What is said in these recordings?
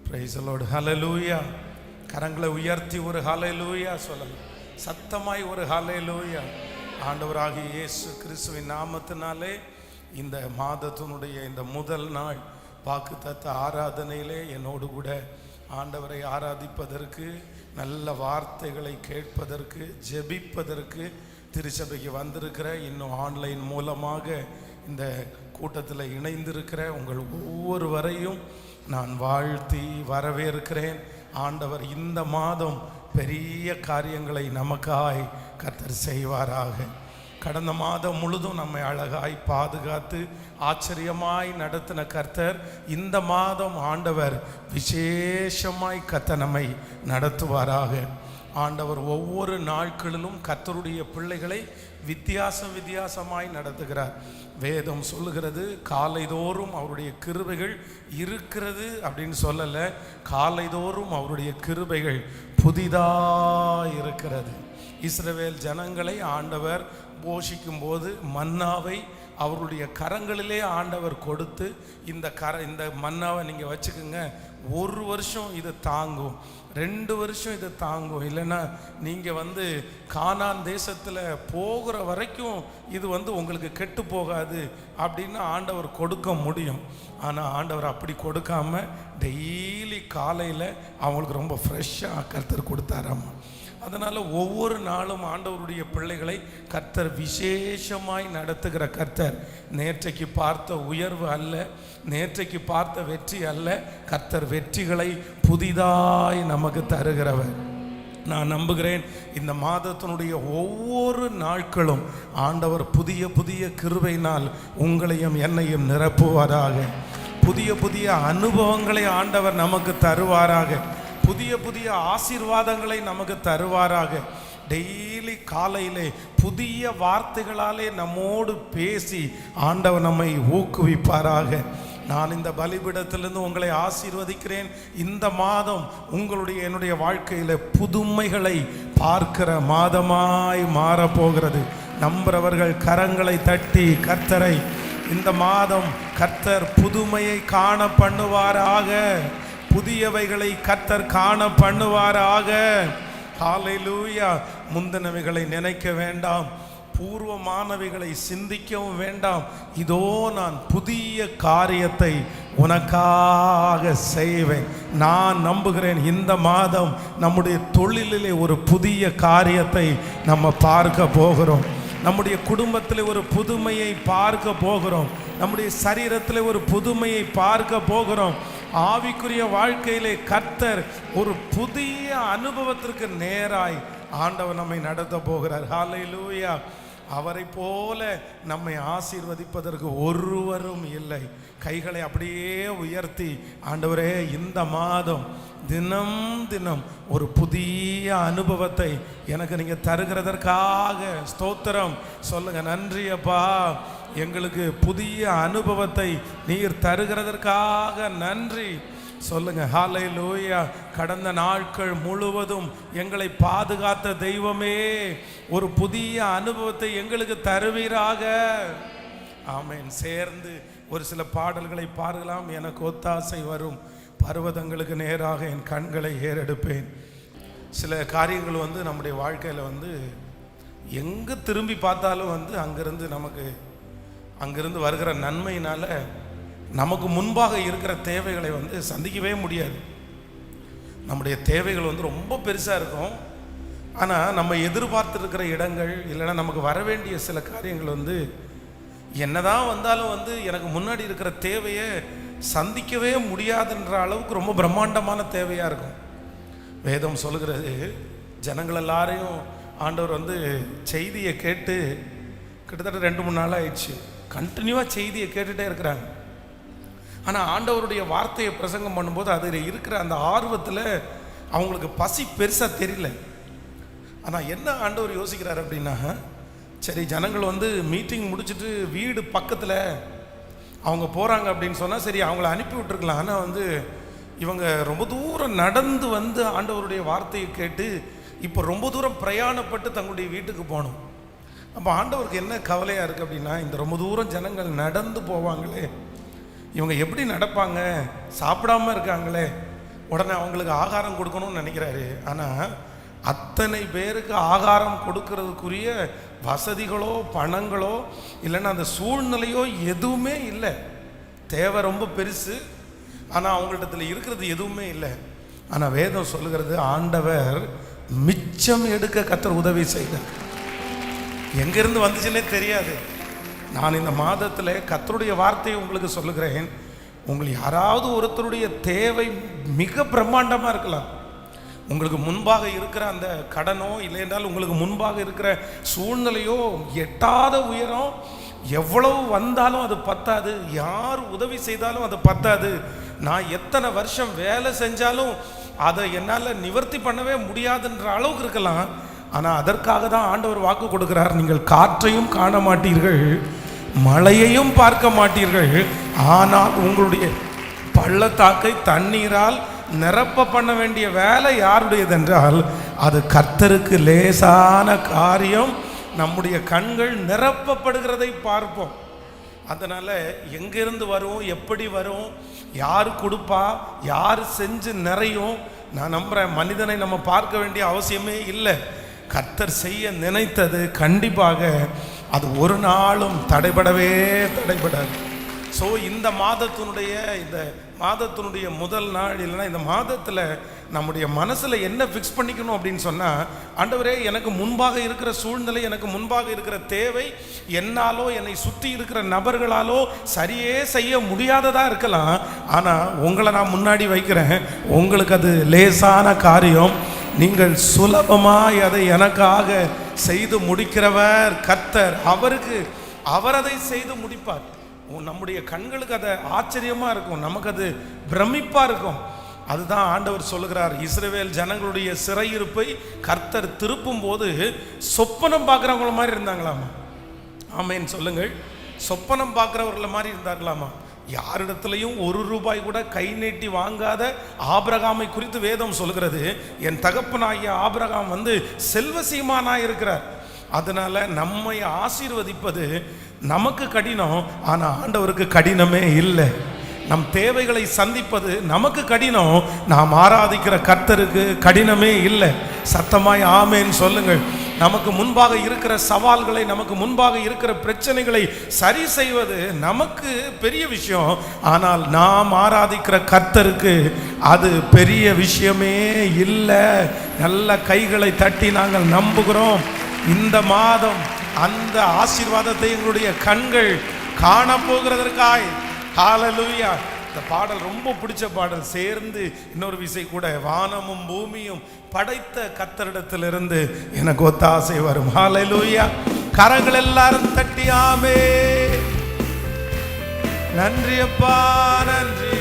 Praise the Lord. ஹல்லேலூயா. கரங்களை உயர்த்தி ஒரு ஹல்லேலூயா சொல்லலாம். சத்தமாய் ஒரு ஹல்லேலூயா. ஆண்டவராகிய இயேசு கிறிஸ்துவின் நாமத்தினாலே இந்த மாதத்தினுடைய இந்த முதல் நாள் வாக்குத்தத்த ஆராதனையிலே என்னோடு கூட ஆண்டவரை ஆராதிப்பதற்கு, நல்ல வார்த்தைகளை கேட்பதற்கு, ஜெபிப்பதற்கு திருச்சபைக்கு வந்திருக்கிற, இன்னும் ஆன்லைன் மூலமாக இந்த கூட்டத்தில் இணைந்திருக்கிற உங்கள் ஒவ்வொருவரையும் நான் வாழ்த்தி வரவேற்கிறேன். ஆண்டவர் இந்த மாதம் பெரிய காரியங்களை நமக்காய் கர்த்தர் செய்வாராக. கடந்த மாதம் முழுதும் நம்மை அழகாய் பாதுகாத்து ஆச்சரியமாய் நடத்தின கர்த்தர் இந்த மாதம் ஆண்டவர் விசேஷமாய் கர்த்தர் நம்மை நடத்துவாராக. ஆண்டவர் ஒவ்வொரு நாட்களிலும் கர்த்தருடைய பிள்ளைகளை வித்தியாசமாய் நடத்துகிறார். வேதம் சொல்லுகிறது, காலைதோறும் அவருடைய கிருபைகள் இருக்கிறது அப்படின்னு சொல்லலை, காலைதோறும் அவருடைய கிருபைகள் புதிதாக இருக்கிறது. இஸ்ரவேல் ஜனங்களை ஆண்டவர் போஷிக்கும் போது மன்னாவை அவருடைய கரங்களிலே ஆண்டவர் கொடுத்து, இந்த மன்னாவை நீங்கள் வச்சுக்கோங்க, 1 வருஷம் இது தாங்கும், 2 வருஷம் இது தாங்கும், இல்லைன்னா நீங்கள் கானான் தேசத்தில் போகிற வரைக்கும் இது உங்களுக்கு கெட்டு போகாது அப்படின்னு ஆண்டவர் கொடுக்க முடியும். ஆனால் ஆண்டவர் அப்படி கொடுக்காம டெய்லி காலையில் அவங்களுக்கு ரொம்ப ஃப்ரெஷ்ஷாக கர்த்தர் கொடுத்தாராமா. அதனால் ஒவ்வொரு நாளும் ஆண்டவருடைய பிள்ளைகளை கர்த்தர் விசேஷமாய் நடத்துகிற கர்த்தர். நேற்றைக்கு பார்த்த உயர்வு அல்ல, நேற்றைக்கு பார்த்த வெற்றி அல்ல, கர்த்தர் வெற்றிகளை புதிதாய் நமக்கு தருகிறவர். நான் நம்புகிறேன் இந்த மாதத்தினுடைய ஒவ்வொரு நாட்களும் ஆண்டவர் புதிய கிருபையினால் உங்களையும் என்னையும் நிரப்புவாராக. புதிய அனுபவங்களை ஆண்டவர் நமக்கு தருவாராக. புதிய ஆசீர்வாதங்களை நமக்கு தருவாராக. டெய்லி காலையிலே புதிய வார்த்தைகளாலே நம்மோடு பேசி ஆண்டவர் நம்மை ஊக்குவிப்பாராக. நான் இந்த பலிபீடத்திலிருந்து உங்களை ஆசீர்வதிக்கிறேன். இந்த மாதம் என்னுடைய வாழ்க்கையில் புதுமைகளை பார்க்கிற மாதமாய் மாறப்போகிறது. நம்புறவர்கள் கரங்களை தட்டி கர்த்தரை இந்த மாதம் கர்த்தர் புதுமையை காண பண்ணுவாராக. புதியவைகளை கர்த்தர் காண பண்ணுவாராக. ஹல்லேலூயா. முந்தினவைகளை நினைக்க வேண்டாம், பூர்வமானவைகளை சிந்திக்கவும் வேண்டாம். இதோ நான் புதிய காரியத்தை உனக்காக செய்வேன். நான் நம்புகிறேன் இந்த மாதம் நம்முடைய தொழிலிலே ஒரு புதிய காரியத்தை நம்ம பார்க்க போகிறோம். நம்முடைய குடும்பத்தில் ஒரு புதுமையை பார்க்க போகிறோம். நம்முடைய சரீரத்தில் ஒரு புதுமையை பார்க்க போகிறோம். ஆவிக்குரிய வாழ்க்கையிலே கர்த்தர் ஒரு புதிய அனுபவத்திற்கு நேராய் ஆண்டவர் நம்மை நடத்த போகிறார். ஹல்லேலூயா. அவரை போல நம்மை ஆசீர்வதிப்பதற்கு ஒருவரும் இல்லை. கைகளை அப்படியே உயர்த்தி, ஆண்டவரே இந்த மாதம் தினம் ஒரு புதிய அனுபவத்தை எனக்கு நீங்கள் தருகிறதற்காக ஸ்தோத்திரம் சொல்லுங்க. நன்றி அப்பா, எங்களுக்கு புதிய அனுபவத்தை நீர் தருகிறதற்காக நன்றி சொல்லுங்க. ஹல்லேலூயா. கடந்த நாட்கள் முழுவதும் எங்களை பாதுகாத்த தெய்வமே, ஒரு புதிய அனுபவத்தை எங்களுக்கு தருவீராக. ஆமென். சேர்ந்து ஒரு சில பாடல்களை பாடலாம். எனக்கு ஒத்தாசை வரும் பர்வதங்களுக்கு நேராக என் கண்களை ஏறெடுப்பேன். சில காரியங்கள் நம்முடைய வாழ்க்கையில் எங்கே திரும்பி பார்த்தாலும் அங்கிருந்து வருகிற நன்மையினால நமக்கு முன்பாக இருக்கிற தேவைகளை சந்திக்கவே முடியாது. நம்முடைய தேவைகள் ரொம்ப பெருசாக இருக்கும். ஆனால் நம்ம எதிர்பார்த்துருக்கிற இடங்கள், இல்லைன்னா நமக்கு வர வேண்டிய சில காரியங்கள் என்னதான் வந்தாலும் எனக்கு முன்னாடி இருக்கிற தேவையை சந்திக்கவே முடியாதுன்ற அளவுக்கு ரொம்ப பிரம்மாண்டமான தேவையாக இருக்கும். வேதம் சொல்லுகிறது, ஜனங்கள் எல்லாரையும் ஆண்டவர் செய்தியை கேட்டு கிட்டத்தட்ட 2-3 நாள் ஆயிடுச்சு, கண்டினியூவாக செய்தியை கேட்டுகிட்டே இருக்கிறாங்க. ஆனால் ஆண்டவருடைய வார்த்தையை பிரசங்கம் பண்ணும்போது அதில் இருக்கிற அந்த ஆர்வத்தில் அவங்களுக்கு பசி பெருசாக தெரியல. ஆனால் என்ன ஆண்டவர் யோசிக்கிறார் அப்படின்னா, சரி ஜனங்கள் மீட்டிங் முடிச்சுட்டு வீடு பக்கத்தில் அவங்க போகிறாங்க அப்படின்னு சொன்னால் சரி அவங்கள அனுப்பி விட்டுருக்கலாம். ஆனால் இவங்க ரொம்ப தூரம் நடந்து ஆண்டவருடைய வார்த்தையை கேட்டு இப்போ ரொம்ப தூரம் பிரயாணப்பட்டு தங்களுடைய வீட்டுக்கு போகணும். அப்போ ஆண்டவருக்கு என்ன கவலையாக இருக்குது அப்படின்னா, இந்த ரொம்ப தூரம் ஜனங்கள் நடந்து போவாங்களே, இவங்க எப்படி நடப்பாங்க, சாப்பிடாம இருக்காங்களே, உடனே அவங்களுக்கு ஆகாரம் கொடுக்கணும்னு நினைக்கிறாரு. ஆனால் அத்தனை பேருக்கு ஆகாரம் கொடுக்கறதுக்குரிய வசதிகளோ பணங்களோ இல்லைன்னா அந்த சூழ்நிலையோ எதுவுமே இல்லை. தேவை ரொம்ப பெருசு, ஆனால் அவங்கள்ட்ட இருக்கிறது எதுவுமே இல்லை. ஆனால் வேதம் சொல்லுகிறது, ஆண்டவர் மிச்சம் எடுக்க கர்த்தர் உதவி செய்தார். எங்கேருந்து வந்துச்சுன்னே தெரியாது. நான் இந்த மாதத்தில் கர்த்தருடைய வார்த்தையை உங்களுக்கு சொல்லுகிறேன். உங்களுக்கு யாராவது ஒருத்தருடைய தேவை மிக பிரம்மாண்டமாக இருக்கலாம். உங்களுக்கு முன்பாக இருக்கிற அந்த கடனோ இல்லை என்றால் உங்களுக்கு முன்பாக இருக்கிற சூழ்நிலையோ எட்டாத உயரம், எவ்வளவு வந்தாலும் அது பத்தாது, யார் உதவி செய்தாலும் அது பத்தாது, நான் எத்தனை வருஷம் வேலை செஞ்சாலும் அதை என்னால் நிவர்த்தி பண்ணவே முடியாதுன்ற அளவுக்கு இருக்கலாம். ஆனால் அதற்காக தான் ஆண்டவர் வாக்கு கொடுக்கிறார், நீங்கள் காற்றையும் காண மாட்டீர்கள், மழையையும் பார்க்க மாட்டீர்கள், ஆனால் உங்களுடைய பள்ளத்தாக்கை தண்ணீரால் நிரப்ப பண்ண வேண்டிய வேலை யாருடையது என்றால் அது கர்த்தருக்கு லேசான காரியம். நம்முடைய கண்கள் நிரப்பப்படுகிறதை பார்ப்போம். அதனால் எங்கிருந்து வரும், எப்படி வரும், யார் கொடுப்பா, யார் செஞ்சு நிறையும், நான் நம்புகிறேன் மனிதனை நம்ம பார்க்க வேண்டிய அவசியமே இல்லை. கர்த்தர் செய்ய நினைத்தது கண்டிப்பாக அது ஒரு நாளும் தடைபடவே தடைபடாது. ஸோ இந்த மாதத்தினுடைய முதல் நாள் இல்லைன்னா இந்த மாதத்தில் நம்முடைய மனசில் என்ன ஃபிக்ஸ் பண்ணிக்கணும் அப்படின்னு சொன்னால், ஆண்டவரே எனக்கு முன்பாக இருக்கிற சூழ்நிலை, எனக்கு முன்பாக இருக்கிற தேவை என்னாலோ என்னை சுற்றி இருக்கிற நபர்களாலோ சரியே செய்ய முடியாததாக இருக்கலாம். ஆனால் உங்களை நான் முன்னாடி வைக்கிறேன், உங்களுக்கு அது லேசான காரியம். நீங்கள் சுலபமாய் அதை எனக்காக செய்து முடிக்கிறவர் கர்த்தர். அவர் அதை செய்து முடிப்பார். நம்முடைய கண்களுக்கு அது ஆச்சரியமாக இருக்கும், நமக்கு அது பிரமிப்பாக இருக்கும். அதுதான் ஆண்டவர் சொல்லுகிறார், இஸ்ரவேல் ஜனங்களுடைய சிறையிருப்பை கர்த்தர் திருப்பும் போது சொப்பனம் பார்க்குறவங்கள மாதிரி இருந்தாங்களாமா. ஆமேன்னு சொல்லுங்கள். சொப்பனம் பார்க்குறவர்கள மாதிரி இருந்தார்களாமா. யாரிடத்துலையும் ஒரு ரூபாய் கூட கை நீட்டி வாங்காத ஆபிரகாமை குறித்து வேதம் சொல்கிறது, என் தகப்பனாகிய ஆபிரகாம் செல்வசீமானாக இருக்கிறார். அதனால நம்மை ஆசீர்வதிப்பது நமக்கு கடினம், ஆனால் ஆண்டவருக்கு கடினமே இல்லை. நம் தேவைகளை சந்திப்பது நமக்கு கடினம், நாம் ஆராதிக்கிற கர்த்தருக்கு கடினமே இல்லை. சத்தமாய் ஆமேன்னு சொல்லுங்கள். நமக்கு முன்பாக இருக்கிற சவால்களை, நமக்கு முன்பாக இருக்கிற பிரச்சனைகளை சரி செய்வது நமக்கு பெரிய விஷயம், ஆனால் நாம் ஆராதிக்கிற கர்த்தருக்கு அது பெரிய விஷயமே இல்லை. நல்ல கைகளை தட்டி நாங்கள் நம்புகிறோம், இந்த மாதம் அந்த ஆசீர்வாதத்தை எங்களுடைய கண்கள் காண போகிறதற்காய். ஹல்லேலூயா. இந்த பாடல் ரொம்ப பிடிச்ச பாடல். சேர்ந்து இன்னொரு விசை கூட, வானமும் பூமியும் படைத்த கர்த்தரிடத்திலிருந்து எனக்கு ஒத்தாசை வரும். ஹல்லேலூயா. கரங்கள் எல்லாரும் தட்டி ஆமே. நன்றி அப்பா, நன்றி.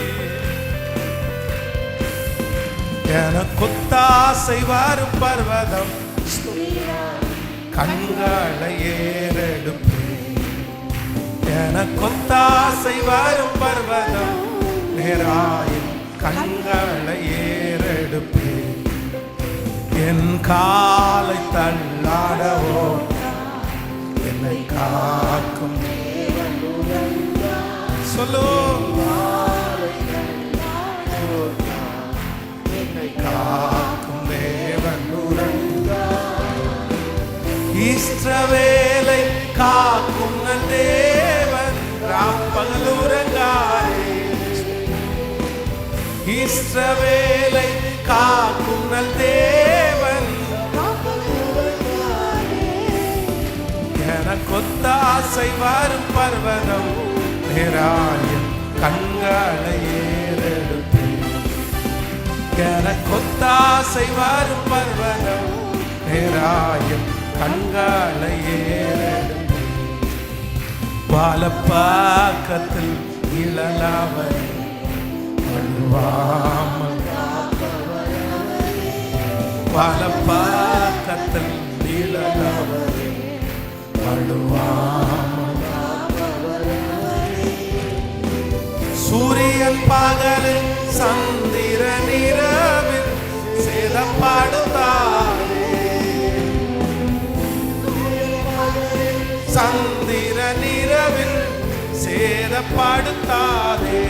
எனக்கு ஒத்தாசை வரும் பர்வதம், கண்களை ஏறெடுப்பு. எனக்கு ஒத்தாசை வரும் பர்வதம், நேராயும் கண்களை ஏறெடுப்பு. என் காலை தள்ளாடவோ என்னை காக்கும் சொல்லு, என்னை காக்கும் தேவன் இஸ்ரவேலை காக்கும் தேவன், ராப்பகலுறங்காரே. இஸ்ரவேலை காக்கும் தேவன், எனக்கு ஒத்தாசை வரும் பர்வதம், நேராயம் கண்களை ஏறெடுப்பு. எனக்கு ஒத்தாசை வரும் பர்வதம், நேராயம் கண்களை ஏறெடுப்பு. பாலப்பாக்கத்தில் இளலாவை வழுவாமல், பாலப்பாக்கத்தில் இளலாவை வழுவாமல். சூரியன் பகலில் சந்திரன் இரவில் சேதப்படுத்தாரே. சந்திரன் இரவில் சேதப்படுத்தாதே.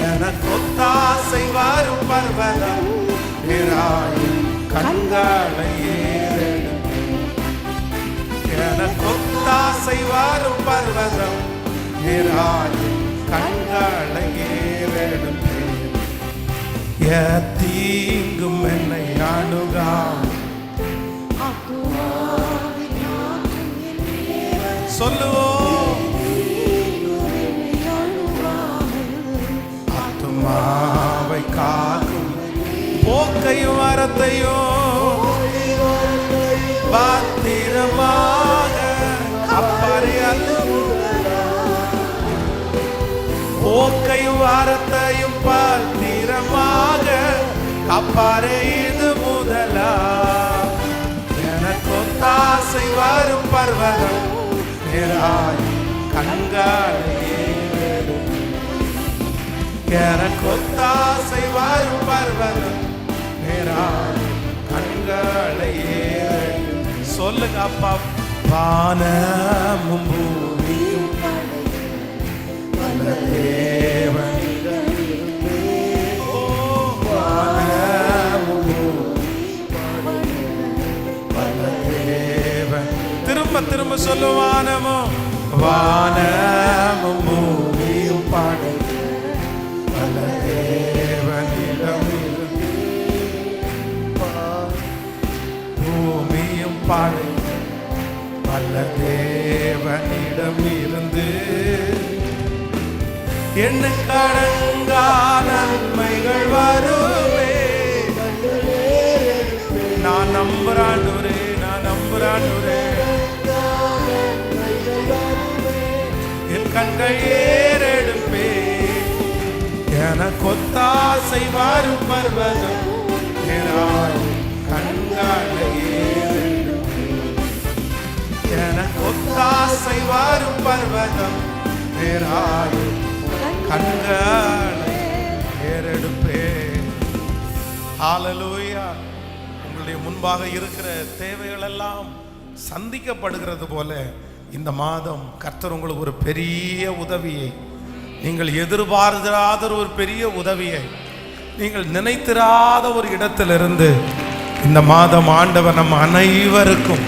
எனக்கு ஒத்தாசை வரும் பர்வதம் நேராயும் கண்களை எனக்கு ஒத்தாசை வரும் பர்வதம் நேராயும் கண்களை ஏறெடுப்பேன். தீங்கும் என்னை அணுகாம். சொல்லுவோம், ஆத்துமாவை காக்கும் போக்கையும் வரத்தையும் பத்திரமாக போக்கையும் வாரத்தையும் பத்திரமாக அப்பாரே இது முதலா. எனக்கு ஒத்தாசை வரும் பர்வதம் நேராய் கண்களை எனக்கு ஒத்தாசை வரும் பர்வதம் நேராய் கண்களை சொல்லுங்க அப்பா. வானமும் பூமியும் தேவன் திரும்ப திரும்ப சொல்லுவானமோ வானமும் பூமியும் பாடு தேவனிடம் பூமியும் பாடு வல்ல தேவனிடம் இருந்து எண்ணுக்கடங்கா நன்மைகள் வருவே. நான் நம்புறாண்டூரே, நான் நம்புறாண்டூரே. என் கண்கள் ஏறெடுப்பே. எனக்கு ஒத்தாசை வரும் பர்வதம் கண்களை ஏறெடுப்பே. எனக்கு ஒத்தாசை வரும் பர்வதம் கண்களை ஏறெடுப்பே. ஹல்லேலூயா. உங்களுடைய முன்பாக இருக்கிற தேவைகள் எல்லாம் சந்திக்கப்படுகிறது போல இந்த மாதம் கர்த்தர் உங்களுக்கு ஒரு பெரிய உதவியை, நீங்கள் எதிர்பார்த்திராத ஒரு பெரிய உதவியை, நீங்கள் நினைத்திராத ஒரு இடத்திலிருந்து இந்த மாதம் ஆண்டவர் நம்ம அனைவருக்கும்,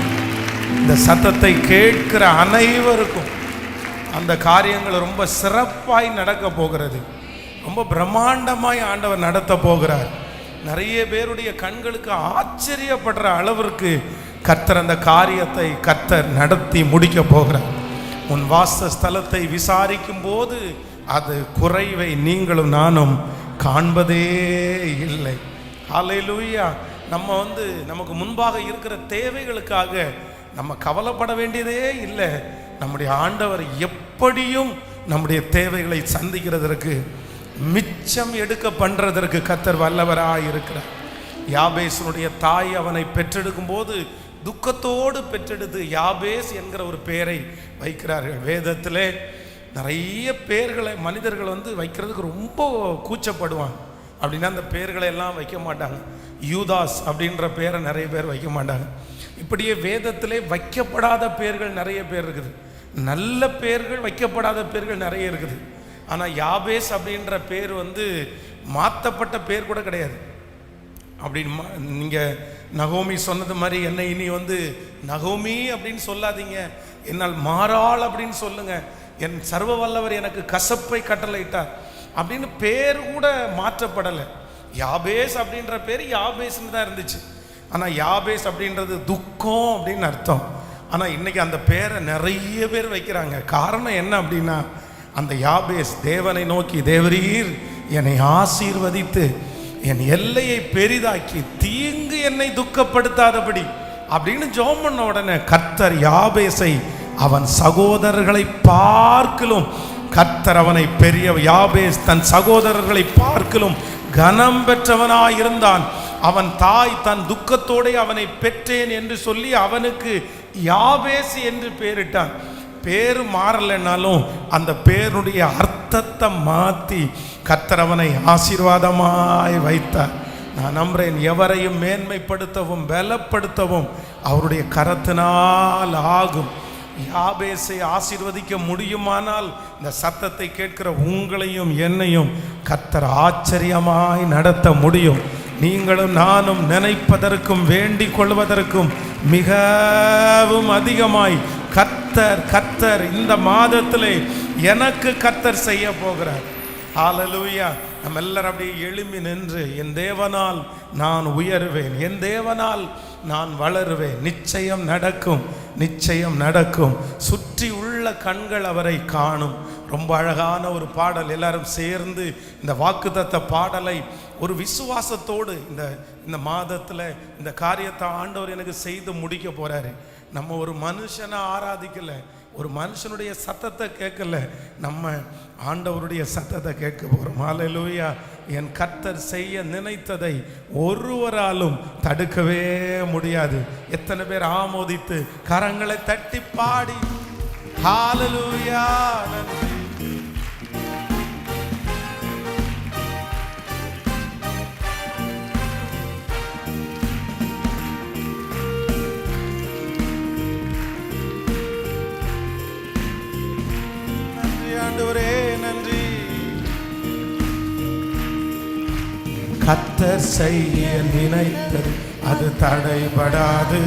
இந்த சத்தத்தை கேட்கிற அனைவருக்கும் அந்த காரியங்கள் ரொம்ப சிறப்பாய் நடக்க போகிறது. ரொம்ப பிரம்மாண்டமாய் ஆண்டவர் நடத்த போகிறார். நிறைய பேருடைய கண்களுக்கு ஆச்சரியப்படுற அளவிற்கு கர்த்தர் அந்த காரியத்தை கர்த்தர் நடத்தி முடிக்க போகிறார். உன் வாசஸ்தலத்தை விசாரிக்கும் போது அது குறைவை நீங்களும் நானும் காண்பதே இல்லை. ஹல்லேலூயா. நம்ம நமக்கு முன்பாக இருக்கிற தேவைகளுக்காக நம்ம கவலைப்பட வேண்டியதே இல்லை. நம்முடைய ஆண்டவர் எப்படியும் நம்முடைய தேவைகளை சந்திக்கிறதற்கு, மிச்சம் எடுக்க பண்றதற்கு கர்த்தர் வல்லவராய் இருக்கிறார். யாபேசனுடைய தாய் அவனை பெற்றெடுக்கும் போது துக்கத்தோடு பெற்றெடுத்து யாபேஸ் என்கிற ஒரு பெயரை வைக்கிறார்கள். வேதத்திலே நிறைய பெயர்களை மனிதர்கள் வைக்கிறதுக்கு ரொம்ப கூச்சப்படுவாங்க. அப்படின்னா அந்த பெயர்களை எல்லாம் வைக்க மாட்டாங்க. யூதாஸ் அப்படின்ற பெயரை நிறைய பேர் வைக்க மாட்டாங்க. இப்படியே வேதத்திலே வைக்கப்படாத பெயர்கள் நிறைய பேர் இருக்குது. நல்ல பெயர்கள் வைக்கப்படாத பெயர்கள் நிறைய இருக்குது. ஆனால் யாபேஸ் அப்படின்ற பேர் மாற்றப்பட்ட பேர் கூட கிடையாது. அப்படின்னு நீங்கள் நகோமி சொன்னது மாதிரி என்னை இனி நகோமி அப்படின்னு சொல்லாதீங்க, என்னால் மாறாள் அப்படின்னு சொல்லுங்க, என் சர்வ வல்லவர் எனக்கு கசப்பை கட்டளையிட்டார் அப்படின்னு பேர் கூட மாற்றப்படலை. யாபேஸ் அப்படின்ற பேர் யாபேஸ்ன்னு தான் இருந்துச்சு. ஆனால் யாபேஸ் அப்படின்றது துக்கம் அப்படின்னு அர்த்தம். ஆனால் இன்னைக்கு அந்த பேரை நிறைய பேர் வைக்கிறாங்க. காரணம் என்ன அப்படின்னா, அந்த யாபேஸ் தேவனை நோக்கி, தேவரீர் என்னை ஆசீர்வதித்து என் எல்லையை பெரிதாக்கி தீங்கு என்னை துக்கப்படுத்தாதபடி அப்படின்னு ஜெபம் பண்ண உடனே கர்த்தர் யாபேசை அவன் சகோதரர்களை பார்க்கிலும், கர்த்தர் அவனை பெரிய, யாபேஸ் தன் சகோதரர்களை பார்க்கிலும் கனம் பெற்றவனாயிருந்தான். அவன் தாய் தன் துக்கத்தோடு அவனை பெற்றேன் என்று சொல்லி அவனுக்கு யாபேஸ் என்று பெயரிட்டான். பேரு மாறலைன்னாலும் அந்த பேருடைய அர்த்தத்தை மாற்றி கர்த்தர் அவனை ஆசீர்வாதமாய் வைத்தார். நான் நம்புறேன், எவரையும் மேன்மைப்படுத்தவும் பலப்படுத்தவும் அவருடைய கரத்தினால் ஆகும். யாபேசை ஆசீர்வதிக்க முடியுமானால் இந்த சத்தத்தை கேட்கிற உங்களையும் என்னையும் கர்த்தர் ஆச்சரியமாய் நடத்த முடியும். நீங்களும் நானும் நினைப்பதற்கும் வேண்டிக் கொள்வதற்கும் மிகவும் அதிகமாய் கர்த்தர் இந்த மாதத்திலே எனக்கு கர்த்தர் செய்ய போகிறார். ஹல்லேலூயா. நம்ம எல்லாரும் அப்படியே எழும்பி நின்று, என் தேவனால் நான் உயர்வேன், என் தேவனால் நான் வளருவேன், நிச்சயம் நடக்கும், நிச்சயம் நடக்கும். சுற்றி உள்ள கண்கள் அவரை காணும். ரொம்ப அழகான ஒரு பாடல். எல்லாரும் சேர்ந்து இந்த வாக்குத்தத்த பாடலை ஒரு விசுவாசத்தோடு இந்த மாதத்தில் இந்த காரியத்தை ஆண்டவர் எனக்கு செய்து முடிக்க போறாரு. நம்ம ஒரு மனுஷனை ஆராதிக்கல, ஒரு மனுஷனுடைய சத்தத்தை கேட்கல, நம்ம ஆண்டவருடைய சத்தத்தை கேட்க போகிறோம். ஹல்லேலூயா. என் கர்த்தர் செய்ய நினைத்ததை ஒருவராலும் தடுக்கவே முடியாது. எத்தனை பேர் ஆமோதித்து கரங்களை தட்டி பாடி ஹல்லேலூயா நன்றி. ஆண்டவரே நன்றி. கர்த்தர் செய்ய நினைத்தது அது தடைபடாது.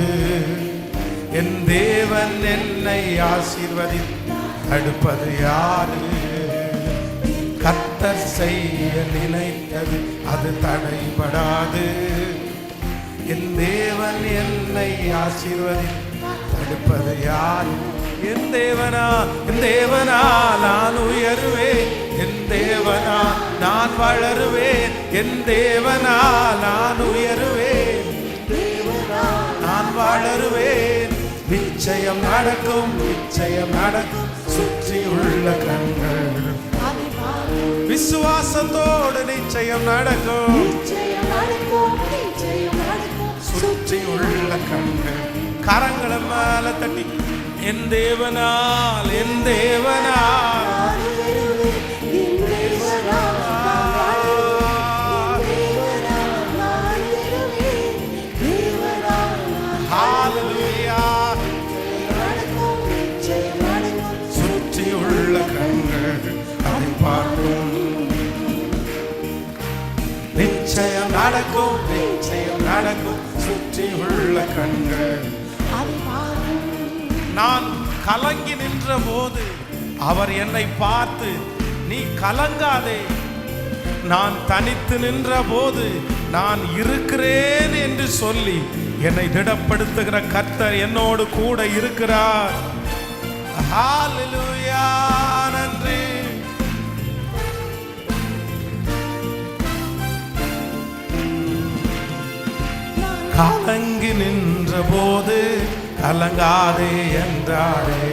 என் தேவன் என்னை ஆசீர்வதித்து தடுப்பது யாரு? கர்த்தர் செய்ய நினைத்தது அது தடைபடாது. என் தேவன் என்னை ஆசீர்வதித்து தடுப்பது யாரு? என் தேவனா நான் உயருவேன், என் தேவனா நான் வளருவேன், என் தேவனா நான் உயருவேன், நான் வளருவேன். நிச்சயம் நடக்கும், நிச்சயம் நடக்கும். சுற்றி உள்ள கண்கள் விசுவாசத்தோடு நிச்சயம் நடக்கும், சுற்றி உள்ள கண்கள். கரங்களை மேல தட்டி, என் தேவனால், என் தேவனால், ஹல்லேலூயா. சுற்றி உள்ள கண்கள் அதை பார்க்கும், நிச்சயம் நடக்கும், நிச்சயம் நடக்கும். சுற்றி உள்ள கண்கள். நான் கலங்கி நின்ற போது அவர் என்னை பார்த்து, நீ கலங்காதே, நான் தனித்து நின்ற போது நான் இருக்கிறேன் என்று சொல்லி என்னை திடப்படுத்துகிற கர்த்தர் என்னோடு கூட இருக்கிறார். ஹல்லேலூயா நன்றி. கலங்கி நின்ற போது கலங்காதே என்றாரே,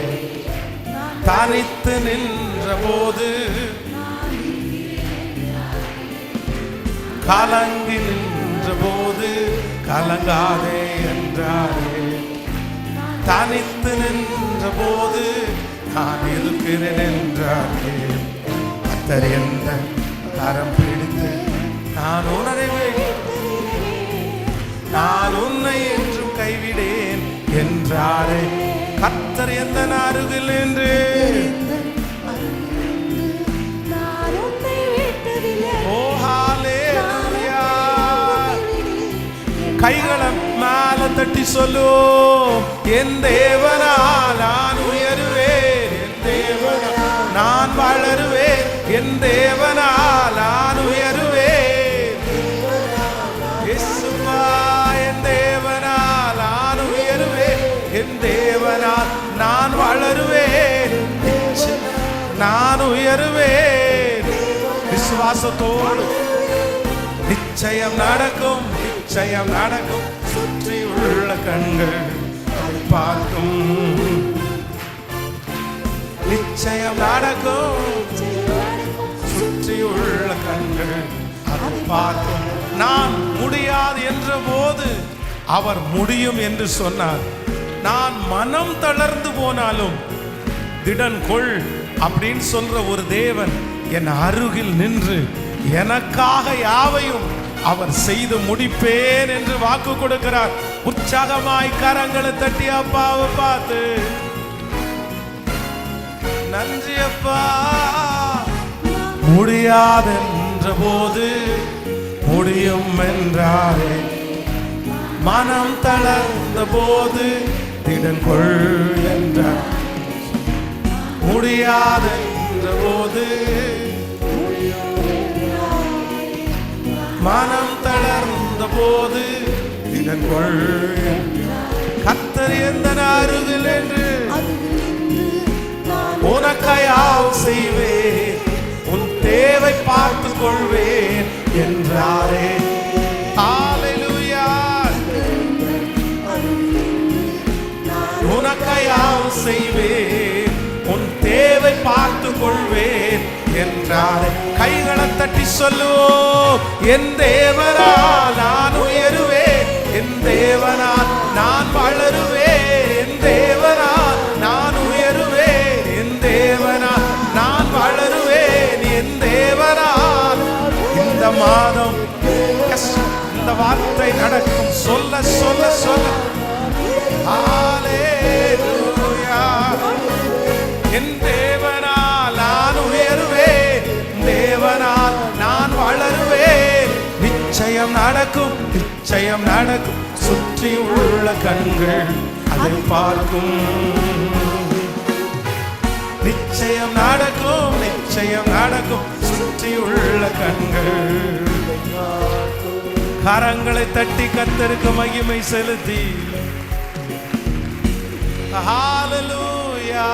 தனித்து நின்ற போது கலங்கி நின்ற போது கலங்காதே என்றாரே, தனித்து நின்ற போது நான் இருக்கிறேன் என்றாரே. கர்த்தர் எந்த கரம் பிடித்து நான் உணர்வேன், நான் உன்னை என்றும் கைவிடேன் என்றாரே. கர்த்தர் எந்த அருகில் என்று கைகளை மேல தட்டி சொல்லும், என் தேவனால் நான் உயருவேன், என் தேவனால் நான் வளருவேன், என் தேவனால் நான் உயருவேன். இயேசுவா, என் தேவனால் நான் உயருவேன், என் தேவனால் நான் வளருவேன், நான் உயருவேன். விசுவாசத்தோடு நிச்சயம் நடக்கும், நிச்சயம் நடக்கும். சுற்றி உள்ள கண்கள் அதை பார்க்கும், நிச்சயம் நடக்கும். சுற்றி உள்ள கண்கள் அதை பார்க்கும். நான் முடியாது என்ற போது அவர் முடியும் என்று சொன்னார். நான் மனம் தளர்ந்து போனாலும் திடன் கொள் அப்படின்னு சொல்ற ஒரு தேவன் என் அருகில் நின்று எனக்காக யாவையும் அவர் செய்து முடிப்பேன் என்று வாக்கு கொடுக்கிறார். உற்சாகமாய் கரங்களை தட்டி அப்பாவை பார்த்து நன்றி அப்பா. முடியாதென்ற போது முடியும் என்றாரே, மனம் தளர்ந்த போது திடன் கொள் என்றார். முடியாதென்ற போது மனம் தளர்ந்த போது திடன் கொள். கர்த்தர் எந்த அருகில் என்று உனக்காய் செய்வேன், உன் தேவை பார்த்துக் கொள்வேன் என்றாரே. ஹல்லேலூயா. உனக்காய் செய்வேன், உன் தேவை பார்த்துக் கொள்வேன் என்றாரே. கைகளை தட்டி சொல்லுவோம், என் தேவனால் நான் உயருவேன், என் தேவனால் நான் வளருவேன், என் தேவனால் நான் உயருவேன், என் தேவனால் நான் வளருவேன், என் தேவனால். இந்த மாதம் இந்த வார்த்தை நடக்கும். சொல்ல சொல்ல சொல்ல ஹல்லேலூயா. என் தேவனால் நான் உயருவேன், தேவனால் நான் வளருவேன். நிச்சயம் நடக்கும், நிச்சயம் நடக்கும். சுற்றி உள்ள கண்கள் அதை பார்க்கும். நிச்சயம் நடக்கும், நிச்சயம் நடக்கும். சுற்றி உள்ள கண்கள். கரங்களை தட்டி கர்த்தருக்கு மகிமை செலுத்தி ஹல்லேலூயா.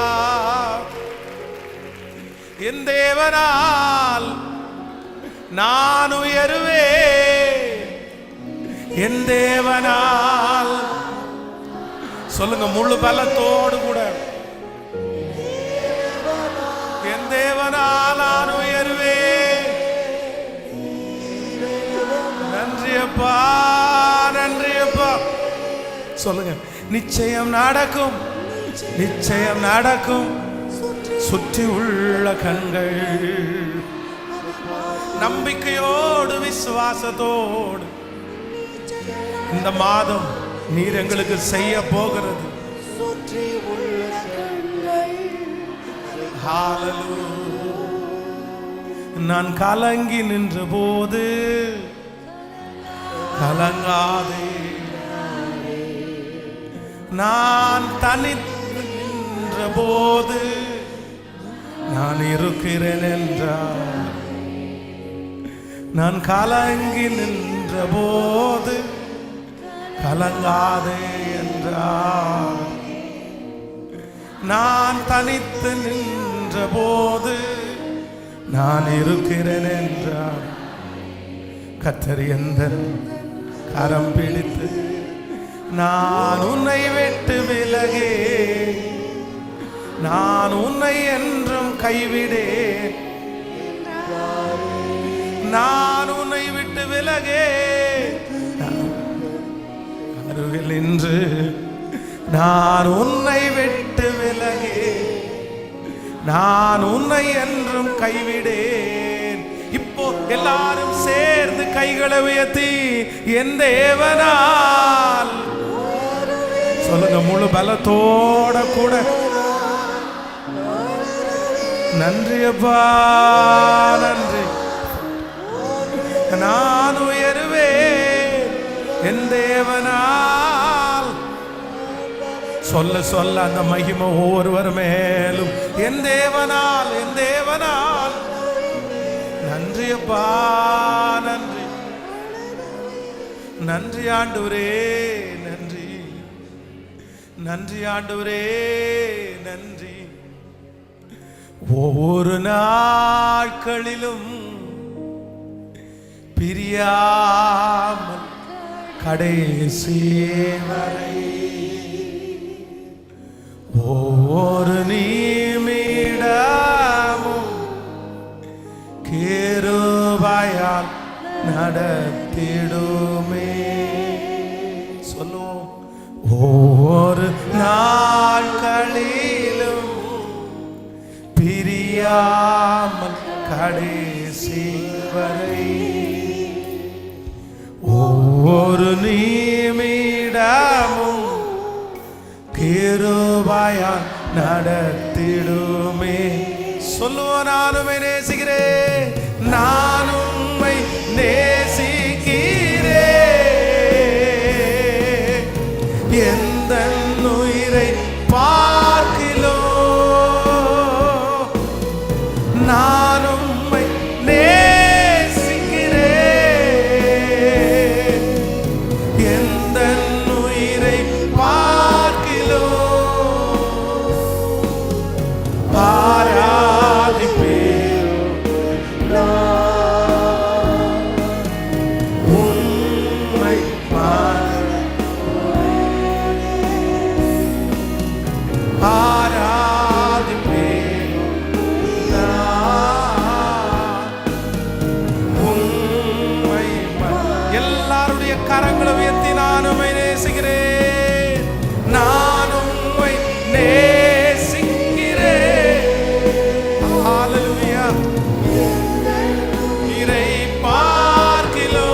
என் தேவனால் நான் உயருவேன், என் தேவனால். சொல்லுங்க முழு பலத்தோடு கூட, என் தேவனால் நான் உயருவேன். நன்றி அப்பா, நன்றி அப்பா. சொல்லுங்க, நிச்சயம் நடக்கும், நிச்சயம் நடக்கும். சுற்றி உள்ள கண்கள் நம்பிக்கையோடு விசுவாசத்தோடு இந்த மாதம் நீர் எங்களுக்கு செய்ய போகிறது. நான் கலங்கி நின்ற போது கலங்காதே, நான் தனித்து நின்ற போது நான் இருக்கிறேன் என்றார். நான் கலங்கி நின்ற போது கலங்காதே என்றார். நான் தனித்து நின்ற போது நான் இருக்கிறேன் என்றார். கர்த்தர் எந்தன் கரம் பிடித்து நான் உன்னை விட்டு விலகே, நான் உன்னை என்றும் கைவிடேன், நான் உன்னை விட்டு விலகே. அருகில் நின்று நான் உன்னை விட்டு விலகே, நான் உன்னை என்றும் கைவிடேன். இப்போ எல்லாரும் சேர்ந்து கைகளை உயர்த்தி என் தேவனால் சொல்லுங்க முழு பலத்தோட கூட. நன்றி அப்பா, நன்றி. நான் உயருவேன் என் தேவனால். சொல்ல சொல்ல அந்த மகிமை ஒவ்வொருவர் மேலும். என் தேவனால், என் தேவனால். நன்றி அப்பா, நன்றி. நன்றி ஆண்டவரே, நன்றி. நன்றி ஆண்டவரே, நன்றி. ஒவ்வொரு நாட்களிலும் பிரியாமல் கடைசி வரை, ஒவ்வொரு நிமிடமும் கிருபையால் நடத்திடுமே. சொல்லுவோம், ஒவ்வொரு நாட்களிலும் பிரியாமல் கடைசி வரை, ஒவ்வொரு நிமிடமும் கிருபையால் நடத்திடுமே. சொல்லுவோம், நான் உம்மை நேசிக்கிறேன், நான் உம்மை நேசிக்கிறேன், எந்த உயிரை பார்க்கிலோ நான் உம்மை நேசிக்கிறேன், எந்த உயிரை பார்க்கிலோ ஆராதிப்பேன், உம்மை ஆராதிப்பேன், உம்மை எல்லாருடைய கரங்களை உயர்த்தி நான் உம்மை நேசிக்கிறேன், நான் உம்மை நேசிக்கிறேன். ஹல்லேலூயா. இறை பார்க்கிலோ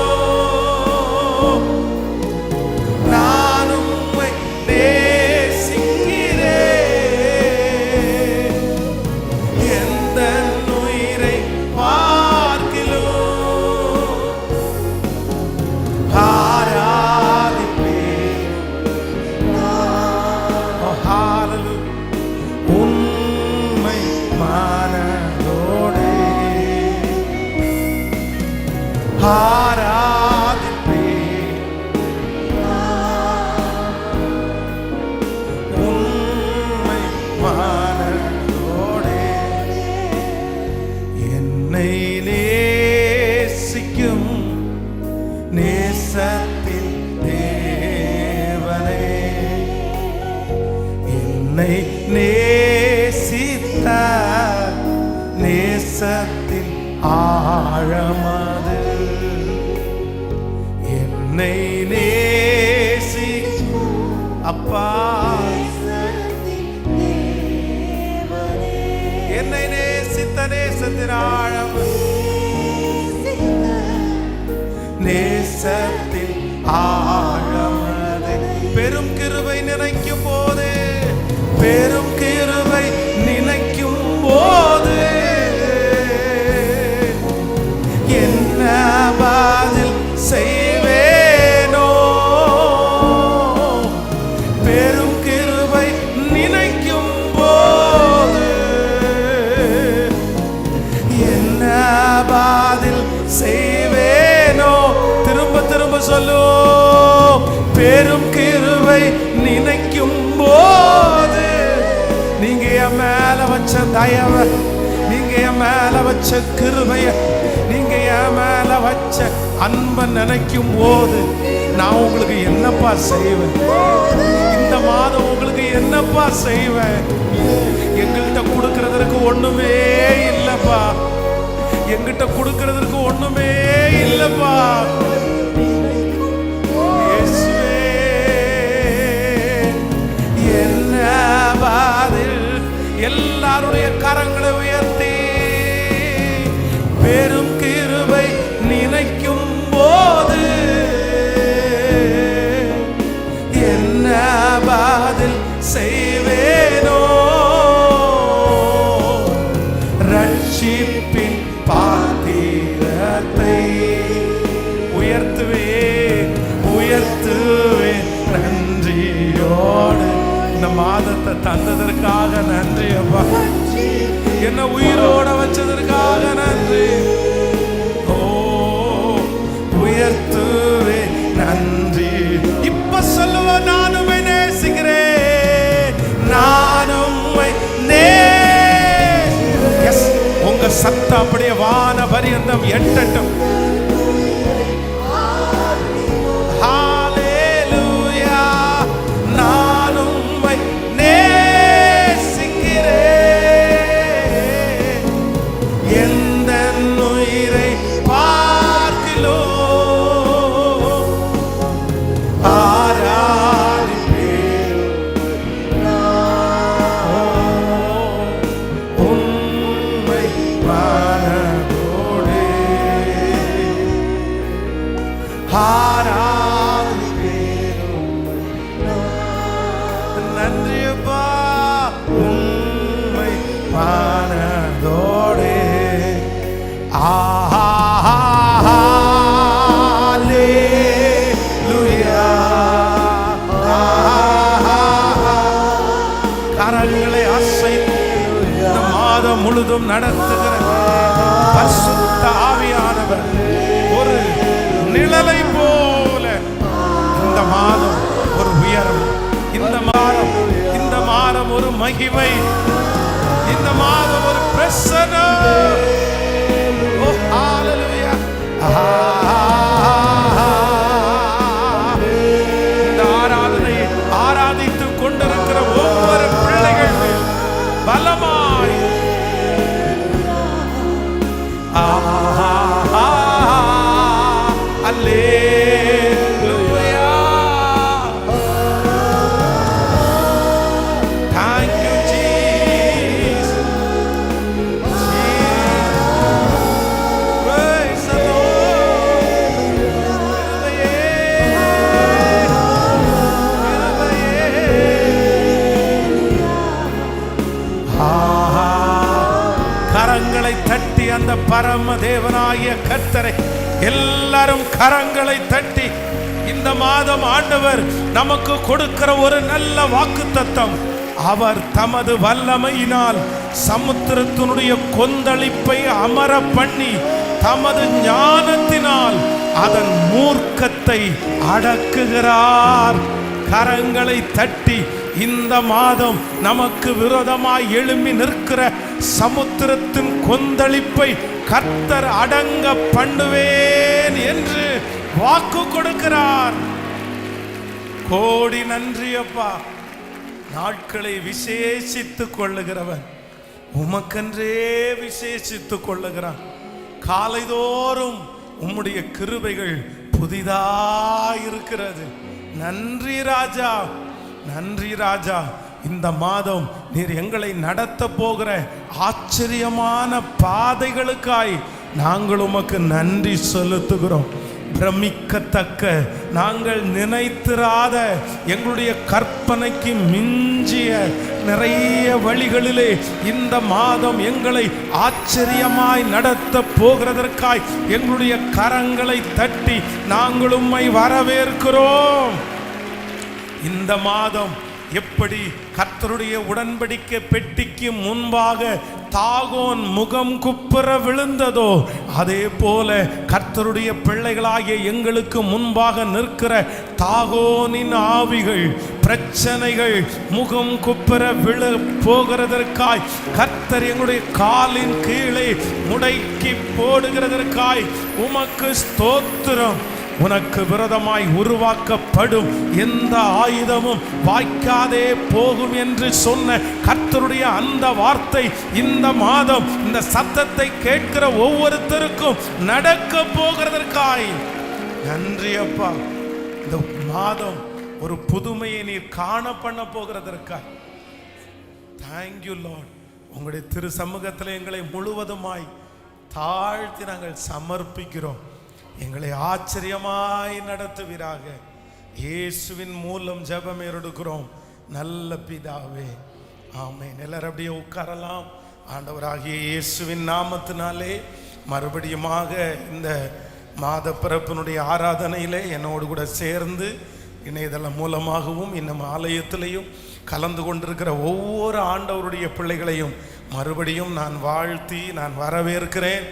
நான் உம்மை நேசிக்கிறேன், எந்த உயிரை பார்க்கிலோ ஆராதிப்பேன். ஹல்லேலூயா. உம்மை மனதோடு ஆராதிப்பேன், உம்மை மனதோடு என்னை நேசிக்கும் நேசத்தின் தேவனே, என்னை நேசித்த நேசத்தின் ஆழமது, என்னை நேசி அப்பா, என்னை நேசித்த நேசத்தின் ஆழம், நேசத்தின் ஆழமது, பெரும் கிருபை நினைக்கும் போது, பெரும் கிருபை நினைக்கும் போது என்ன பதில் செய்வேனோ, பெரும் கிருபை நினைக்கும் போது என்ன பதில் செய்வேனோ. திரும்ப திரும்ப சொல்லுவோம், பெரும் கிருபை நினைக்கும் போது நீங்க என் மேல வச்ச தயவை, நீங்க என் மேல வச்ச கிருபைய, நீங்க என் மேல வச்ச அன்பை நினைக்கும் போது நான் உங்களுக்கு என்னப்பா செய்வேன், இந்த மாதம் உங்களுக்கு என்னப்பா செய்வேன். எங்கள்கிட்ட கொடுக்கறதற்கு ஒண்ணுமே இல்லப்பா, எங்கிட்ட கொடுக்கறதற்கு ஒண்ணுமே இல்லப்பா. என்ன பதில்? எல்லாருடைய கரங்களை உயர்த்தி பெரும் கிருபை நினைக்கும் போது என்ன பதில் செய்வேனோ, ரட்சிப்பின் பாத்திரத்தை உயர்த்துவேன், உயர்த்துவேன் நன்றியோடு. இந்த மாதத்தை தந்ததற்காக நன்றி அப்பா, என்ன உயிரோட வச்சதற்காக நன்றி. ஓ உயர்த்துவேன் நன்றி. இப்ப சொல்லுவோம், நான் உம்மை நேசிக்கிறேன், நான் உம்மை எஸ், உங்க சத்தம் அப்படியே வான பரியந்தம் எட்டட்டும். ஹல்லேலூயா. நான் உம்மை நேசிக்கிறேன், எந்த உயிரை பார்க்கிலோ ஆராதிப்பேன், உம்மை மனதோடு ஆராதிப்பேன். நன்றி அப்பா, உம்மை மனதோடு நடத்துகிற பரிசுத்த ஆவியானவர் ஒரு நிழலை போல இந்த மாதம் ஒரு உயரம், இந்த மாதம் ஒரு மகிமை, இந்த மாதம் ஒரு பிரசன்னம். ஓ ஹalleluya. இந்த ஆராதனையை ஆராதித்துக் கொண்டிருக்கிற ஒவ்வொரு பிள்ளைகள் மேல் பலமாய் அல்லேலூயா. Thank you Jesus. Praise the Lord. கரங்களை தட்டி அந்த பரம தேவனாகிய கர்த்தரை எல்லாரும் கரங்களை தட்டி, இந்த மாதம் ஆண்டவர் நமக்கு கொடுக்கிற ஒரு நல்ல வாக்குத்தத்தம், அவர் தமது வல்லமையினால் சமுத்திரத்தினுடைய கொந்தளிப்பை அமர பண்ணி தமது ஞானத்தினால் அதன் மூர்க்கத்தை அடக்குகிறார். கரங்களை தட்டி இந்த மாதம் நமக்கு விரோதமாய் எழும்பி நிற்கிற சமுத்திரத்தின் கொந்தளிப்பை கர்த்தர் அடங்க பண்ணுவேன் என்று வாக்கு கொடுக்கிறார். கோடி நன்றி அப்பா. நாட்களை விசேஷித்துக் கொள்ளுகிறவன் உமக்கென்றே விசேஷித்துக் கொள்ளுகிறான். காலைதோறும் உம்முடைய கிருபைகள் புதிதாயிருக்கிறது. நன்றி ராஜா, நன்றி ராஜா. இந்த மாதம் நீர் எங்களை நடத்த போகிற ஆச்சரியமான பாதைகளுக்காய் நாங்கள் உமக்கு நன்றி செலுத்துகிறோம். பிரமிக்கத்தக்க, நாங்கள் நினைத்திராத, எங்களுடைய கற்பனைக்கு மிஞ்சிய நிறைய வழிகளிலே இந்த மாதம் எங்களை ஆச்சரியமாய் நடத்த போகிறதற்காய் எங்களுடைய கரங்களை தட்டி நாங்கள் உம்மை வரவேற்கிறோம். இந்த மாதம் எப்படி கர்த்தருடைய உடன்படிக்கை பெட்டிக்கு முன்பாக தாகோன் முகம் குப்புற விழுந்ததோ, அதே போல கர்த்தருடைய பிள்ளைகளாகிய எங்களுக்கு முன்பாக நிற்கிற தாகோனின் ஆவிகள், பிரச்சனைகள் முகம் குப்புற விழ போகிறதற்காய் கர்த்தர் எங்களுடைய காலின் கீழே முடக்கி போடுகிறதற்காய் உமக்கு ஸ்தோத்திரம். உனக்கு விரோதமாய் உருவாக்கப்படும் எந்த ஆயுதமும் வாய்க்காதே போகும் என்று சொன்ன கர்த்தருடைய அந்த வார்த்தை இந்த மாதம் இந்த சத்தத்தை கேட்கிற ஒவ்வொருத்தருக்கும் நடக்க போகிறதற்காய் நன்றி அப்பா. இந்த மாதம் ஒரு புதுமையை நீர் காண பண்ண போகிறதற்காய் தேங்க்யூ லார்ட். உங்களுடைய திரு சமூகத்தில் எங்களை முழுவதுமாய் தாழ்த்தி நாங்கள் சமர்ப்பிக்கிறோம். எங்களை ஆச்சரியமாய் நடத்துவீராக. இயேசுவின் மூலம் ஜெபம் எடுக்கிறோம் நல்ல பிதாவே, ஆமென். எல்லாரும் அப்படியே உட்காரலாம். ஆண்டவராகிய இயேசுவின் நாமத்தினாலே மறுபடியுமாக இந்த மாத பிறப்பினுடைய ஆராதனையிலே என்னோடு கூட சேர்ந்து இணையதளம் மூலமாகவும் இன்னும் ஆலயத்திலையும் கலந்து கொண்டிருக்கிற ஒவ்வொரு ஆண்டவருடைய பிள்ளைகளையும் மறுபடியும் நான் வாழ்த்தி நான் வரவேற்கிறேன்.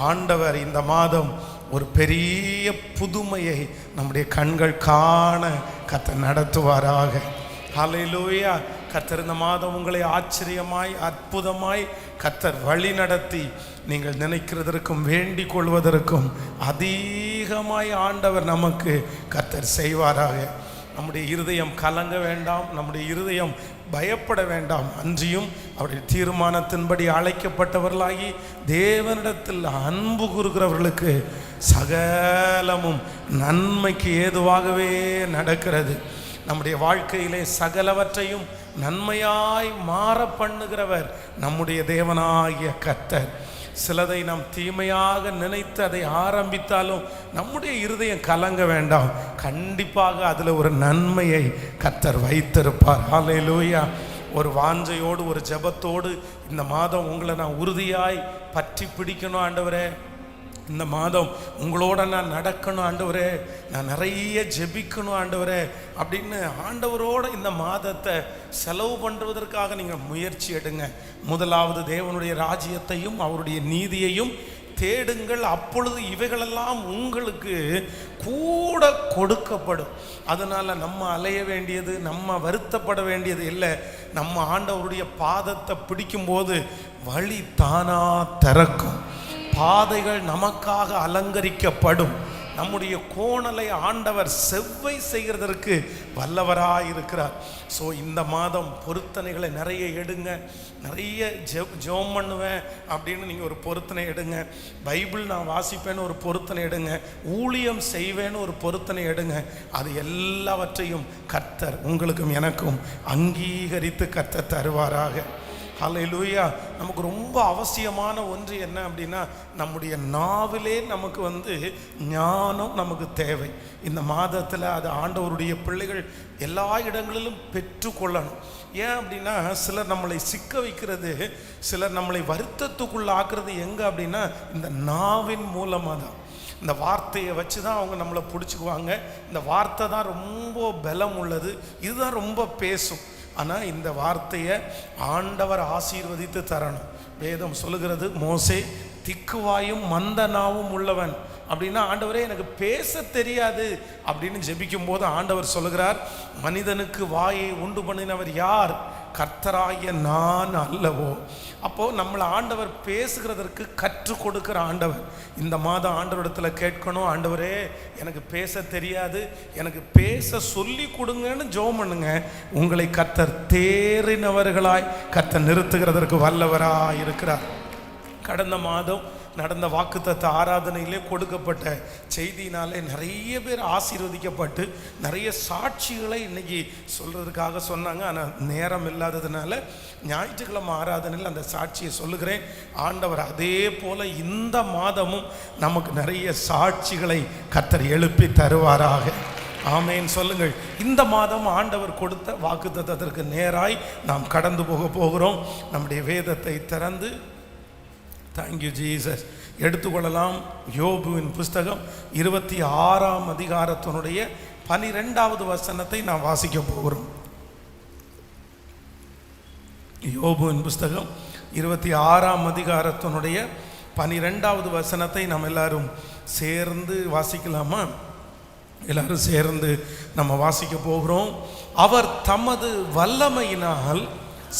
ஆண்டவர் இந்த மாதம் ஒரு பெரிய புதுமையை நம்முடைய கண்கள் காண கர்த்தர் நடத்துவாராக. ஹல்லேலூயா. கர்த்தர் இந்த மாதம் உங்களை ஆச்சரியமாய் அற்புதமாய் கர்த்தர் வழி நடத்தி நீங்கள் நினைக்கிறதற்கும் வேண்டிக் கொள்வதற்கும் அதிகமாய் ஆண்டவர் நமக்கு கர்த்தர் செய்வாராக. நம்முடைய இருதயம் கலங்க வேண்டாம், நம்முடைய இருதயம் பயப்பட வேண்டாம். அன்றியும் அவருடைய தீர்மானத்தின்படி அழைக்கப்பட்டவர்களாகி தேவனிடத்தில் அன்பு கூறுகிறவர்களுக்கு சகலமும் நன்மைக்கு ஏதுவாகவே நடக்கிறது. நம்முடைய வாழ்க்கையிலே சகலவற்றையும் நன்மையாய் மாற பண்ணுகிறவர் நம்முடைய தேவனாகிய கர்த்தர். சிலதை நாம் தீமையாக நினைத்து அதை ஆரம்பித்தாலும் நம்முடைய இருதயம் கலங்க வேண்டாம். கண்டிப்பாக அதில் ஒரு நன்மையை கர்த்தர் வைத்திருப்பார். ஹல்லேலூயா. ஒரு வாஞ்சையோடு ஒரு ஜெபத்தோடு இந்த மாதம் உங்களை நான் உறுதியாய் பற்றி பிடிக்கணும். ஆண்டவரே, இந்த மாதம் உங்களோட நான் நடக்கணும் ஆண்டவரே, நான் நிறைய ஜெபிக்கணும் ஆண்டவரே அப்படின்னு ஆண்டவரோட இந்த மாதத்தை செலவு பண்ணுவதற்காக நீங்கள் முயற்சி எடுங்க. முதலாவது தேவனுடைய ராஜ்யத்தையும் அவருடைய நீதியையும் தேடுங்கள், அப்பொழுது இவைகளெல்லாம் உங்களுக்கு கூட கொடுக்கப்படும். அதனால் நம்ம அலைய வேண்டியது, நம்ம வருத்தப்பட வேண்டியது இல்லை. நம்ம ஆண்டவருடைய பாதத்தை பிடிக்கும்போது வழி தானா திறக்கும், பாதைகள் நமக்காக அலங்கரிக்கப்படும். நம்முடைய கோணலை ஆண்டவர் செவ்வை செய்கிறதற்கு வல்லவராக இருக்கிறார். ஸோ இந்த மாதம் பொருத்தனைகளை நிறைய எடுங்க. நிறைய ஜெபம் பண்ணுவேன் அப்படின்னு நீங்கள் ஒரு பொருத்தனை எடுங்க. பைபிள் நான் வாசிப்பேன்னு ஒரு பொருத்தனை எடுங்க. ஊழியம் செய்வேன்னு ஒரு பொருத்தனை எடுங்க. அது எல்லாவற்றையும் கர்த்தர் உங்களுக்கும் எனக்கும் அங்கீகரித்து கர்த்தர் தருவாராக. ஹல்லேலூயா. நமக்கு ரொம்ப அவசியமான ஒன்று என்ன அப்படின்னா, நம்முடைய நாவிலே நமக்கு ஞானம் நமக்கு தேவை. இந்த மாதத்தில் அது ஆண்டவருடைய பிள்ளைகள் எல்லா இடங்களிலும் பெற்றுக்கொள்ளணும். ஏன் அப்படின்னா, சிலர் நம்மளை சிக்க வைக்கிறது, சிலர் நம்மளை வருத்தத்துக்குள்ள ஆக்குறது எங்கே அப்படின்னா இந்த நாவின் மூலமாக தான். இந்த வார்த்தையை வச்சு தான் அவங்க நம்மளை பிடிச்சிக்குவாங்க. இந்த வார்த்தை தான் ரொம்ப பலம் உள்ளது, இதுதான் ரொம்ப பேசும். ஆனால் இந்த வார்த்தையை ஆண்டவர் ஆசீர்வதித்து தரணும். வேதம் சொல்லுகிறது, மோசே திக்குவாயும் மந்த நாவும் உள்ளவன் அப்படின்னா, ஆண்டவரே எனக்கு பேச தெரியாது அப்படின்னு ஜெபிக்கும் போது ஆண்டவர் சொல்லுகிறார், மனிதனுக்கு வாயை உண்டு பண்ணினவர் யார்? கர்த்தராகிய நான் அல்லவோ. அப்போது நம்மளை ஆண்டவர் பேசுகிறதற்கு கற்றுக் கொடுக்குற ஆண்டவர். இந்த மாதம் ஆண்டவரிடத்தில் கேட்கணும், ஆண்டவரே எனக்கு பேச தெரியாது, எனக்கு பேச சொல்லி கொடுங்கன்னு ஜெபம் பண்ணுங்க. உங்களை கர்த்தர் தேறினவர்களாய் கர்த்தர் நிறுத்துகிறதற்கு வல்லவராய் இருக்கிறார். கடந்த மாதம் நடந்த வாக்குத்தத்த ஆராதனையிலே கொடுக்கப்பட்ட செய்தினாலே நிறைய பேர் ஆசீர்வதிக்கப்பட்டு நிறைய சாட்சிகளை இன்னைக்கு சொல்கிறதுக்காக சொன்னாங்க. ஆனால் நேரம் இல்லாததுனால ஞாயிற்றுக்கிழமை ஆராதனையில் அந்த சாட்சியை சொல்லுகிறேன். ஆண்டவர் அதே போல் இந்த மாதமும் நமக்கு நிறைய சாட்சிகளை கர்த்தர் எழுப்பி தருவாராக. ஆமேன் சொல்லுங்கள். இந்த மாதம் ஆண்டவர் கொடுத்த வாக்குத்தத்தத்திற்கு நேராய் நாம் கடந்து போகிறோம். நம்முடைய வேதத்தை திறந்து தேங்க்யூ ஜீசஸ் எடுத்துக்கொள்ளலாம். யோபுவின் புஸ்தகம் 26ஆம் அதிகாரத்தினுடைய 12வது வசனத்தை நாம் வாசிக்க போகிறோம். யோபுவின் புஸ்தகம் 26ஆம் அதிகாரத்தினுடைய 12வது வசனத்தை நாம் எல்லாரும் சேர்ந்து வாசிக்கலாமா? எல்லாரும் சேர்ந்து நம்ம வாசிக்க போகிறோம். அவர் தமது வல்லமையினால்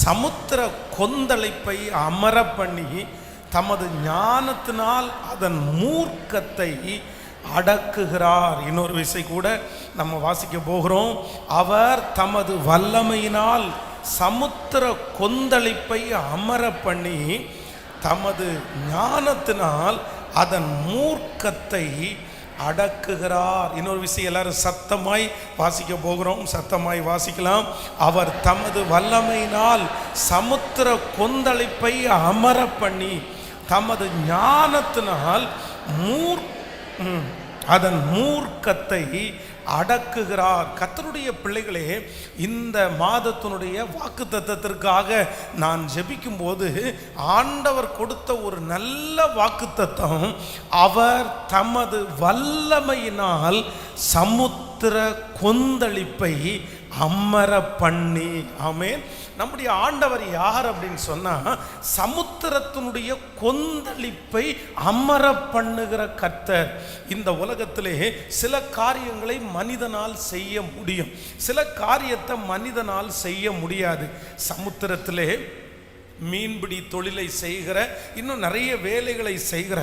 சமுத்திர கொந்தளிப்பை அமர பண்ணி தமது ஞானத்தினால் அதன் மூர்க்கத்தை அடக்குகிறார். இன்னொரு விசை கூட நம்ம வாசிக்க போகிறோம். அவர் தமது வல்லமையினால் சமுத்திர கொந்தளிப்பை அமர பண்ணி தமது ஞானத்தினால் அதன் மூர்க்கத்தை அடக்குகிறார். இன்னொரு விஷயம் எல்லாரும் சத்தமாய் வாசிக்க போகிறோம். சத்தமாய் வாசிக்கலாம். அவர் தமது வல்லமையினால் சமுத்திர கொந்தளிப்பை அமர பண்ணி தமது ஞானத்தினால் அதன் மூர்க்கத்தை அடக்குகிறார். கர்த்தருடைய பிள்ளைகளே, இந்த மாதத்தினுடைய வாக்குத்தத்தத்திற்காக நான் ஜெபிக்கும் போது ஆண்டவர் கொடுத்த ஒரு நல்ல வாக்குத்தத்தம், அவர் தமது வல்லமையினால் சமுத்திர கொந்தளிப்பை அமர பண்ணி. ஆமென். நம்முடைய ஆண்டவர் யார் அப்படின்னு சொன்னா, சமுத்திரத்தினுடைய கொந்தளிப்பை அமர பண்ணுகிற கர்த்தர். இந்த உலகத்திலே சில காரியங்களை மனிதனால் செய்ய முடியும், சில காரியத்தை மனிதனால் செய்ய முடியாது. சமுத்திரத்திலே மீன்பிடி தொழிலை செய்கிற, இன்னும் நிறைய வேலைகளை செய்கிற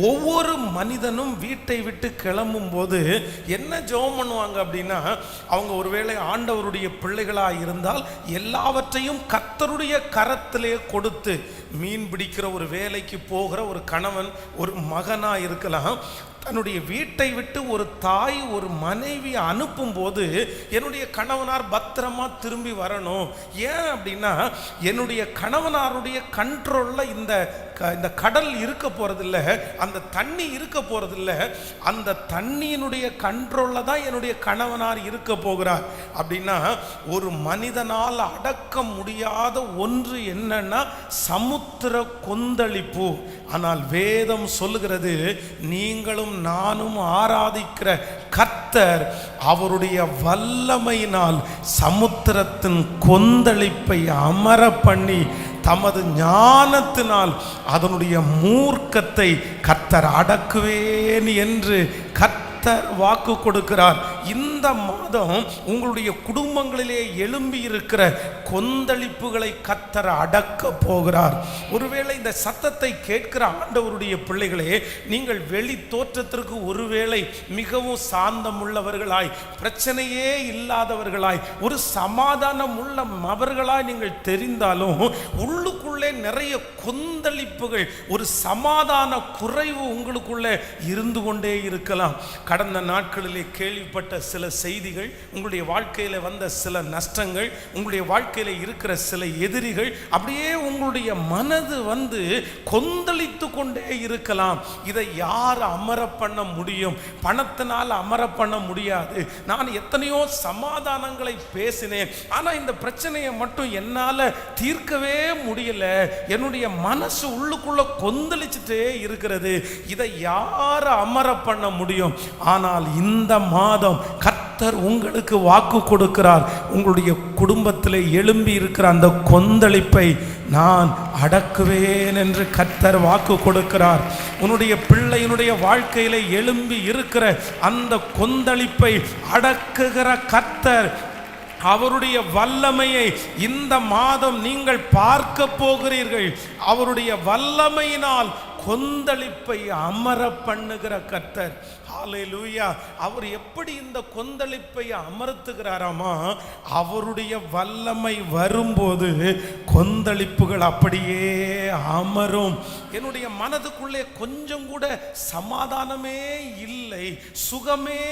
ஒவ்வொரு மனிதனும் வீட்டை விட்டு கிளம்பும் போது என்ன ஜெபம் பண்ணுவாங்க அப்படின்னா, அவங்க ஒருவேளை ஆண்டவருடைய பிள்ளைகளாக இருந்தால் எல்லாவற்றையும் கர்த்தருடைய கரத்திலே கொடுத்து, மீன் பிடிக்கிற ஒரு வேலைக்கு போகிற ஒரு கணவன் ஒரு மகனாக இருக்கலாம், தன்னுடைய வீட்டை விட்டு ஒரு தாய் ஒரு மனைவி அனுப்பும் போது என்னுடைய கணவனார் பத்திரமா திரும்பி வரணும். ஏன் அப்படின்னா, என்னுடைய கணவனாருடைய கண்ட்ரோலில் இந்த இந்த கடல் இருக்க போறதில்ல, அந்த தண்ணி இருக்க போறதில்ல, அந்த தண்ணியினுடைய கண்ட்ரோல்ல தான் என்னுடைய கணவனார் இருக்க போகிறார். அப்படின்னா ஒரு மனிதனால் அடக்க முடியாத ஒன்று என்னன்னா சமுத்திர கொந்தளிப்பு. ஆனால் வேதம் சொல்லுகிறது, நீங்களும் நானும் ஆராதிக்கிற கர்த்தர் அவருடைய வல்லமையினால் சமுத்திரத்தின் கொந்தளிப்பை அமர பண்ணி தமது ஞானத்தினால் அதனுடைய மூர்க்கத்தை கர்த்தர் அடக்குவேன் என்று கர்த்தர் வாக்கு கொடுக்கிறார். இந்த மாதம் உங்களுடைய குடும்பங்களிலே எழும்பி இருக்கிற கொந்தளிப்புகளை கர்த்தர் அடக்க போகிறார். ஒருவேளை இந்த சத்தத்தை கேட்கிற ஆண்டவருடைய பிள்ளைகளே, நீங்கள் வெளி தோற்றத்திற்கு ஒருவேளை மிகவும் சாந்தம் உள்ளவர்களாய், பிரச்சனையே இல்லாதவர்களாய், ஒரு சமாதானம் உள்ள நபர்களாய் நீங்கள் தெரிந்தாலும் உள்ளுக்குள்ளே நிறைய கொந்தளிப்புகள், ஒரு சமாதான குறைவு உங்களுக்குள்ளே இருந்து கொண்டே இருக்கலாம். கடந்த நாட்களிலே கேள்விப்பட்ட சில செய்திகள், உங்களுடைய வாழ்க்கையில் வந்த சில நஷ்டங்கள், உங்களுடைய வாழ்க்கையில் இருக்கிற சில எதிரிகள், அப்படியே உங்களுடைய மனது கொந்தளித்து கொண்டே இருக்கலாம். இதை யார் அமர பண்ண முடியும்? பணத்தினால் அமர பண்ண முடியாது. நான் எத்தனையோ சமாதானங்களை பேசினேன், ஆனால் இந்த பிரச்சனையை மட்டும் என்னால் தீர்க்கவே முடியல. என்னுடைய மனசு உள்ளுக்குள்ள கொந்தளிச்சுட்டே இருக்கிறது. இதை யார் அமர பண்ண முடியும்? ஆனால் இந்த மாதம் கர்த்தர் உங்களுக்கு வாக்கு கொடுக்கிறார். உங்களுடைய குடும்பத்தில் எழும்பி இருக்கிற அந்த கொந்தளிப்பை நான் அடக்குவேன் என்று கர்த்தர் வாக்கு கொடுக்கிறார். உன்னுடைய பிள்ளையினுடைய வாழ்க்கையில எழும்பி இருக்கிற அந்த கொந்தளிப்பை அடக்குகிற கர்த்தர் அவருடைய வல்லமையை இந்த மாதம் நீங்கள் பார்க்க போகிறீர்கள். அவருடைய வல்லமையினால் கொந்தளிப்பை அமர பண்ணுகிற கர்த்தர். ஹல்லேலூயா. அவர் எப்படி இந்த கொந்தளிப்பை அமர்த்துகிறாராமா? அவருடைய வல்லமை வரும்போது கொந்தளிப்புகள் அப்படியே அமரும். என்னுடைய மனதுக்குள்ளே கொஞ்சம் கூட சமாதானமே இல்லை, சுகமே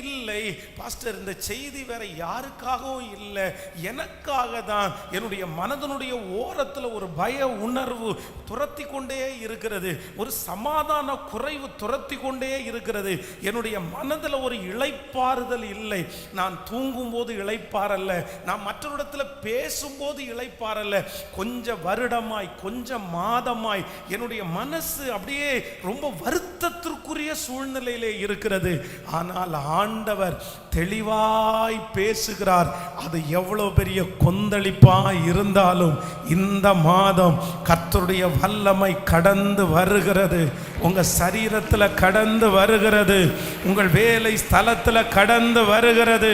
இல்லை. பாஸ்டர், இந்த செய்தி வேற யாருக்காகவும் இல்லை, எனக்காக தான். என்னுடைய மனதனுடைய ஓரத்தில் ஒரு பய உணர்வு துரத்தி கொண்டே இருக்கிறது, ஒரு சமாதான குறைவு துரத்தி கொண்டே இருக்கிறது. என்னுடைய மனதில் ஒரு இளைப்பாறுதல் இல்லை. நான் தூங்கும் போது இளைப்பாறல்ல, நான் மற்றவரிடத்தில் பேசும்போது இளைப்பாறல்ல. கொஞ்ச வருடமாய், கொஞ்ச மாதமாய் என்னுடைய மனசு அப்படியே ரொம்ப வருத்தத்திற்குரிய சூழ்நிலையிலே இருக்கிறது. ஆனால் ஆண்டவர் தெளிவாய் பேசுகிறார். அது எவ்வளவு பெரிய கொந்தளிப்பாய் இருந்தாலும் இந்த மாதம் கர்த்தருடைய வல்லமை கடந்து வருகிறது. உங்க சரீரத்தில் கடந்து வருகிறது, உங்கள் வேலை ஸ்தலத்தில் கடந்து வருகிறது.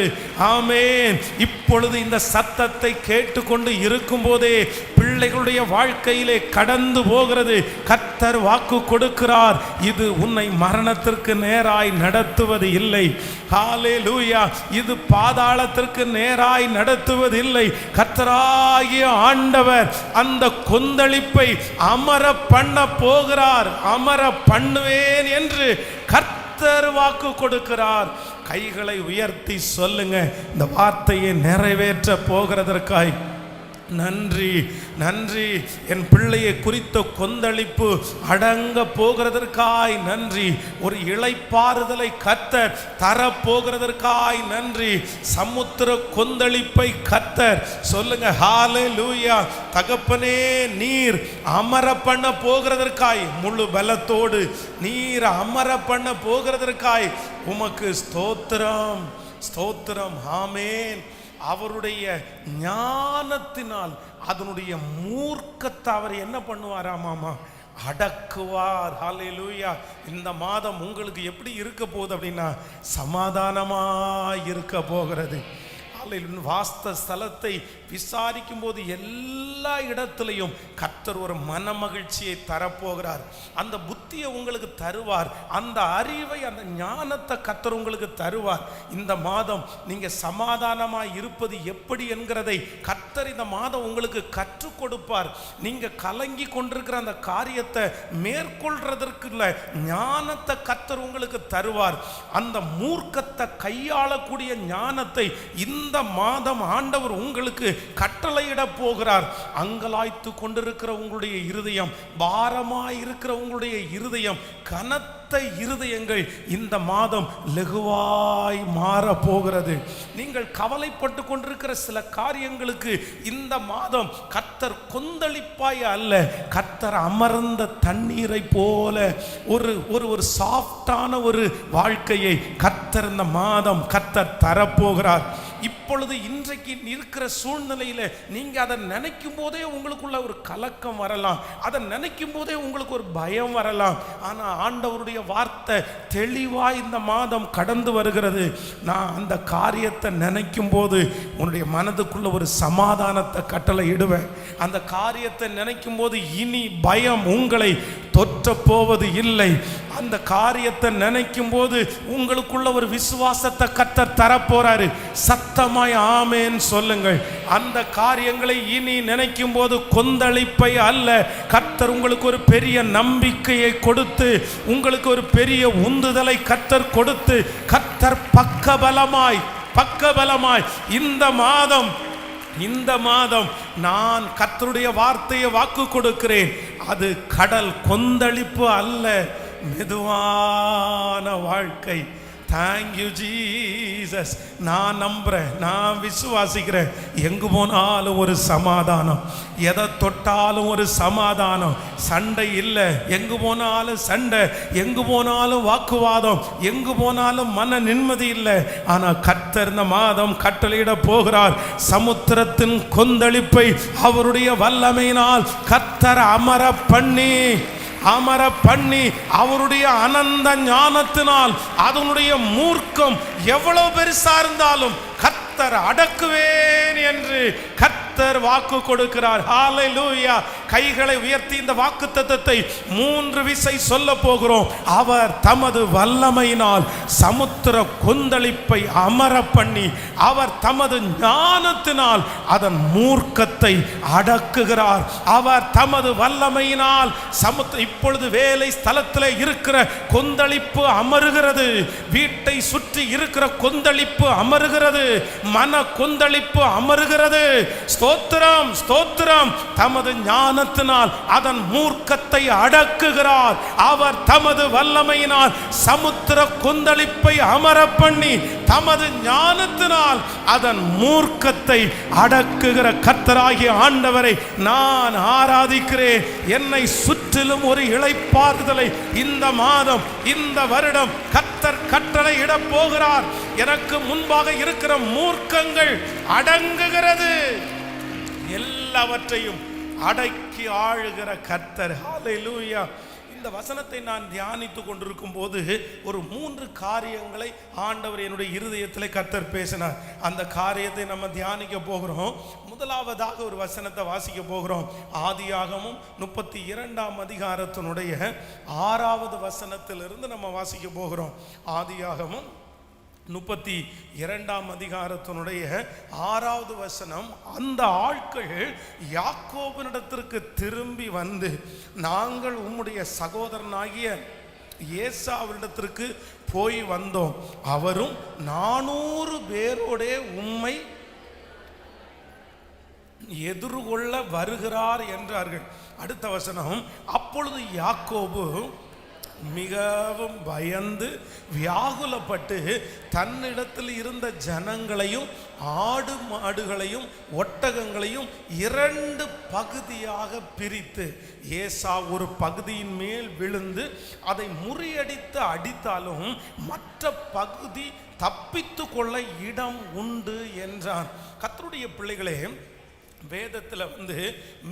ஆமென். இப்பொழுது இந்த சத்தத்தை கேட்டுக்கொண்டு இருக்கும் போதே பிள்ளைகளுடைய வாழ்க்கையிலே கடந்து போகிறது. கர்த்தர் வாக்கு கொடுக்கிறார், இது உன்னை மரணத்திற்கு நேராய் நடத்துவது இல்லை. ஹல்லேலூயா. இது பாதாளத்திற்கு நேராய் நடத்துவது இல்லை. கர்த்தராகிய ஆண்டவர் அந்த கொந்தளிப்பை அமர பண்ண போகிறார். அமர பண்ணுவேன் என்று கர்த்தர் வாக்கு கொடுக்கிறார். கைகளை உயர்த்தி சொல்லுங்க, இந்த வார்த்தையை நிறைவேற்ற போகிறதற்காய் நன்றி, நன்றி. என் பிள்ளையை குறித்த கொந்தளிப்பு அடங்க போகிறதற்காய் நன்றி. ஒரு இளைப்பாறுதலை கர்த்தர் தரப்போகிறதற்காய் நன்றி. சமுத்திர கொந்தளிப்பை கர்த்தர் சொல்லுங்க ஹல்லேலூயா. தகப்பனே, நீர் அமர பண்ண போகிறதற்காய், முழு பலத்தோடு நீர் அமர பண்ண போகிறதற்காய் உமக்கு ஸ்தோத்திரம், ஸ்தோத்திரம். ஆமென். அவருடைய ஞானத்தினால் அதனுடைய மூர்க்கத்தை அவர் என்ன பண்ணுவாராமாமா? அடக்குவார். ஹல்லேலூயா. இந்த மாதம் உங்களுக்கு எப்படி இருக்க போகுது அப்படின்னா சமாதானமா இருக்க போகிறது. வாஸ்த ஸ்தலத்தை விசாரிக்கும் போது எல்லா இடத்திலையும் கர்த்தர் ஒரு மன மகிழ்ச்சியை தரப்போகிறார். அந்த புத்தியை உங்களுக்கு தருவார், அந்த அறிவை, அந்த ஞானத்தை கர்த்தர் உங்களுக்கு தருவார். இந்த மாதம் நீங்க சமாதானமாய் இருப்பது எப்படி என்கிறதை கர்த்தர் இந்த மாதம் உங்களுக்கு கற்றுக் கொடுப்பார். நீங்க கலங்கி கொண்டிருக்கிற அந்த காரியத்தை மேற்கொள்றதற்குள்ள ஞானத்தை கர்த்தர் உங்களுக்கு தருவார். அந்த மூர்க்கத்தை கையாளக்கூடிய ஞானத்தை இந்த மாதம் ஆண்டவர் உங்களுக்கு கட்டளையிட போகிறார். அங்கலாய்த்து கொண்டிருக்கிற உங்களுடைய இருதயம், பாரமாய் இருக்கிற உங்களுடைய இருதயம், கனத்த இருதயங்கள் இந்த மாதம் லகுவாய் மாற போகிறது. நீங்கள் கவலைப்பட்டு கொண்டிருக்கிற சில காரியங்களுக்கு இந்த மாதம் கர்த்தர் கொந்தளிப்பாய் அல்ல, கர்த்தர் அமர்ந்த தண்ணீரை போல ஒரு ஒரு சாஃப்டான ஒரு வாழ்க்கையை கர்த்தர் இந்த மாதம் கர்த்தர் தரப்போகிறார். இப்பொழுது இன்றைக்கு இருக்கிற சூழ்நிலையில நீங்க அதை நினைக்கும் போதே உங்களுக்குள்ள ஒரு கலக்கம் வரலாம், அதை நினைக்கும் போதே உங்களுக்கு ஒரு பயம் வரலாம். ஆனா ஆண்டவருடைய வார்த்தை தெளிவா இந்த மாதம் கடந்து வருகிறது. நான் அந்த காரியத்தை நினைக்கும் போது உன்னுடைய மனதுக்குள்ள ஒரு சமாதானத்தை கட்டளை இடுவேன். அந்த காரியத்தை நினைக்கும் போது இனி பயம் உங்களை தொற்ற போவது இல்லை. அந்த காரியத்தை நினைக்கும் போது உங்களுக்குள்ள ஒரு விசுவாசத்தை கர்த்தர் தரப்போறாரு. சத்தமாய் ஆமென் சொல்லுங்கள். அந்த காரியங்களை இனி நினைக்கும் போது கொந்தளிப்பை அல்ல, கர்த்தர் உங்களுக்கு ஒரு பெரிய நம்பிக்கையை கொடுத்து, உங்களுக்கு ஒரு பெரிய உந்துதலை கர்த்தர் கொடுத்து, கர்த்தர் பக்கபலமாய் இந்த மாதம் நான் கர்த்தருடைய வார்த்தையை வாக்கு கொடுக்கிறேன். அது கடல் கொந்தளிப்பு அல்ல, மெதுவான வாழ்க்கை. Thank you Jesus. நான் நம்புறேன், நான் விசுவாசிக்கிறேன். எங்கு போனாலும் ஒரு சமாதானம், எதை தொட்டாலும் ஒரு சமாதானம். சண்டை இல்லை, எங்கு போனாலும் சண்டை, எங்கு போனாலும் வாக்குவாதம், எங்கு போனாலும் மன நிம்மதி இல்லை. ஆனால் கர்த்தர் இந்த மாதம் கட்டளையிட போகிறார். சமுத்திரத்தின் கொந்தளிப்பை அவருடைய வல்லமையினால் கர்த்தர் அமர பண்ணி அவருடைய அனந்த ஞானத்தினால் அதனுடைய மூர்க்கம் எவ்வளவு பெருசா இருந்தாலும் கர்த்தர் அடக்குவேன் என்று கர்த்தர் வாக்கு கொடுக்கிறார். ஹல்லேலூயா. கைகளை உயர்த்தி இந்த வாக்குத்தத்தத்தை 3 விசை சொல்ல போகிறோம். அவர் தமது வல்லமையினால் சமுத்திர கொந்தளிப்பை அமர பண்ணி, அவர் தமது ஞானத்தினால் அதன் மூர்க்கத்தை அடக்குகிறார். அவர் தமது வல்லமையினால் இப்பொழுது வேலை ஸ்தலத்தில் இருக்கிற கொந்தளிப்பு அமருகிறது, வீட்டை சுற்றி இருக்கிற கொந்தளிப்பு அமருகிறது, மன கொந்தளிப்பு அமருகிறது. ஸ்தோத்திரம் ஸ்தோத்திரம். தமது ஞானத்தினால் அதன் மூர்க்கத்தை அடக்குகிறார். அவர் தமது வல்லமையினால் சமுத்திர கொந்தளிப்பை அமர பண்ணி தமது ஞானத்தினால் அதன் மூர்க்கத்தை அடக்குகிற கர்த்தராகிய ஆண்டவரை நான் ஆராதிக்கிறேன். என்னை சுற்றிலும் ஒரு இளைப்பாறுதலை இந்த மாதம், இந்த வருடம் கர்த்தர் கட்டளை இட போகிறார். எனக்கு முன்பாக இருக்கிற மூர்க்கங்கள் அடங்குகிறது. எல்லாவற்றையும் அடக்கி ஆளுகிற கர்த்தர். ஹல்லேலூயா. இந்த வசனத்தை நான் தியானித்து கொண்டிருக்கும் போது ஒரு 3 காரியங்களை ஆண்டவர் என்னுடைய இருதயத்தில் கர்த்தர் பேசினார். அந்த காரியத்தை நம்ம தியானிக்க போகிறோம். முதலாவதாக ஒரு வசனத்தை வாசிக்க போகிறோம். ஆதியாகமம் 32ஆம் அதிகாரத்தினுடைய 6வது வசனத்திலிருந்து நம்ம வாசிக்க போகிறோம். ஆதியாகமம் 32ஆம் அதிகாரத்தினுடைய 6வது வசனம். அந்த ஆட்கள் யாக்கோபினிடத்திற்கு திரும்பி வந்து, நாங்கள் உம்முடைய சகோதரனாகிய ஏசாவினிடத்திற்கு போய் வந்தோம், அவரும் 400 பேரோடே உம்மை எதிர்கொள்ள வருகிறார் என்றார்கள். அடுத்த வசனம். அப்பொழுது யாக்கோபு மிகவும் பயந்து வியாகுலப்பட்டு தன்னிடத்தில் இருந்த ஜனங்களையும் ஆடு மாடுகளையும் ஒட்டகங்களையும் 2 பகுதியாக பிரித்து, ஏசா ஒரு பகுதியின் மேல் விழுந்து அதை முறியடித்து அடித்தாலும் மற்ற பகுதி தப்பித்து கொள்ள இடம் உண்டு என்றான். கர்த்தருடைய பிள்ளைகளே, வேதத்தில்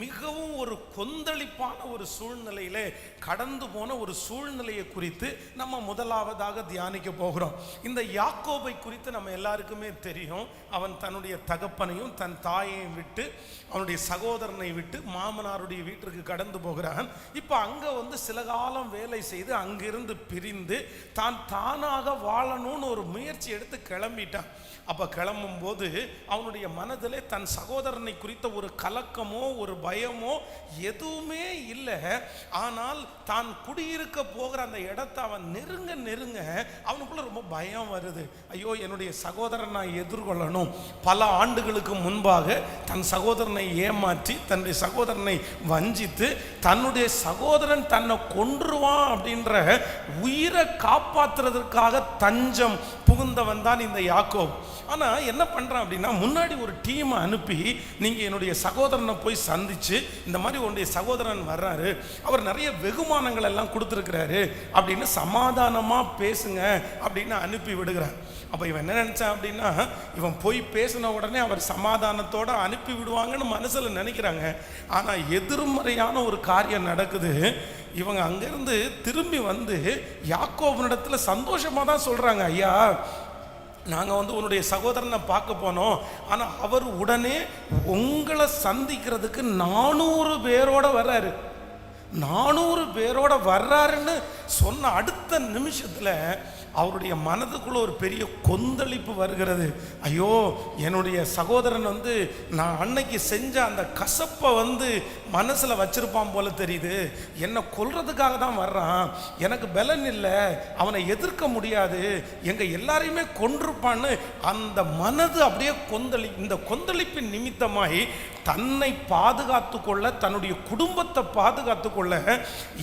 மிகவும் ஒரு கொந்தளிப்பான ஒரு சூழ்நிலையிலே கடந்து போன ஒரு சூழ்நிலையை குறித்து நம்ம முதலாவதாக தியானிக்க போகிறோம். இந்த யாக்கோபை குறித்து நம்ம எல்லாருக்குமே தெரியும். அவன் தன்னுடைய தகப்பனையும் தன் தாயையும் விட்டு, அவனுடைய சகோதரனை விட்டு மாமனாருடைய வீட்டிற்கு கடந்து போகிறான். இப்போ அங்கே சில காலம் வேலை செய்து அங்கிருந்து பிரிந்து தான் தானாக வாழணும்னு ஒரு முயற்சி எடுத்து கிளம்பிட்டான். அப்போ கிளம்பும் போது அவனுடைய மனதிலே தன் சகோதரனை குறித்து குறித்த ஒரு கலக்கமோ ஒரு பயமோ எதுவுமே இல்லை. ஆனால் தான் குடியிருக்க போகிற அந்த இடத்தை அவன் நெருங்க நெருங்க அவனுக்குள்ள ரொம்ப பயம் வருது. ஐயோ, என்னுடைய சகோதரன் நான் எதிர்கொள்ளணும். பல ஆண்டுகளுக்கு முன்பாக தன் சகோதரனை ஏமாற்றி தன்னுடைய சகோதரனை வஞ்சித்து தன்னுடைய சகோதரன் தன்னை கொன்றுவான் அப்படின்ற உயிரை காப்பாற்றுறதுக்காக தஞ்சம் புகுந்தவன் தான் இந்த யாக்கோப். ஆனால் என்ன பண்ணுறான் அப்படின்னா, முன்னாடி ஒரு டீமை அனுப்பி நீங்கள் என்னுடைய சகோதரனை போய் சந்தித்து இந்த மாதிரி உன்னுடைய சகோதரன் வர்றாரு, அவர் நிறைய வெகுமானங்கள் எல்லாம் கொடுத்துருக்கிறாரு அப்படின்னு சமாதானமாக பேசுங்க அப்படின்னு அனுப்பி விடுகிறார். அப்போ இவன் என்ன நினச்சான் அப்படின்னா, இவன் போய் பேசின உடனே அவர் சமாதானத்தோடு அனுப்பி விடுவாங்கன்னு மனசில் நினைக்கிறாங்க. ஆனால் எதிர்மறையான ஒரு காரியம் நடக்குது. இவங்க அங்கேருந்து திரும்பி வந்து யாக்கோபினிடத்துல சந்தோஷமாக தான் சொல்கிறாங்க, ஐயா நாங்கள் உன்னுடைய சகோதரனை பார்க்க போனோம், ஆனால் அவர் உடனே உங்களை சந்திக்கிறதுக்கு 400 பேரோட வர்றாரு. 400 பேரோட வர்றாருன்னு சொன்ன அடுத்த நிமிஷத்தில் அவருடைய மனதுக்குள்ள ஒரு பெரிய கொந்தளிப்பு வருகிறது. ஐயோ, என்னுடைய சகோதரன் நான் அன்னைக்கு செஞ்ச அந்த கசப்பை மனசில் வச்சிருப்பான் போல தெரியுது. என்னை கொல்றதுக்காக தான் வர்றான், எனக்கு பலன் இல்லை, அவனை எதிர்க்க முடியாது, எங்கள் எல்லாரையுமே கொன்றுப்பான்னு அந்த மனது அப்படியே இந்த கொந்தளிப்பின் நிமித்தமாய் தன்னை பாதுகாத்து கொள்ள, தன்னுடைய குடும்பத்தை பாதுகாத்து கொள்ள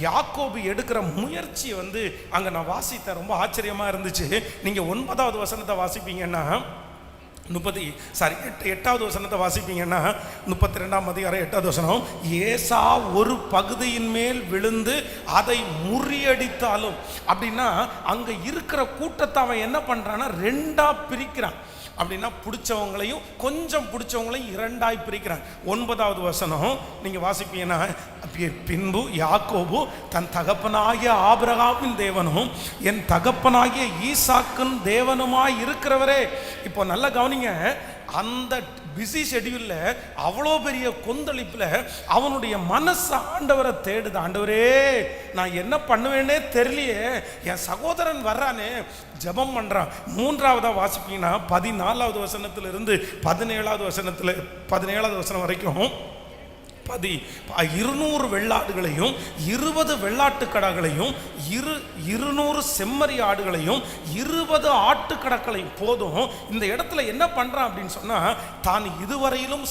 யாக்கோபு எடுக்கிற முயற்சி அங்கே நான் வாசித்தேன். ரொம்ப ஆச்சரியமாக இருந்துச்சு. நீங்க 9வது வசனத்தை வாசிப்பீங்கன்னா 8வது வசனத்தை வாசிப்பீங்கன்னா 32ஆம் அதிகாரம் 8வது வசனம், ஏசா ஒரு பகுதியின் மேல் விழுந்து அதை முறியடித்தாலும் அப்படின்னா அங்க இருக்கிற கூட்டத்தை அவன் என்ன பண்றான்னா 2ஆ பிரிக்கிறான். அப்படின்னா பிடிச்சவங்களையும் கொஞ்சம் பிடிச்சவங்களையும் 2ஆய் பிரிக்கிறான். 9வது வசனம் நீங்க வாசிப்பீங்கன்னா, பின்பு யாக்கோபு தன் தகப்பனாகிய ஆபிரகாமின் தேவனும் என் தகப்பனாகிய ஈசாக்கின் தேவனுமாய் இருக்கிறவரே. இப்போ நல்லா கவனிங்க, அந்த பிஸி ஷெட்யூல்ல அவ்வளோ பெரிய கொந்தளிப்புல அவனுடைய மனசு ஆண்டவரை தேடுது. ஆண்டவரே, நான் என்ன பண்ணுவேன்னே தெரியலையே, என் சகோதரன் வர்றானே, ஜெபம் பண்றான். 3ஆவதா வாசிப்பீங்கன்னா 14வது வசனத்திலிருந்து 17வது வசனம் வரைக்கும் 200 வெள்ளாடுகளையும் 20 வெள்ளாட்டுக்கடாக்களையும் 200 செம்மறி ஆடுகளையும் 20 ஆட்டுக்கடக்களையும் போதும். இந்த இடத்துல என்ன பண்றான் அப்படின்னு சொன்னா, தான் இதுவரையிலும்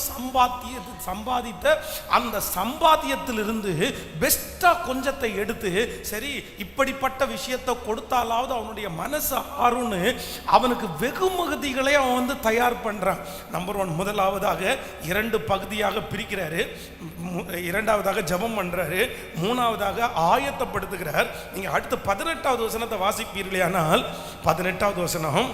சம்பாதித்த அந்த சம்பாத்தியத்திலிருந்து பெஸ்டா கொஞ்சத்தை எடுத்து, சரி இப்படிப்பட்ட விஷயத்தை கொடுத்தாலாவது அவனுடைய மனசு ஆறுன்னு அவனுக்கு வெகுமதிகளை அவன் தயார் பண்றான். நம்பர் 1, முதலாவதாக 2 பகுதியாக பிரிக்கிறாரு, 2ஆவதாக ஜெபம் பண்றாரு, 3ஆவதாக ஆயத்தப்படுத்துகிறார். நீங்க அடுத்து 18வது வசனத்தை வாசிப்பீர்களானால் 18வது வசனம்,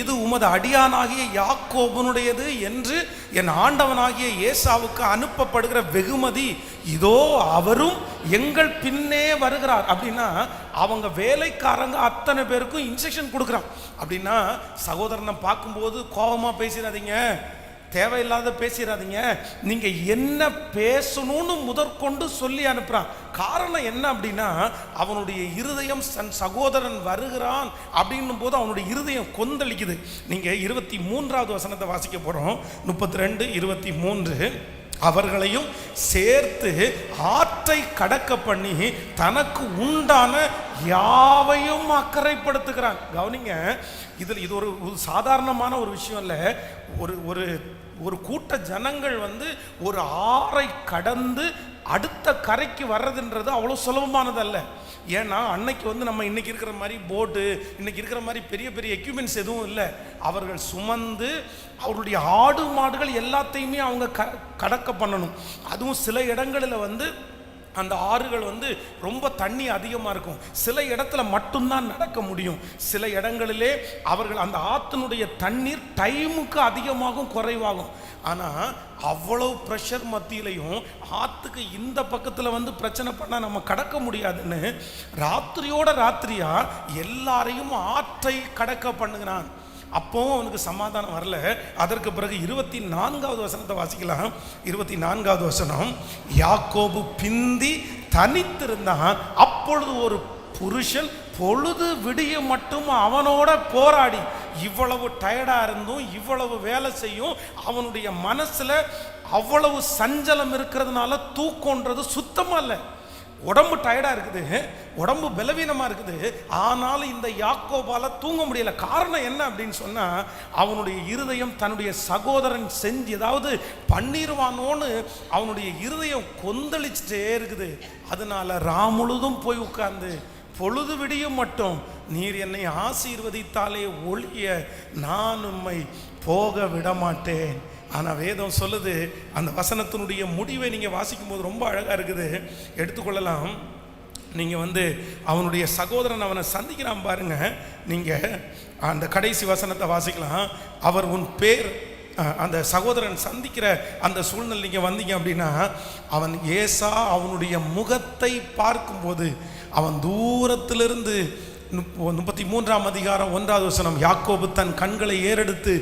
இது உமது அடியானாகிய யாக்கோபனுடையது என்று என் ஆண்டவனாகிய ஏசாவுக்கு அனுப்பப்படுகிற வெகுமதி, இதோ அவரும் எங்கள் பின்னே வருகிறார். அப்படின்னா அவங்க வேலைக்காரங்க அத்தனை பேருக்கும் இன்ஸ்ட்ரக்ஷன் கொடுக்குறான். அப்படின்னா சகோதரனை பார்க்கும்போது கோபமா பேசிடாதீங்க, தேவையில்லாத பேசிடாதீங்க, நீங்க என்ன பேசணும்னு முதற்கொண்டு சொல்லி அனுப்புறான். காரணம் என்ன அப்படின்னா, அவனுடைய இருதயம் தன் சகோதரன் வருகிறான் அப்படின்னும் போது அவனுடைய இருதயம் கொந்தளிக்குது. நீங்க 23வது வசனத்தை வாசிக்க போறோம். 32, 23, அவர்களையும் சேர்த்து ஆற்றை கடக்க பண்ணி தனக்கு உண்டான யாவையும் அக்கறைப்படுத்துகிறான். கவனிங்க, இது ஒரு சாதாரணமான ஒரு விஷயம் இல்லை. ஒரு கூட்ட ஜனங்கள் ஒரு ஆறை கடந்து அடுத்த கரைக்கு வர்றதுன்றது அவ்வளோ சுலபமானதல்ல. ஏன்னா அன்னைக்கு நம்ம இன்னைக்கு இருக்கிற மாதிரி போட்டு, இன்னைக்கு இருக்கிற மாதிரி பெரிய பெரிய எக்யூப்மெண்ட்ஸ் எதுவும் இல்லை. அவர்கள் சுமந்து அவருடைய ஆடு மாடுகள் எல்லாத்தையுமே அவங்க கடக்க பண்ணணும். அதுவும் சில இடங்களில் அந்த ஆறுகள் ரொம்ப தண்ணி அதிகமாக இருக்கும். சில இடத்துல மட்டும்தான் நடக்க முடியும். சில இடங்களிலே அவர்கள் அந்த ஆற்றினுடைய தண்ணீர் டைமுக்கு அதிகமாகும் குறைவாகும். ஆனால் அவ்வளோ ப்ரெஷர் மத்தியிலையும் ஆற்றுக்கு இந்த பக்கத்தில் பிரச்சனை பண்ணால் நம்ம கடக்க முடியாதுன்னு ராத்திரியோட ராத்திரியா எல்லாரையும் ஆற்றை கடக்க பண்ணுகிறான். அப்பவும் அவனுக்கு சமாதானம் வரல. அதற்கு பிறகு 24வது வசனத்தை வாசிக்கலாம். 24வது வசனம், யாக்கோபு பிந்தி தனித்திருந்தான். அப்பொழுது ஒரு புருஷன் பொழுது விடிய மட்டும் அவனோட போராடி இவ்வளவு டயர்டா இருந்தும் இவ்வளவு வேலை செய்யும் அவனுடைய மனசுல அவ்வளவு சஞ்சலம் இருக்கிறதுனால தூக்கம்ன்றது சுத்தமா இல்லை. உடம்பு டயர்டா இருக்குது, உடம்பு பலவீனமா இருக்குது, ஆனாலும் இந்த யாக்கோபால தூங்க முடியல. காரணம் என்ன அப்படின்னு சொன்னா, அவனுடைய இருதயம் தன்னுடைய சகோதரன் செஞ்சு ஏதாவது பண்ணிடுவானோன்னு அவனுடைய இருதயம் கொந்தளிச்சுட்டே இருக்குது. அதனால முழுதும் போய் உட்கார்ந்து பொழுது விடியும் மட்டும் நீர் என்னை ஆசீர்வதித்தாலே ஒழிய நான் உம்மை போக விட மாட்டேன். ஆனால் வேதம் சொல்லுது, அந்த வசனத்தினுடைய முடிவை நீங்கள் வாசிக்கும் போது ரொம்ப அழகாக இருக்குது. எடுத்துக்கொள்ளலாம். நீங்கள் அவனுடைய சகோதரன் அவனை சந்திக்கிறான் பாருங்க. நீங்கள் அந்த கடைசி வசனத்தை வாசிக்கலாம். அவர் உன் பேர், அந்த சகோதரன் சந்திக்கிற அந்த சூழ்நிலை நீங்கள் வந்தீங்க அப்படின்னா, அவன் ஏசா அவனுடைய முகத்தை பார்க்கும்போது அவன் தூரத்திலிருந்து 33ஆம் அதிகாரம் 1வது வசனம், யாக்கோபு தன் கண்களை ஏறெடுத்து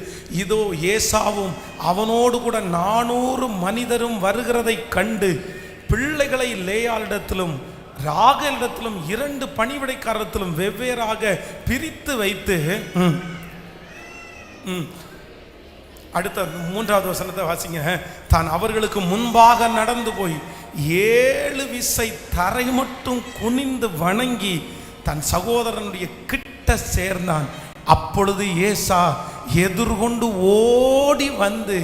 இதோ ஏசாவும் அவனோடு கூட 400 மனிதரும் வருகிறதை கண்டு பிள்ளைகளை லேயாளிடத்திலும் ராகேலிடத்திலும் 2 பணிவிடைக்காரத்திலும் வெவ்வேறாக பிரித்து வைத்து, அடுத்த 3வது வசனத்தை வாசிங்க. தான் அவர்களுக்கு முன்பாக நடந்து போய் 7 விசை தரை மட்டும் குனிந்து வணங்கி தன் சகோதரனுடைய கிட்ட சேர்ந்தான். அப்பொழுது ஏசா எதிர்கொண்டு ஓடி வந்து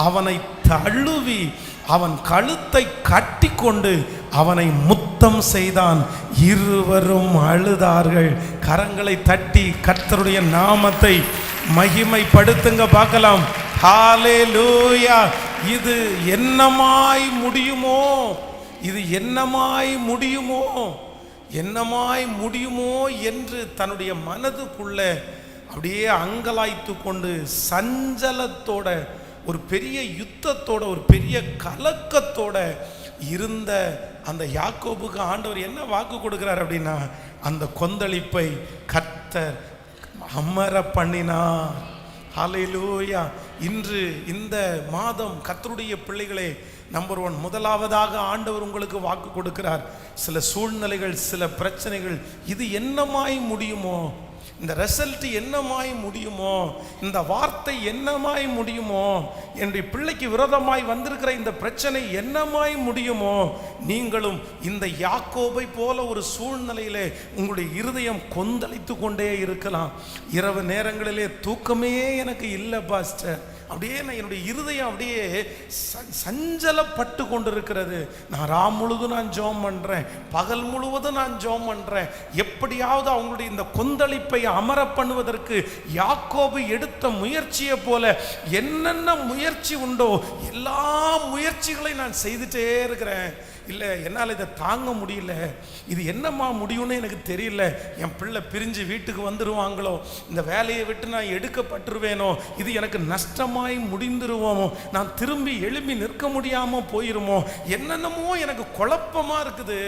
அவனை தழுவி அவன் கழுத்தை கட்டி கொண்டு அவனை முத்தம் செய்தான். இருவரும் அழுதார்கள். கரங்களை தட்டி கர்த்தருடைய நாமத்தை மகிமைப்படுத்துங்க பார்க்கலாம். ஹல்லேலூயா. இது என்னமாய் முடியுமோ, இது என்னமாய் முடியுமோ, என்னமாய் முடியுமோ என்று தன்னுடைய மனதுக்குள்ள அப்படியே அங்கலாய்த்து கொண்டு சஞ்சலத்தோட, ஒரு பெரிய யுத்தத்தோட, ஒரு பெரிய கலக்கத்தோட இருந்த அந்த யாக்கோபுக்கு ஆண்டவர் என்ன வாக்கு கொடுக்கிறார் அப்படின்னா, அந்த கொந்தளிப்பை கர்த்தர் அமர பண்ணினார். ஹல்லேலூயா. இன்று இந்த மாதம் கர்த்தருடைய பிள்ளைகளே, நம்பர் 1, முதலாவதாக ஆண்டவர் உங்களுக்கு வாக்கு கொடுக்கிறார். சில சூழ்நிலைகள், சில பிரச்சனைகள், இது என்னமாய் முடியுமோ, இந்த ரிசல்ட் என்னமாய் முடியுமோ, இந்த வார்த்தை என்னமாய் முடியுமோ, என்னுடைய பிள்ளைக்கு விரோதமாய் வந்திருக்கிற இந்த பிரச்சனை என்னமாய் முடியுமோ, நீங்களும் இந்த யாக்கோபை போல ஒரு சூழ்நிலையிலே உங்களுடைய இருதயம் கொந்தளித்து கொண்டே இருக்கலாம். இரவு நேரங்களிலே தூக்கமே எனக்கு இல்லை பாஸ்டர், அப்படியே நான் என்னுடைய இருதயம் அப்படியே சஞ்சலப்பட்டு கொண்டிருக்கிறது. நான் முழுதும் நான் ஜெபம் பண்றேன், பகல் முழுவதும் நான் ஜெபம் பண்றேன், எப்படியாவது அவங்களுடைய இந்த கொந்தளிப்பை அமர பண்ணுவதற்கு யாக்கோபு எடுத்த முயற்சியை போல என்னென்ன முயற்சி உண்டோ எல்லா முயற்சிகளையும் நான் செய்துட்டே இருக்கிறேன். இல்லை, என்னால் இதை தாங்க முடியல, இது என்னம்மா முடியும்னு எனக்கு தெரியல, என் பிள்ளை பிரிஞ்சு வீட்டுக்கு வந்துடுவாங்களோ, இந்த வேலையை விட்டு நான் எடுக்கப்பட்டுருவேனோ, இது எனக்கு நஷ்டமாய் முடிந்துருவோமோ, நான் திரும்பி எழும்பி நிற்க முடியாமல் போயிருமோ, என்னென்னமோ எனக்கு குழப்பமாக இருக்குது,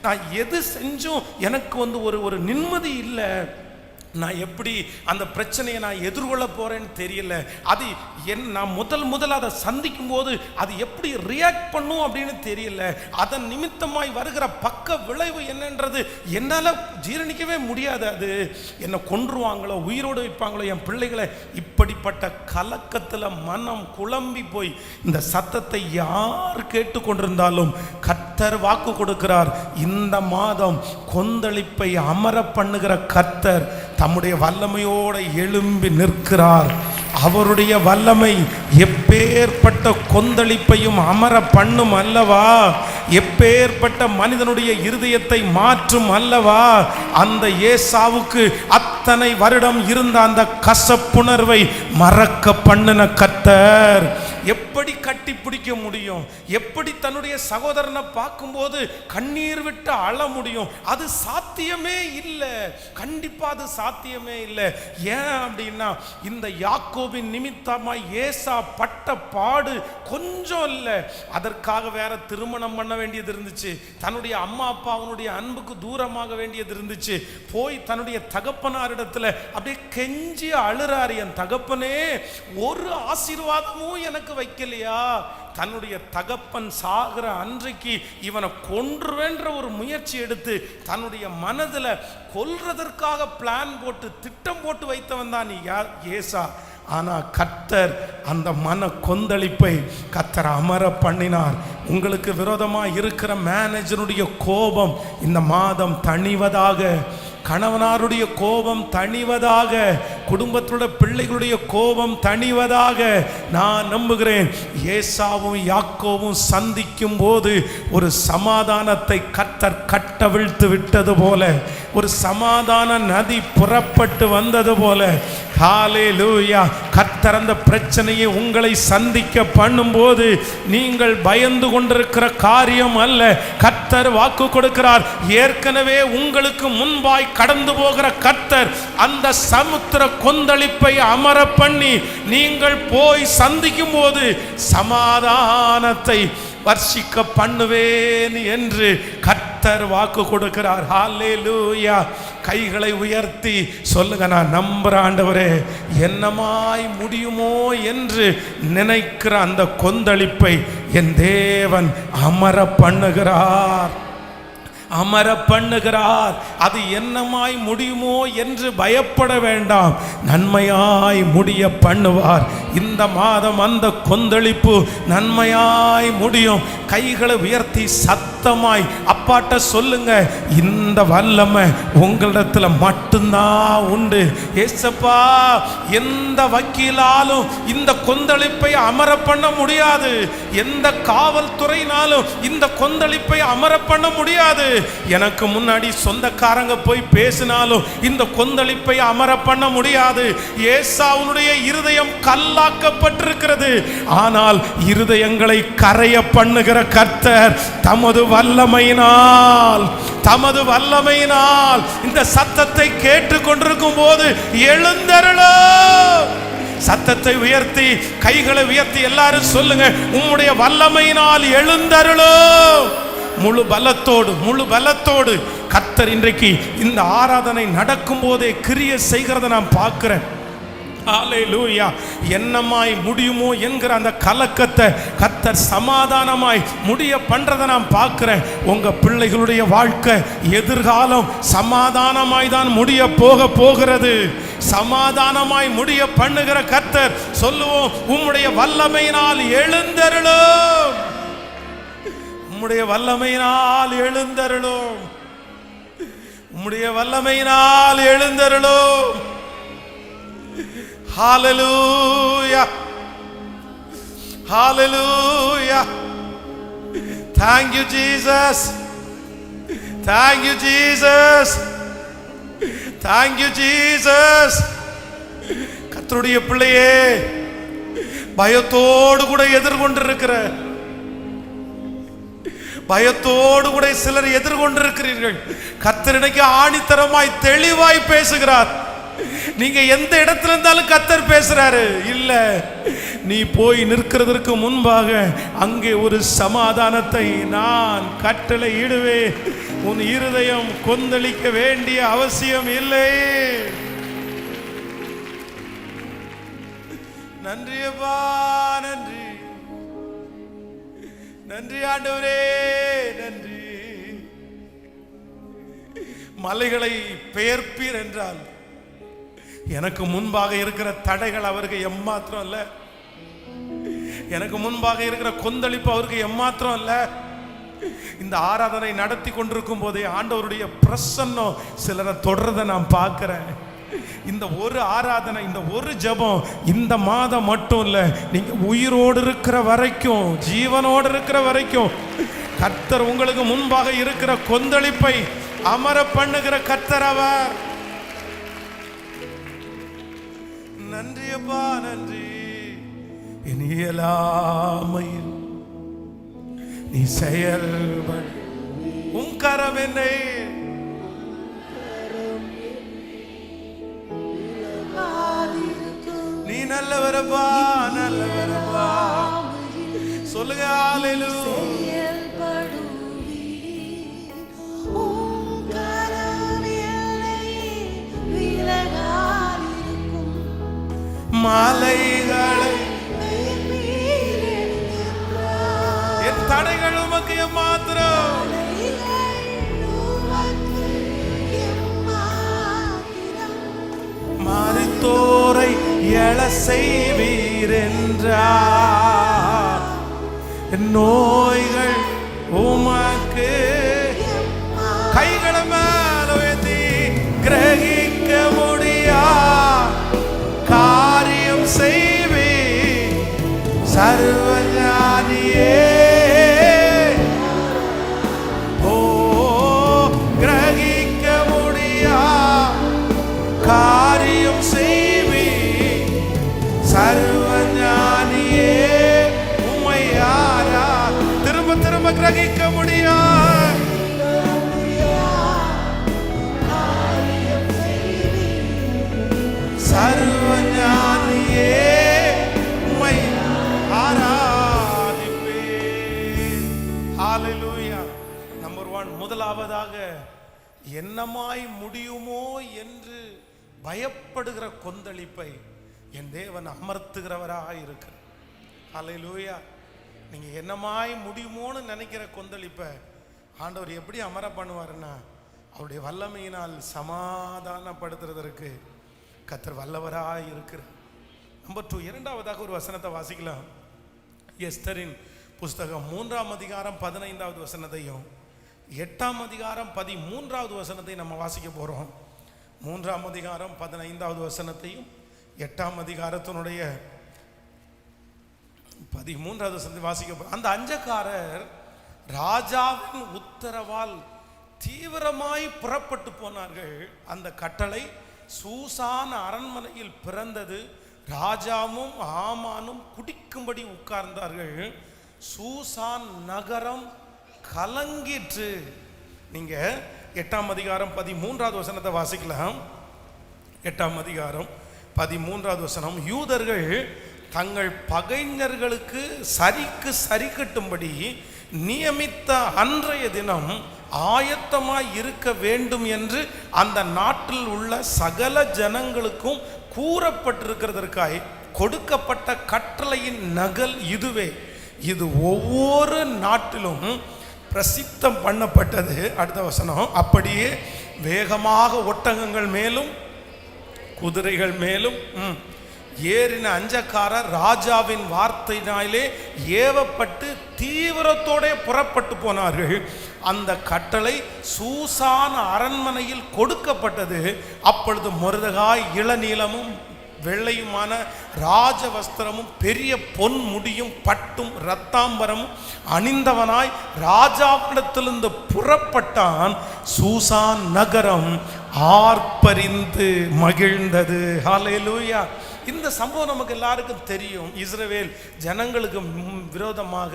நான் எது செஞ்சும் எனக்கு ஒரு நிம்மதி இல்லை, நான் எப்படி அந்த பிரச்சனையை நான் எதிர்கொள்ள போறேன்னு தெரியல, அது நான் முதல் அதை சந்திக்கும் போது அது எப்படி ரியாக்ட் பண்ணும் அப்படின்னு தெரியல, அதன் நிமித்தமாய் வருகிற பக்க விளைவு என்னன்றது என்னால் ஜீரணிக்கவே முடியாது, அது என்னை கொன்றுவாங்களோ, உயிரோடு வைப்பாங்களோ என் பிள்ளைகளை, இப்படிப்பட்ட கலக்கத்தில் மனம் குழம்பி போய் இந்த சத்தத்தை யார் கேட்டுக்கொண்டிருந்தாலும் கர்த்தர் வாக்கு கொடுக்கிறார். இந்த மாதம் கொந்தளிப்பை அமர பண்ணுகிற கர்த்தர் தம்முடைய வல்லமையோட எழும்பி நிற்கிறார். அவருடைய வல்லமை எப்பேற்பட்ட கொந்தளிப்பையும் அமர பண்ணும் அல்லவா, எப்பேற்பட்ட மனிதனுடைய இருதயத்தை மாற்றும் அல்லவா. அந்த ஏசாவுக்கு அத்தனை வருடம் இருந்த அந்த கசப்புணர்வை மறக்க பண்ணின கர்த்தர் எப்படி கட்டி பிடிக்க முடியும், எப்படி தன்னுடைய சகோதரனை பார்க்கும்போது கண்ணீர் விட்டு அழ முடியும், அது சாத்தியமே இல்லை, கண்டிப்பா அது சாத்தியமே இல்லை. ஏன் அப்படின்னா, இந்த யாக்கோபின் நிமித்தமாய் ஏசா பட்ட பாடு கொஞ்சம் இல்லை. அதற்காக வேற திருமணம் பண்ண வேண்டியது இருந்துச்சு, தன்னுடைய அம்மா அப்பா அவனுடைய அன்புக்கு தூரமாக வேண்டியது இருந்துச்சு, போய் தன்னுடைய தகப்பனாரிடத்துல அப்படியே கெஞ்சி அழுறாரு, என் தகப்பனே ஒரு ஆசீர்வாதமும் எனக்கு வைக்கலையா, தன்னுடைய தகப்பன் சாகிற அன்றைக்கு இவனை கொன்றுவேன்ற ஒரு முயற்சி எடுத்து தன்னுடைய மனதில் கொல்றதற்காக பிளான் போட்டு திட்டம் போட்டு வைத்தவன் தான் ஏசா. ஆனால் கர்த்தர் அந்த மன கொந்தளிப்பை கர்த்தர் அமர பண்ணினார். உங்களுக்கு விரோதமாக இருக்கிற மேனேஜருடைய கோபம் இந்த மாதம் தணிவதாக, கணவனாருடைய கோபம் தணிவதாக, குடும்பத்தோட பிள்ளைகளுடைய கோபம் தணிவதாக நான் நம்புகிறேன். ஏசாவும் யாக்கோவும் சந்திக்கும் போது ஒரு சமாதானத்தை கர்த்தர் கட்டவிழ்த்து விட்டது போல, ஒரு சமாதான நதி புறப்பட்டு வந்தது போல, ஹல்லேலூயா, கர்த்தர் அந்த பிரச்சனையை உங்களை சந்திக்க பண்ணும்போது நீங்கள் பயந்து கொண்டிருக்கிற காரியம் அல்ல. கர்த்தர் வாக்கு கொடுக்கிறார். ஏற்கனவே உங்களுக்கு முன்பாய் கடந்து போகிற கர்த்தர் அந்த சமுத்திர கொந்தளிப்பை அமர பண்ணி நீங்கள் போய் சந்திக்கும் போது சமாதானத்தை வர்ஷிக்க பண்ணுவேன் என்று கர்த்தர் வாக்கு கொடுக்கிறார். ஹல்லேலூயா. கைகளை உயர்த்தி சொல்லுங்க, நான் நம்புற ஆண்டவரே, என்னமாய் முடியுமோ என்று நினைக்கிற அந்த கொந்தளிப்பை என் தேவன் அமர பண்ணுகிறார், அமர பண்ணுகிறார். அது என்னமாய் முடியுமோ என்று பயப்பட வேண்டாம், நன்மையாய் முடிய பண்ணுவார். இந்த மாதம் அந்த கொந்தளிப்பு நன்மையாய் முடியும். கைகளை உயர்த்தி சத்தமாய் அப்பாட்ட சொல்லுங்க, இந்த வல்லமை உங்களிடத்துல மட்டும்தான் உண்டு. ஏசப்பா, எந்த வக்கீலாலும் இந்த கொந்தளிப்பை அமர பண்ண முடியாது, எந்த காவல்துறையினாலும் இந்த கொந்தளிப்பை அமர பண்ண முடியாது. எனக்கு முன்னாடி சொந்தக்காரங்க போய் பேசினாலும் இந்த கொந்தளிப்பை அமர பண்ண முடியாது. ஏசாவுடைய இருதயம் கல்லாக்கப்பட்டிருக்கிறது, ஆனால் இருதயங்களை கரைய பண்ணுகிற கர்த்தர் தமது வல்லமையினால், தமது வல்லமையினால் இந்த சத்தத்தை கேட்டுக் கொண்டிருக்கும் போது எழுந்தருளும். சத்தத்தை உயர்த்தி கைகளை உயர்த்தி எல்லாரும் சொல்லுங்க, உம்முடைய வல்லமையினால் எழுந்தருளும். முழு பலத்தோடு, முழு பலத்தோடு கர்த்தர் இன்றைக்கு இந்த ஆராதனை நடக்கும் போதே கிரியை செய்கிறத நான் பார்க்கிறேன். ஹல்லேலூயா. என்னமாய் முடியுமோ என்கிற அந்த கலக்கத்தை கர்த்தர் சமாதானமாய் முடிய பண்றதை நான் பார்க்கிறேன். உங்க பிள்ளைகளுடைய வாழ்க்கை எதிர்காலம் சமாதானமாய் தான் முடிய போகிறது. சமாதானமாய் முடிய பண்ணுகிற கர்த்தர். சொல்லுவோம், உம்முடைய வல்லமையினால் எழுந்தருளும், உம்முடைய வல்லமையினால் எழுந்தருளும், உம்முடைய வல்லமையினால் எழுந்தருளும். ஹல்லேலூயா, ஹல்லேலூயா. Thank you Jesus, thank you Jesus, thank you Jesus. கர்த்தருடைய பிள்ளையே, பயத்தோடு கூட எதிர்கொண்டிருக்கிற, பயத்தோடு கூட சிலர் எதிர்கொண்டிருக்கிறீர்கள். கர்த்தர் இன்னைக்கு ஆணித்தரமாய் தெளிவாய் பேசுகிறார். நீங்க எந்த இடத்துல இருந்தாலும் கர்த்தர் பேசுறாரு. இல்ல, நீ போய் நிற்கிறதற்கு முன்பாக அங்கே ஒரு சமாதானத்தை நான் கட்டளை இடுவேன். உன் இருதயம் கொந்தளிக்க வேண்டிய அவசியம் இல்லை. நன்றியப்பா, நன்றி, நன்றி ஆண்டவரே, நன்றி. மலைகளை பெயர்ப்பீர் என்றால் எனக்கு முன்பாக இருக்கிற தடைகள் அவருக்கு எம்மாத்திரம் இல்ல, எனக்கு முன்பாக இருக்கிற கொந்தளிப்பு அவருக்கு எம்மாத்திரம் இல்ல. இந்த ஆராதனை நடத்தி கொண்டிருக்கும் போதே ஆண்டவருடைய பிரசன்னம் சிலரை தொடர்றதை நான் பார்க்கிறேன். இந்த ஒரு ஆராதனை, இந்த ஒரு ஜெபம் இந்த மாதம் மட்டும் இல்ல, நீங்க உயிரோடு இருக்கிற வரைக்கும், ஜீவனோடு இருக்கிற வரைக்கும் கர்த்தர் உங்களுக்கு முன்பாக இருக்கிற கொந்தளிப்பை அமர பண்ணுகிற கர்த்தர் அவர். நன்றி அப்பா, நன்றி. என் இயலாமையில் நீ செயல்பட உன் கரம் என்னை, நீ நல்லவரப்பா, நல்லவரப்பா. சொல்லுங்க, ஹல்லேலூயா. மலைகளை எழ செய்வீர் என்றார். நோய்கள் உமக்கு கைகளை மேல உயர்த்தி கிரகிக்க முடியா காரியம் செய்வீர் சர்வஞானியே. ஓ கிரகிக்க முடியா காரியம் செய்வீர் சர்வஞானியே. உம்மை யாரா திரும்ப திரும்ப கிரகிக்க முடியா சர்வஞானியே. உம்மை ஆராதிப்பேன். ஹல்லேலூயா. நம்பர் 1, முதலாவதாக என்னமாய் முடியுமோ என்று பயப்படுகிற கொந்தளிப்பை என் தேவன் அமர்த்துகிறவராக இருக்கிறார். ஹல்லேலூயா. நீங்க என்னமாய் முடியுமோன்னு நினைக்கிற கொந்தளிப்பை ஆண்டவர் எப்படி அமர பண்ணுவாருன்னா அவருடைய வல்லமையினால் சமாதானப்படுத்துறதற்கு கர்த்தர் வல்லவராய் இருக்கிறார். நம்பர் 2, இரண்டாவதாக ஒரு வசனத்தை வாசிக்கலாம். எஸ்தரின் புஸ்தகம் 3ஆம் அதிகாரம் 15வது வசனத்தையும் 8ஆம் அதிகாரம் 13வது வசனத்தையும் நம்ம வாசிக்க போறோம். 3ஆம் அதிகாரம் 15வது வசனத்தையும் 8ஆம் அதிகாரத்தினுடைய 13வது வசனத்தை வாசிக்க போறோம். அந்த அஞ்சக்காரர் ராஜாவின் உத்தரவால் தீவிரமாய் புறப்பட்டு போனார்கள். அந்த கட்டளை சூசான் அரண்மனையில் பிறந்தது. ராஜாவும் ஆமானும் குடிக்கும்படி உட்கார்ந்தார்கள். சூசான் நகரம் கலங்கிற்று. நீங்க 8ஆம் அதிகாரம் 13வது வசனத்தை வாசிக்கலாம். 8ஆம் அதிகாரம் 13வது வசனம். யூதர்கள் தங்கள் பகைஞர்களுக்கு சரிக்கு சரி கட்டும்படி நியமித்த அன்றைய தினம் ஆயத்தமாய் இருக்க வேண்டும் என்று அந்த நாட்டில் உள்ள சகல ஜனங்களுக்கும் கூறப்பட்டிருக்கிறதற்காய் கொடுக்கப்பட்ட கட்டளையின் நகல் இதுவே. இது ஒவ்வொரு நாட்டிலும் பிரசித்தம் பண்ணப்பட்டது. அடுத்த வசனம். அப்படியே வேகமாக ஒட்டகங்கள் மேலும் குதிரைகள் மேலும் ஏறின அஞ்சக்காரர் ராஜாவின் வார்த்தையினாலே ஏவப்பட்டு தீவிரத்தோட புறப்பட்டு போனார்கள். அந்த கட்டளை சூசான் அரண்மனையில் கொடுக்கப்பட்டது. அப்பொழுது மொர்தெகாய் இளநீலமும் வெள்ளையுமான ராஜ வஸ்திரமும் பெரிய பொன் முடியும் பட்டும் இரத்தாம்பரமும் அணிந்தவனாய் ராஜாவிடத்திலிருந்து புறப்பட்டான். சூசான் நகரம் ஆர்ப்பரிந்து மகிழ்ந்தது. ஹல்லேலூயா. இந்த சம்பவம் நமக்கு எல்லாருக்கும் தெரியும். இஸ்ரவேல் ஜனங்களுக்கு விரோதமாக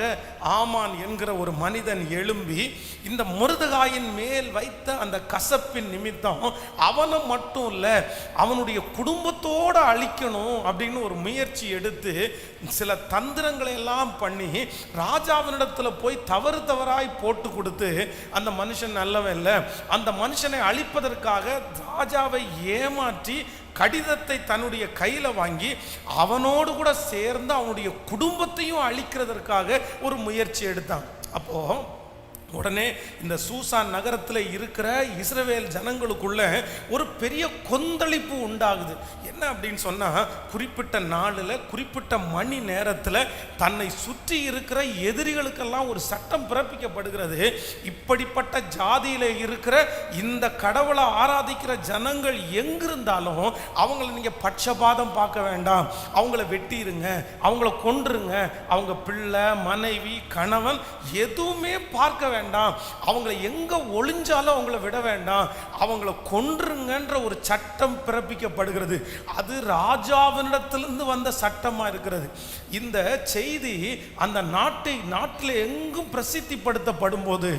ஆமான் என்கிற ஒரு மனிதன் எழும்பி இந்த மொர்தெகாயின் மேல் வைத்த அந்த கசப்பின் நிமித்தம் அவனை மட்டும் இல்லை அவனுடைய குடும்பத்தோடு அழிக்கணும் அப்படின்னு ஒரு முயற்சி எடுத்து சில தந்திரங்களை எல்லாம் பண்ணி ராஜாவினிடத்தில் போய் தவறாய் போட்டு கொடுத்து அந்த மனுஷன் நல்லவன் இல்லை, அந்த மனுஷனை அழிப்பதற்காக ராஜாவை ஏமாற்றி கடிதத்தை தன்னுடைய கையில் வாங்கி அவனோடு கூட சேர்ந்து அவனுடைய குடும்பத்தையும் அழிக்கிறதற்காக ஒரு முயற்சி எடுத்தான். அப்போ உடனே இந்த சூசான் நகரத்தில் இருக்கிற இஸ்ரவேல் ஜனங்களுக்குள்ள ஒரு பெரிய கொந்தளிப்பு உண்டாகுது. என்ன அப்படின்னு சொன்னா, குறிப்பிட்ட நாளில் குறிப்பிட்ட மணி நேரத்தில் தன்னை சுற்றி இருக்கிற எதிரிகளுக்கெல்லாம் ஒரு சட்டம் பிறப்பிக்கப்படுகிறது. இப்படிப்பட்ட ஜாதியில இருக்கிற இந்த கடவுளை ஆராதிக்கிற ஜனங்கள் எங்கிருந்தாலும் அவங்கள நீங்க பட்சபாதம் பார்க்க வேண்டாம், அவங்கள வெட்டிருங்க, அவங்கள கொன்றுங்க, அவங்க பிள்ளை மனைவி கணவன் எதுவுமே பார்க்க வேண்டாம், அவங்களை எங்க ஒளிஞ்சாலும் அவங்கள விட வேண்டாம், அவங்கள கொன்றுங்கன்ற ஒரு சட்டம் பிறப்பிக்கப்படுகிறது. அது ராஜாவினிடத்திலிருந்து வந்த சட்டமா இருக்கிறது. இந்த செய்தி அந்த நாட்டில் எங்கும் பிரசித்திப்படுத்தப்படும் போது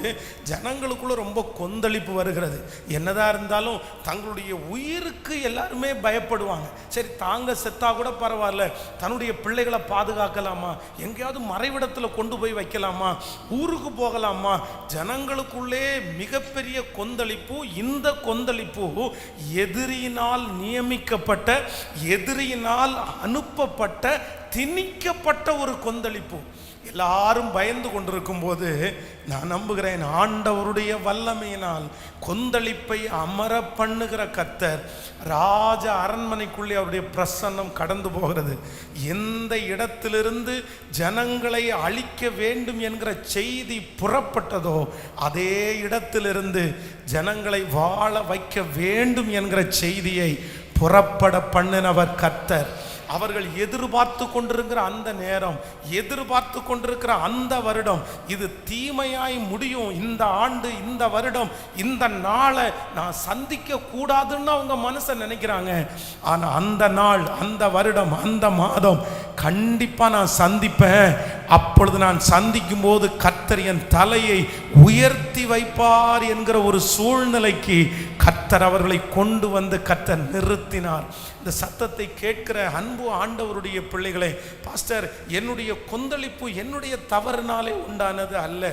ஜனங்களுக்குள்ள ரொம்ப கொந்தளிப்பு வருகிறது. என்னதான் இருந்தாலும் தங்களுடைய உயிருக்கு எல்லாருமே பயப்படுவாங்க. சரி தாங்க செத்தா கூட பரவாயில்ல, தன்னுடைய பிள்ளைகளை பாதுகாக்கலாமா, எங்கேயாவது மறைவிடத்தில் கொண்டு போய் வைக்கலாமா, ஊருக்கு போகலாமா, ஜனங்களுக்குள்ளே மிகப்பெரிய கொந்தளிப்பு. இந்த கொந்தளிப்பு எதிரியினால் நியமிக்கப்பட்ட, எதிரியினால் அனுப்பப்பட்ட, திணிக்கப்பட்ட ஒரு கொந்தளிப்பு. எல்லாரும் பயந்து கொண்டிருக்கும் போது நான் நம்புகிறேன், ஆண்டவருடைய வல்லமையினால் கொந்தளிப்பை அமர பண்ணுகிற கர்த்தர் ராஜ அரண்மனைக்குள்ளே அவருடைய பிரசன்னம் கடந்து போகிறது. எந்த இடத்திலிருந்து ஜனங்களை அழிக்க வேண்டும் என்கிற செய்தி புறப்பட்டதோ அதே இடத்திலிருந்து ஜனங்களை வாழ வைக்க வேண்டும் என்கிற செய்தியை புறப்பட பண்ணினவர் கர்த்தர். அவர்கள் எதிர்பார்த்து கொண்டிருக்கிற அந்த நேரம், எதிர்பார்த்து கொண்டிருக்கிற அந்த வருடம், இது தீமையாய் முடியும், இந்த ஆண்டு, இந்த வருடம், இந்த நாளை நான் சந்திக்க கூடாதுன்னு அவங்க மனசை நினைக்கிறாங்க. ஆனால் அந்த நாள், அந்த வருடம், அந்த மாதம் கண்டிப்பாக நான் சந்திப்பேன். அப்பொழுது நான் சந்திக்கும் போது கர்த்தர் என் தலையை உயர்த்தி வைப்பார் என்கிற ஒரு சூழ்நிலைக்கு கர்த்தர் அவர்களை கொண்டு வந்து கர்த்தர் நிறுத்தினார். இந்த சத்தத்தை கேட்கிற அன்பு ஆண்டவருடைய பிள்ளைகளே, பாஸ்டர், என்னுடைய கொந்தளிப்பு என்னுடைய தவறுனாலே உண்டானது அல்ல,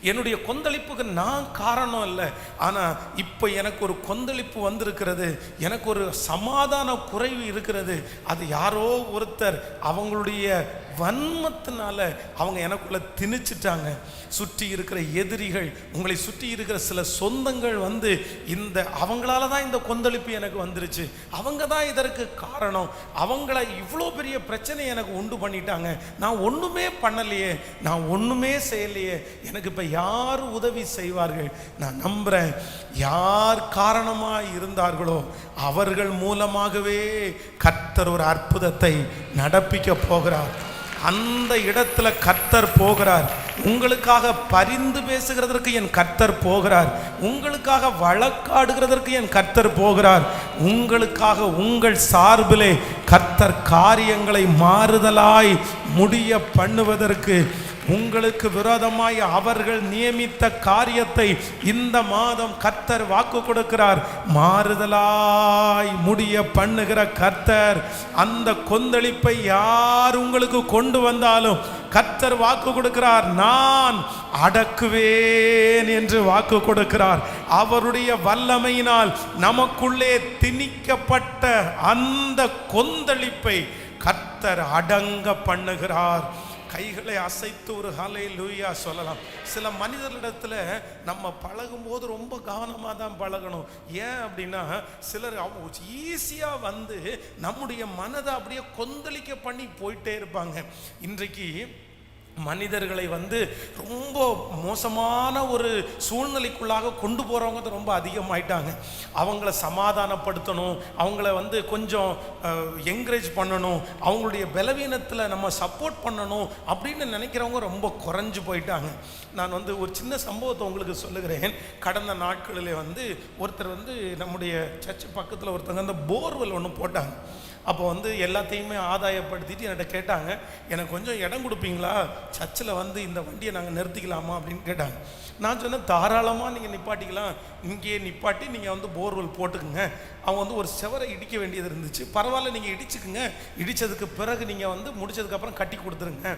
என்னுடைய கொந்தளிப்புக்கு நான் காரணம் இல்லை. ஆனால் இப்போ எனக்கு ஒரு கொந்தளிப்பு வந்திருக்கிறது, எனக்கு ஒரு சமாதான குறைவு இருக்கிறது. அது யாரோ ஒருத்தர் அவங்களுடைய வன்மத்தினால அவங்க எனக்குள்ள திணிச்சிட்டாங்க. சுற்றி இருக்கிற எதிரிகள், உங்களை சுற்றி இருக்கிற சில சொந்தங்கள் வந்து இந்த அவங்களால தான் இந்த கொந்தளிப்பு எனக்கு வந்துருச்சு, அவங்க தான் இதற்கு காரணம், அவங்கள இவ்வளோ பெரிய பிரச்சனை எனக்கு உண்டு பண்ணிட்டாங்க, நான் ஒன்றுமே பண்ணலையே, நான் ஒன்றுமே செய்யலையே, எனக்கு இப்போ யார் உதவி செய்வார்கள்? நான் நம்புகிறேன், யார் காரணமாக இருந்தார்களோ அவர்கள் மூலமாகவே கர்த்தர் ஒரு அற்புதத்தை நடப்பிக்க போகிறார். அந்த இடத்துல கர்த்தர் போகிறார். உங்களுக்காக பரிந்து பேசுகிறதற்கு என் கர்த்தர் போகிறார். உங்களுக்காக வழக்காடுகிறதற்கு என் கர்த்தர் போகிறார். உங்களுக்காக உங்கள் சார்பிலே கர்த்தர் காரியங்களை மாறுதலாய் முடிய பண்ணுவதற்கு, உங்களுக்கு விரோதமாய் அவர்கள் நியமித்த காரியத்தை இந்த மாதம் கர்த்தர் வாக்கு கொடுக்கிறார். மாறுதலாய் முடிய பண்ணுகிற கர்த்தர். அந்த கொந்தளிப்பை யார் உங்களுக்கு கொண்டு வந்தாலும் கர்த்தர் வாக்கு கொடுக்கிறார், நான் அடக்குவேன் என்று வாக்கு கொடுக்கிறார். அவருடைய வல்லமையினால் நமக்குள்ளே திணிக்கப்பட்ட அந்த கொந்தளிப்பை கர்த்தர் அடங்க பண்ணுகிறார். கைகளை அசைத்து ஒரு ஹல்லேலூயா சொல்லலாம். சில மனிதர்களிடத்துல நம்ம பழகும்போது ரொம்ப கவனமாக தான் பழகணும். ஏன் அப்படின்னா, சிலர் ஈஸியாக வந்து நம்முடைய மனதை அப்படியே கொந்தளிக்க பண்ணி போயிட்டே இருப்பாங்க. இன்றைக்கு மனிதர்களை வந்து ரொம்ப மோசமான ஒரு சூழ்நிலைக்குள்ளாக கொண்டு போகிறவங்க ரொம்ப அதிகமாயிட்டாங்க. அவங்கள சமாதானப்படுத்தணும், அவங்கள வந்து கொஞ்சம் என்கரேஜ் பண்ணணும், அவங்களுடைய பலவீனத்தில் நம்ம சப்போர்ட் பண்ணணும் அப்படின்னு நினைக்கிறவங்க ரொம்ப குறைஞ்சு போயிட்டாங்க. நான் வந்து ஒரு சின்ன சம்பவத்தை உங்களுக்கு சொல்லுகிறேன். கடந்த நாட்களில் வந்து ஒருத்தர் வந்து நம்முடைய சர்ச்சு பக்கத்தில் ஒருத்தங்க அந்த போர்வெல் ஒன்று போட்டாங்க. அப்போ வந்து எல்லாத்தையுமே ஆதாயப்படுத்திட்டு என்கிட்ட கேட்டாங்க, எனக்கு கொஞ்சம் இடம் கொடுப்பீங்களா, சர்ச்சில் வந்து இந்த வண்டியை நாங்கள் நிறுத்திக்கலாமா அப்படின்னு கேட்டாங்க. நான் சொன்னேன், தாராளமாக நீங்கள் நிப்பாட்டிக்கலாம், இங்கேயே நிப்பாட்டி நீங்கள் வந்து போர்வெல் போட்டுக்குங்க. அவங்க வந்து ஒரு செவரை இடிக்க வேண்டியது இருந்துச்சு, பரவாயில்ல நீங்கள் இடிச்சுக்குங்க, இடித்ததுக்கு பிறகு நீங்கள் வந்து முடிச்சதுக்கப்புறம் கட்டி கொடுத்துருங்க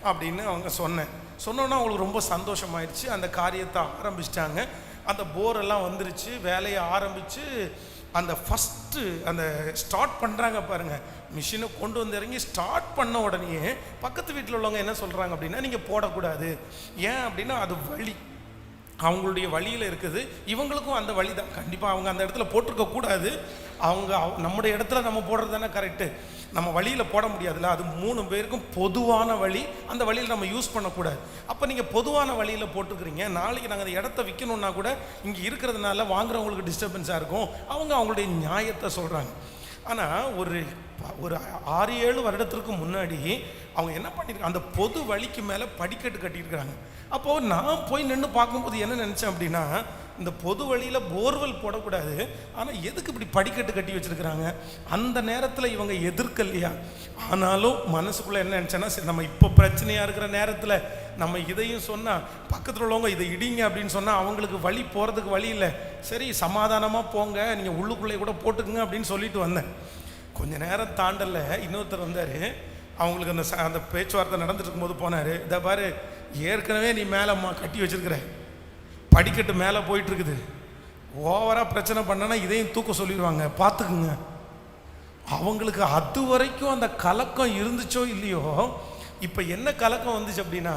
அப்படின்னு அவங்க சொன்னோன்னா அவங்களுக்கு ரொம்ப சந்தோஷமாயிடுச்சு. அந்த காரியத்தை ஆரம்பிச்சிட்டாங்க. அந்த போரெல்லாம் வந்துருச்சு, வேலையை ஆரம்பித்து அந்த ஃபஸ்ட்டு அந்த ஸ்டார்ட் பண்ணுறாங்க பாருங்கள், மிஷினை கொண்டு வந்து இறங்கி ஸ்டார்ட் பண்ண உடனே பக்கத்து வீட்டில் உள்ளவங்க என்ன சொல்கிறாங்க அப்படின்னா, நீங்கள் போடக்கூடாது. ஏன் அப்படின்னா அது வழி, அவங்களுடைய வழியில் இருக்குது, இவங்களுக்கும் அந்த வழி தான், கண்டிப்பாக அவங்க அந்த இடத்துல போட்டிருக்கக்கூடாது. அவங்க நம்முடைய இடத்துல நம்ம போடுறது தானே கரெக்டு, நம்ம வழியில் போட முடியாதுல்ல, அது 3 பேருக்கும் பொதுவான வழி, அந்த வழியில் நம்ம யூஸ் பண்ணக்கூடாது. அப்போ நீங்கள் பொதுவான வழியில் போட்டுக்கிறீங்க, நாளைக்கு நாங்கள் அந்த இடத்த விற்கணுன்னா கூட இங்கே இருக்கிறதுனால வாங்குறவங்களுக்கு டிஸ்டர்பன்ஸாக இருக்கும், அவங்களுடைய நியாயத்தை சொல்கிறாங்க. ஆனால் ஒரு 6-7 வருடத்திற்கு முன்னாடி அவங்க என்ன பண்ணியிருக்காங்க, அந்த பொது வழிக்கு மேலே படிக்கட்டு கட்டியிருக்கிறாங்க. அப்போது நான் போய் நின்று பார்க்கும்போது என்ன நினச்சேன் அப்படின்னா, இந்த பொது வழியில் போர்வெல் போடக்கூடாது, ஆனால் எதுக்கு இப்படி படிக்கட்டு கட்டி வச்சுருக்கிறாங்க? அந்த நேரத்தில் இவங்க எதிர்க்கலையா? ஆனாலும் மனசுக்குள்ளே என்ன நினச்சேன்னா, சரி நம்ம இப்போ பிரச்சனையாக இருக்கிற நேரத்தில் நம்ம இதையும் சொன்னால், பக்கத்தில் உள்ளவங்க இதை இடிங்க அப்படின்னு சொன்னால் அவங்களுக்கு வழி போகிறதுக்கு வழி இல்லை, சரி சமாதானமாக போங்க, நீங்கள் உள்ளுக்குள்ளே கூட போட்டுக்குங்க அப்படின்னு சொல்லிட்டு வந்தேன். கொஞ்ச நேரம் தாண்டல இன்னொருத்தர் வந்தார். அவங்களுக்கு அந்த பேச்சுவார்த்தை நடந்துட்டு இருக்கும்போது போனார், இதை பாரு, ஏற்கனவே நீ மேலே கட்டி வச்சிருக்கிற படிக்கட்டு மேலே போயிட்டுருக்குது, ஓவராக பிரச்சனை பண்ணனா இதையும் தூக்க சொல்லிடுவாங்க, பார்த்துக்குங்க. அவங்களுக்கு அது வரைக்கும் அந்த கலக்கம் இருந்துச்சோ இல்லையோ, இப்போ என்ன கலக்கம் வந்துச்சு அப்படின்னா,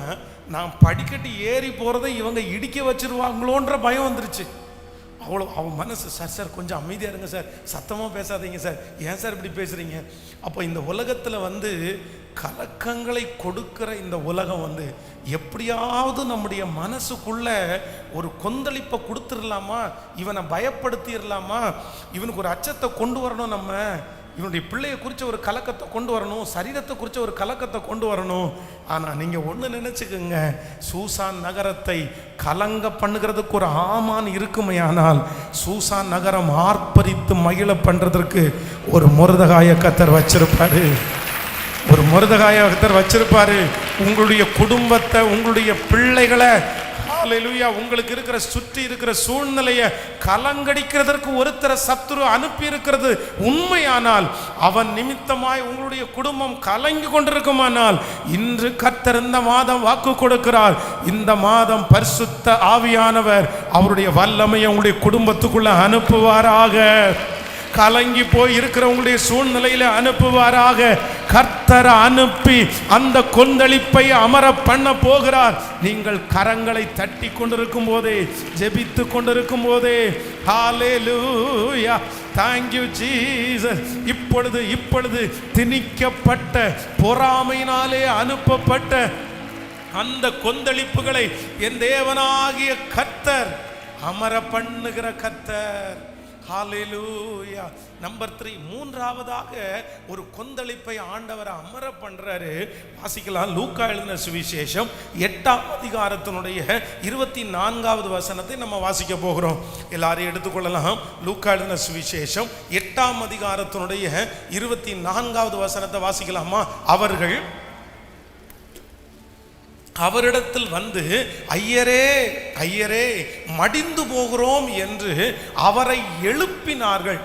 நான் படிக்கட்டு ஏறி போகிறதை இவங்க இடிக்க வச்சிருவாங்களோன்ற பயம் வந்துருச்சு. அவ்வளோ அவன் மனசு, சார் கொஞ்சம் அமைதியாக இருங்க சார், சத்தமாக பேசாதீங்க சார், ஏன் சார் இப்படி பேசுகிறீங்க? அப்போ இந்த உலகத்தில் வந்து கலக்கங்களை கொடுக்கிற இந்த உலகம் வந்து எப்படியாவது நம்முடைய மனசுக்குள்ள ஒரு கொந்தளிப்பை கொடுத்துடலாமா, இவனை பயப்படுத்திடலாமா, இவனுக்கு ஒரு அச்சத்தை கொண்டு வரணும், நம்ம இவனுடைய பிள்ளையை குறித்த ஒரு கலக்கத்தை கொண்டு வரணும், சரீரத்தை குறித்த ஒரு கலக்கத்தை கொண்டு வரணும். ஆனால் நீங்கள் ஒன்று நினச்சிக்கோங்க, சூசான் நகரத்தை கலங்க பண்ணுகிறதுக்கு ஒரு ஆமான் இருக்குமே, ஆனால் சூசான் நகரம் ஆர்ப்பரித்து மகிழ பண்ணுறதுக்கு ஒரு மொர்தெகாயை கர்த்தர் வச்சிருப்பாரு. ஒரு மொர்தெகாயை கர்த்தர் வச்சிருப்பாரு. உங்களுடைய குடும்பத்தை, உங்களுடைய பிள்ளைகளை, ஹல்லேலூயா, உங்களுக்கு இருக்கிற சுற்றி இருக்கிற சூழ்நிலையை கலங்கடிக்கிறதற்கு ஒருத்தர சத்துரு அனுப்பி இருக்கிறது உண்மையானால், அவன் நிமித்தமாய் உங்களுடைய குடும்பம் கலங்கி கொண்டிருக்குமானால், இன்று கர்த்தர் இந்த மாதம் வாக்கு கொடுக்கிறார். இந்த மாதம் பரிசுத்த ஆவியானவர் அவருடைய வல்லமையை உங்களுடைய குடும்பத்துக்குள்ள அனுப்புவாராக. கலங்கி போய் இருக்கிறவங்களுடைய சூழ்நிலையில அனுப்புவாராக. கர்த்தர் அனுப்பி அந்த கொந்தளிப்பை அமர பண்ண போகிறார். நீங்கள் கரங்களை தட்டி கொண்டிருக்கும் போதே, ஜெபித்து கொண்டிருக்கும் போதே, ஹல்லேலூயா, தேங்க் யூ ஜீசஸ். இப்பொழுது திணிக்கப்பட்ட பொறாமையினாலே அனுப்பப்பட்ட அந்த கொந்தளிப்புகளை என் தேவனாகிய கர்த்தர் அமர பண்ணுகிற கர்த்தர். ஹல்லேலூயா. நம்பர் 3, மூன்றாவதாக ஒரு கொந்தளிப்பை ஆண்டவர் அமர பண்றாரு. வாசிக்கலாம். லூக்கா எழுதின சுவிசேஷம் 8ஆம் அதிகாரத்தினுடைய 24வது வசனத்தை நம்ம வாசிக்க போகிறோம். எல்லாரையும் எடுத்துக்கொள்ளலாம். லூக்கா எழுதின சுவிசேஷம் 8ஆம் அதிகாரத்தினுடைய 24வது வசனத்தை வாசிக்கலாமா? அவரிடத்தில் வந்து, ஐயரே ஐயரே மடிந்து போகிறோம் என்று அவரை எழுப்பினார்கள்.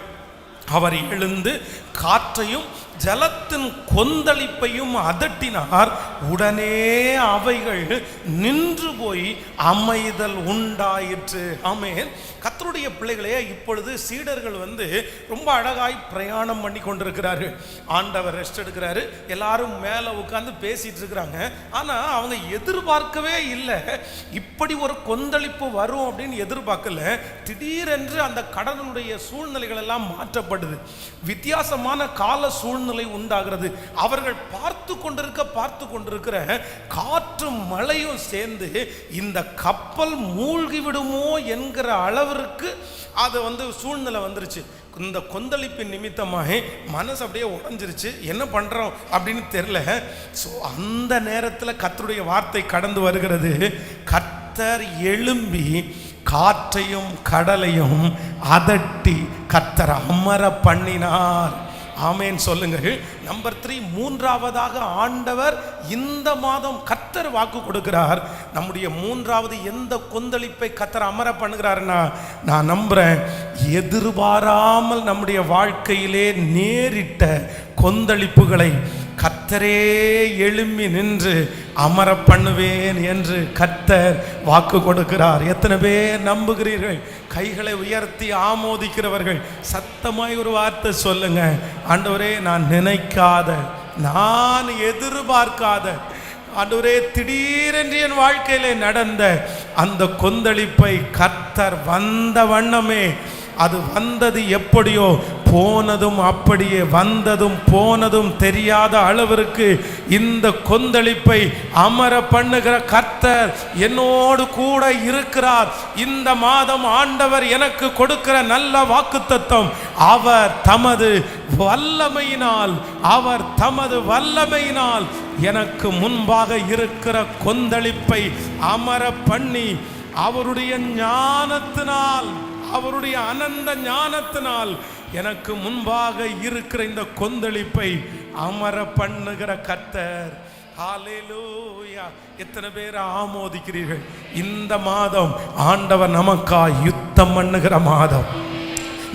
அவர் எழுந்து காற்றையும் ஜலத்தின் கொந்தளிப்பையும் அதட்டினார். உடனே அவைகள் நின்று போய் அமைதல் உண்டாயிற்று. ஆமென். கர்த்தருடைய பிள்ளைகளே, இப்பொழுது சீடர்கள் வந்து ரொம்ப அழகாய் பிரயாணம் பண்ணி கொண்டிருக்கிறார்கள். ஆண்டவர் ரெஸ்ட் எடுக்கிறாரு, எல்லாரும் மேலே உட்கார்ந்து பேசிட்டு இருக்கிறாங்க. ஆனால் அவங்க எதிர்பார்க்கவே இல்லை இப்படி ஒரு கொந்தளிப்பு வரும் அப்படின்னு எதிர்பார்க்கல. திடீரென்று அந்த கடலுடைய சூழ்நிலைகள் எல்லாம் மாற்றப்படுது. வித்தியாசமான கால சூழ்நிலை உண்டாகிறது. அவர்கள் பார்த்து கொண்டிருக்கிற காற்று மழையும் சேர்ந்து இந்த கப்பல் மூழ்கி விடுமோ என்கிற அளவிற்கு அது வந்து சூழ்நிலை வந்துருச்சு. இந்த கொந்தளிப்பின் நிமித்தமாக மனசு அப்படியே உடைஞ்சிருச்சு. என்ன பண்றோம் அப்படின்னு தெரியல. ஸோ அந்த நேரத்தில் கர்த்தருடைய வார்த்தை கடந்து வருகிறது. கர்த்தர் எழும்பி காற்றையும் கடலையும் அதட்டி கர்த்தர் அமர பண்ணினார். ஆமேன் சொல்லுங்கள். நம்பர் 3, மூன்றாவதாக ஆண்டவர் இந்த மாதம் கர்த்தர் வாக்கு கொடுக்கிறார். நம்முடைய மூன்றாவது எந்த கொந்தளிப்பை கர்த்தர் அமர பண்ணுகிறாருன்னா, நான் நம்புறேன், எதிர்பாராமல் நம்முடைய வாழ்க்கையிலே நேரிட்ட கொந்தளிப்புகளை கர்த்தரே எழும்பி நின்று அமர பண்ணுவேன் என்று கர்த்தர் வாக்கு கொடுக்கிறார். எத்தனை பேர் நம்புகிறீர்கள்? கைகளை உயர்த்தி ஆமோதிக்கிறவர்கள் சத்தமாய் ஒரு வார்த்தை சொல்லுங்க. ஆண்டவரே, நான் நினைக்காத, நான் எதிர்பார்க்காத, ஆண்டவரே, திடீரென்று என் வாழ்க்கையிலே நடந்த அந்த கொந்தளிப்பை கர்த்தர் வந்த வண்ணமே, அது வந்தது எப்படியோ போனதும் அப்படியே, வந்ததும் போனதும் தெரியாத அளவிற்கு இந்த கொந்தளிப்பை அமர பண்ணுகிற கர்த்தர் என்னோடு கூட இருக்கிறார். இந்த மாதம் ஆண்டவர் எனக்கு கொடுக்கிற நல்ல வாக்குத்தத்தம், அவர் தமது வல்லமையினால் எனக்கு முன்பாக இருக்கிற கொந்தளிப்பை அமர பண்ணி, அவருடைய ஞானத்தினால், அவருடைய அனந்த ஞானத்தினால் எனக்கு முன்பாக இருக்கிற இந்த கொந்தளிப்பை அமர பண்ணுகிற கர்த்தர். ஹல்லேலூயா. எத்தனை பேர் ஆமோதிக்கிறீர்கள்? இந்த மாதம் ஆண்டவர் நமக்காய் யுத்தம் பண்ணுகிற மாதம்,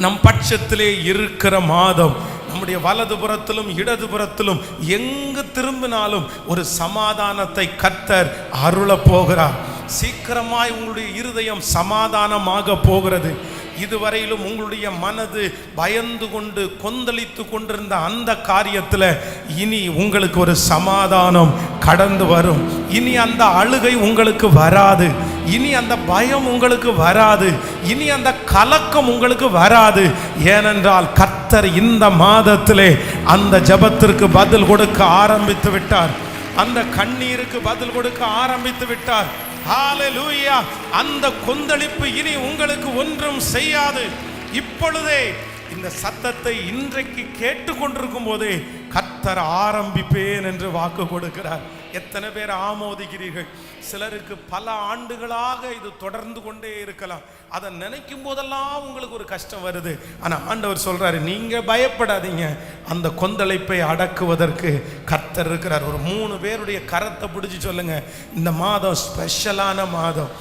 நம் பட்சத்திலே இருக்கிற மாதம். நம்முடைய வலதுபுறத்திலும் இடதுபுறத்திலும் எங்கு திரும்பினாலும் ஒரு சமாதானத்தை கர்த்தர் அருள போகிறார். சீக்கிரமாய் உங்களுடைய இருதயம் சமாதானமாக போகிறது. இதுவரையிலும் உங்களுடைய மனது பயந்து கொண்டு கொந்தளித்து கொண்டிருந்த அந்த காரியத்தில் இனி உங்களுக்கு ஒரு சமாதானம் கடந்து வரும். இனி அந்த அழுகை உங்களுக்கு வராது, இனி அந்த பயம் உங்களுக்கு வராது, இனி அந்த கலக்கம் உங்களுக்கு வராது. ஏனென்றால் கர்த்தர் இந்த மாதத்திலே அந்த ஜெபத்திற்கு பதில் கொடுக்க ஆரம்பித்து விட்டார், அந்த கண்ணீருக்கு பதில் கொடுக்க ஆரம்பித்து விட்டார். ஹல்லேலூயா! அந்த கொந்தளிப்பு இனி உங்களுக்கு ஒன்றும் செய்யாது. இப்பொழுதே இந்த சத்தத்தை இன்றைக்கு கேட்டுக்கொண்டிருக்கும் போதே கர்த்தர் ஆரம்பிப்பேன் என்று வாக்கு கொடுக்கிறார். எத்தனை பேர் ஆமோதிக்கிறீர்கள்? சிலருக்கு பல ஆண்டுகளாக இது தொடர்ந்து கொண்டே இருக்கலாம். அதை நினைக்கும் போதெல்லாம் உங்களுக்கு ஒரு கஷ்டம் வருது. ஆனால் ஆண்டவர் சொல்றாரு, நீங்க பயப்படாதீங்க, அந்த கொந்தளிப்பை அடக்குவதற்கு கர்த்தர் இருக்கிறார். ஒரு 3 பேருடைய கரத்தை பிடிச்சி சொல்லுங்க, இந்த மாதம் ஸ்பெஷலான மாதம்.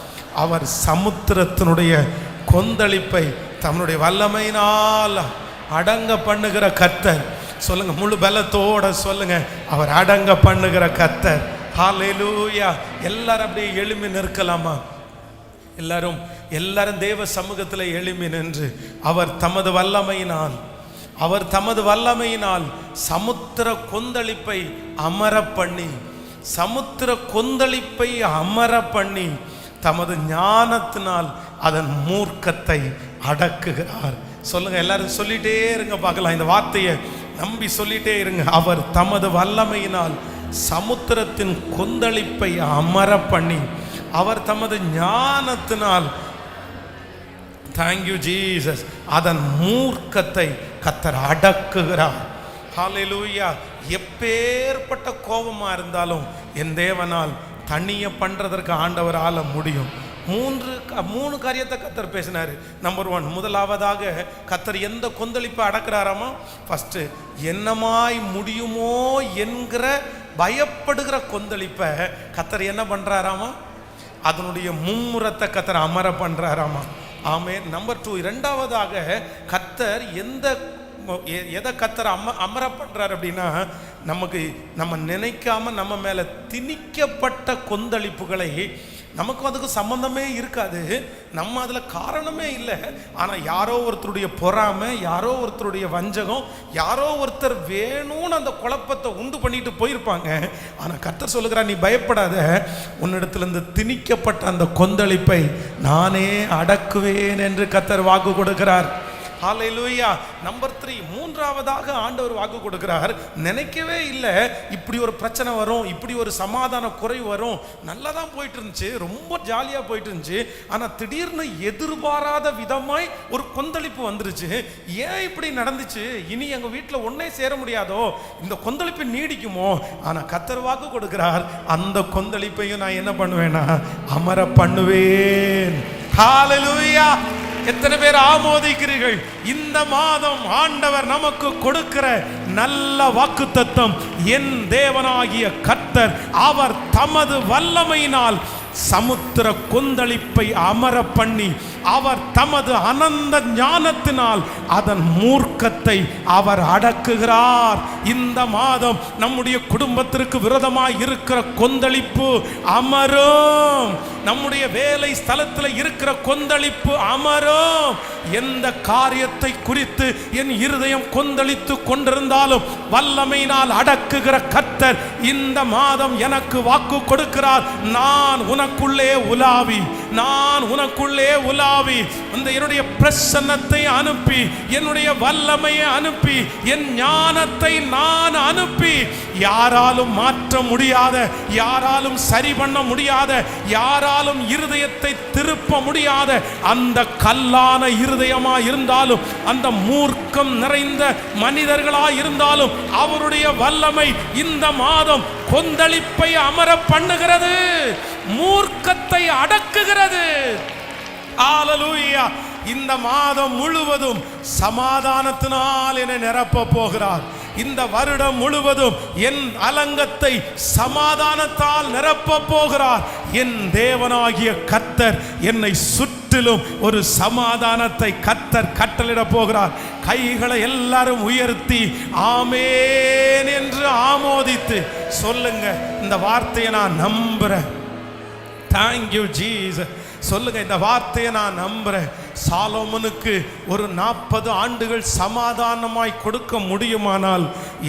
அவர் சமுத்திரத்தினுடைய கொந்தளிப்பை தன்னுடைய வல்லமையினால் அடங்க பண்ணுகிற கர்த்தர். சொல்லுங்க, முழு பலத்தோட சொல்லுங்க, அவர் அடங்க பண்ணுகிற கர்த்தர். ஹல்லேலூயா! எல்லாரும் அப்படியே எழும்பி நிற்கலாமா? எல்லாரும் தேவ சமூகத்தில் எழும்பி நின்று அவர் தமது வல்லமையினால் சமுத்திர கொந்தளிப்பை அமர பண்ணி தமது ஞானத்தினால் அதன் மூர்க்கத்தை அடக்குகிறார். சொல்லுங்க, எல்லாரும் சொல்லிட்டே இருங்க பார்க்கலாம். இந்த வார்த்தையை நம்பி சொல்லிட்டே இருங்க. அவர் தமது வல்லமையினால் சமுத்திரத்தின் கொந்தளிப்பை அமர பண்ணி, அவர் தமது ஞானத்தினால், தேங்க்யூ ஜீசஸ், அதன் மூர்க்கத்தை கர்த்தர் அடக்குகிறார். ஹல்லேலூயா! எப்பேற்பட்ட கோபமா இருந்தாலும் என் தேவனால் தனிய பண்றதற்கு ஆண்டவரால முடியும். 3 காரியத்தை கர்த்தர் பேசினாரு. நம்பர் 1, முதலாவதாக கர்த்தர் எந்த கொந்தளிப்பை அடக்குறாராமா? ஃபர்ஸ்ட், என்னமாய் முடியுமோ என்கிற பயப்படுகிற கொந்தளிப்பை கர்த்தர் என்ன பண்றாராமா? அதனுடைய மும்முரத்தை கர்த்தர் அமர பண்றாராமா. ஆமென். நம்பர் 2, இரண்டாவதாக கர்த்தர் எதை கர்த்தர் அமர பண்றார் அப்படின்னா, நம்ம நினைக்காம நம்ம மேல திணிக்கப்பட்ட கொந்தளிப்புகளை, நமக்கு அதுக்கு சம்பந்தமே இருக்காது, நம்ம அதில் காரணமே இல்லை, ஆனால் யாரோ ஒருத்தருடைய பொறாமை, யாரோ ஒருத்தருடைய வஞ்சகம், யாரோ ஒருத்தர் வேணும்னு அந்த குழப்பத்தை உண்டு பண்ணிட்டு போயிருப்பாங்க. ஆனால் கர்த்தர் சொல்லுகிறார், நீ பயப்படாத, உன்னிடத்திலிருந்து திணிக்கப்பட்ட அந்த கொந்தளிப்பை நானே அடக்குவேன் என்று கர்த்தர் வாக்கு கொடுக்கிறார். ஹல்லேலூயா! நம்பர் 3, மூன்றாவதாக ஆண்டவர் வாக்கு கொடுக்கிறார். நினைக்கவே இல்லை இப்படி ஒரு பிரச்சனை வரும், இப்படி ஒரு சமாதான குறைவு வரும். நல்லா தான் போயிட்டு இருந்துச்சு, ரொம்ப ஜாலியாக போயிட்டு இருந்துச்சு. ஆனால் திடீர்னு எதிர்பாராத விதமாய் ஒரு கொந்தளிப்பு வந்துருச்சு. ஏன் இப்படி நடந்துச்சு? இனி எங்கள் வீட்டில் ஒன்னே சேர முடியாதோ? இந்த கொந்தளிப்பு நீடிக்குமோ? ஆனால் கர்த்தர் வாக்கு கொடுக்கிறார், அந்த கொந்தளிப்பையும் நான் என்ன பண்ணுவேன்னா அமர பண்ணுவேன். ஹல்லேலூயா! எத்தனை பேர் ஆமோதிக்கிறீர்கள்? இந்த மாதம் ஆண்டவர் நமக்கு கொடுக்கிற நல்ல வாக்குத்தத்தம், என் தேவனாகிய கர்த்தர் அவர் தமது வல்லமையினால் சமுத்திர கொந்தளிப்பை அமர பண்ணி, அவர் தமது அனந்த ஞானத்தினால் அதன் மூர்க்கத்தை அவர் அடக்குகிறார். இந்த மாதம் நம்முடைய குடும்பத்திற்கு விரோதமாய் இருக்கிற கொந்தளிப்பு அமரும். நம்முடைய வேலை ஸ்தலத்தில் இருக்கிற கொந்தளிப்பு அமரும். எந்த காரியத்தை குறித்து என் இருதயம் கொந்தளித்து கொண்டிருந்தாலும் வல்லமையினால் அடக்குகிற கர்த்தர் இந்த மாதம் எனக்கு வாக்கு கொடுக்கிறார். நான் உனக்குள்ளே உலாவி அந்த என்னுடைய பிரசன்னத்தை அனுப்பி, என்னுடைய வல்லமையை அனுப்பி, என் ஞானத்தை நான் அனுப்பி, யாராலும் மாற்ற முடியாத, யாராலும் சரி பண்ண முடியாத, யாராலும் இருதயத்தை திருப்ப முடியாத அந்த கல்லான இருதயமா இருந்தாலும், அந்த மூர்க்கம் நிறைந்த மனிதர்களா இருந்தாலும், அவருடைய வல்லமை இந்த மாதம் கொந்தளிப்பை அமர பண்ணுகிறது, மூர்க்கத்தை அடக்குகிறது. ஹல்லேலூயா! இந்த மாதம் முழுவதும் சமாதானத்தினால் என்னை நிரப்ப போகிறார். இந்த வருடம் முழுவதும் என் அலங்கத்தை சமாதானத்தால் நிரப்ப போகிறார். என் தேவனாகிய கர்த்தர் என்னை சுற்றிலும் ஒரு சமாதானத்தை கர்த்தர் கட்டளிட போகிறார். கைகளை எல்லாரும் உயர்த்தி ஆமென் என்று ஆமோதித்து சொல்லுங்க, இந்த வார்த்தையை நான் நம்புறேன். Thank you Jesus. சொல்லுங்க, இந்த வார்த்தையை நான் நம்புறேன். சாலோமோனுக்கு ஒரு 40 ஆண்டுகள் சமாதானமாய் கொடுக்க முடியுமானால்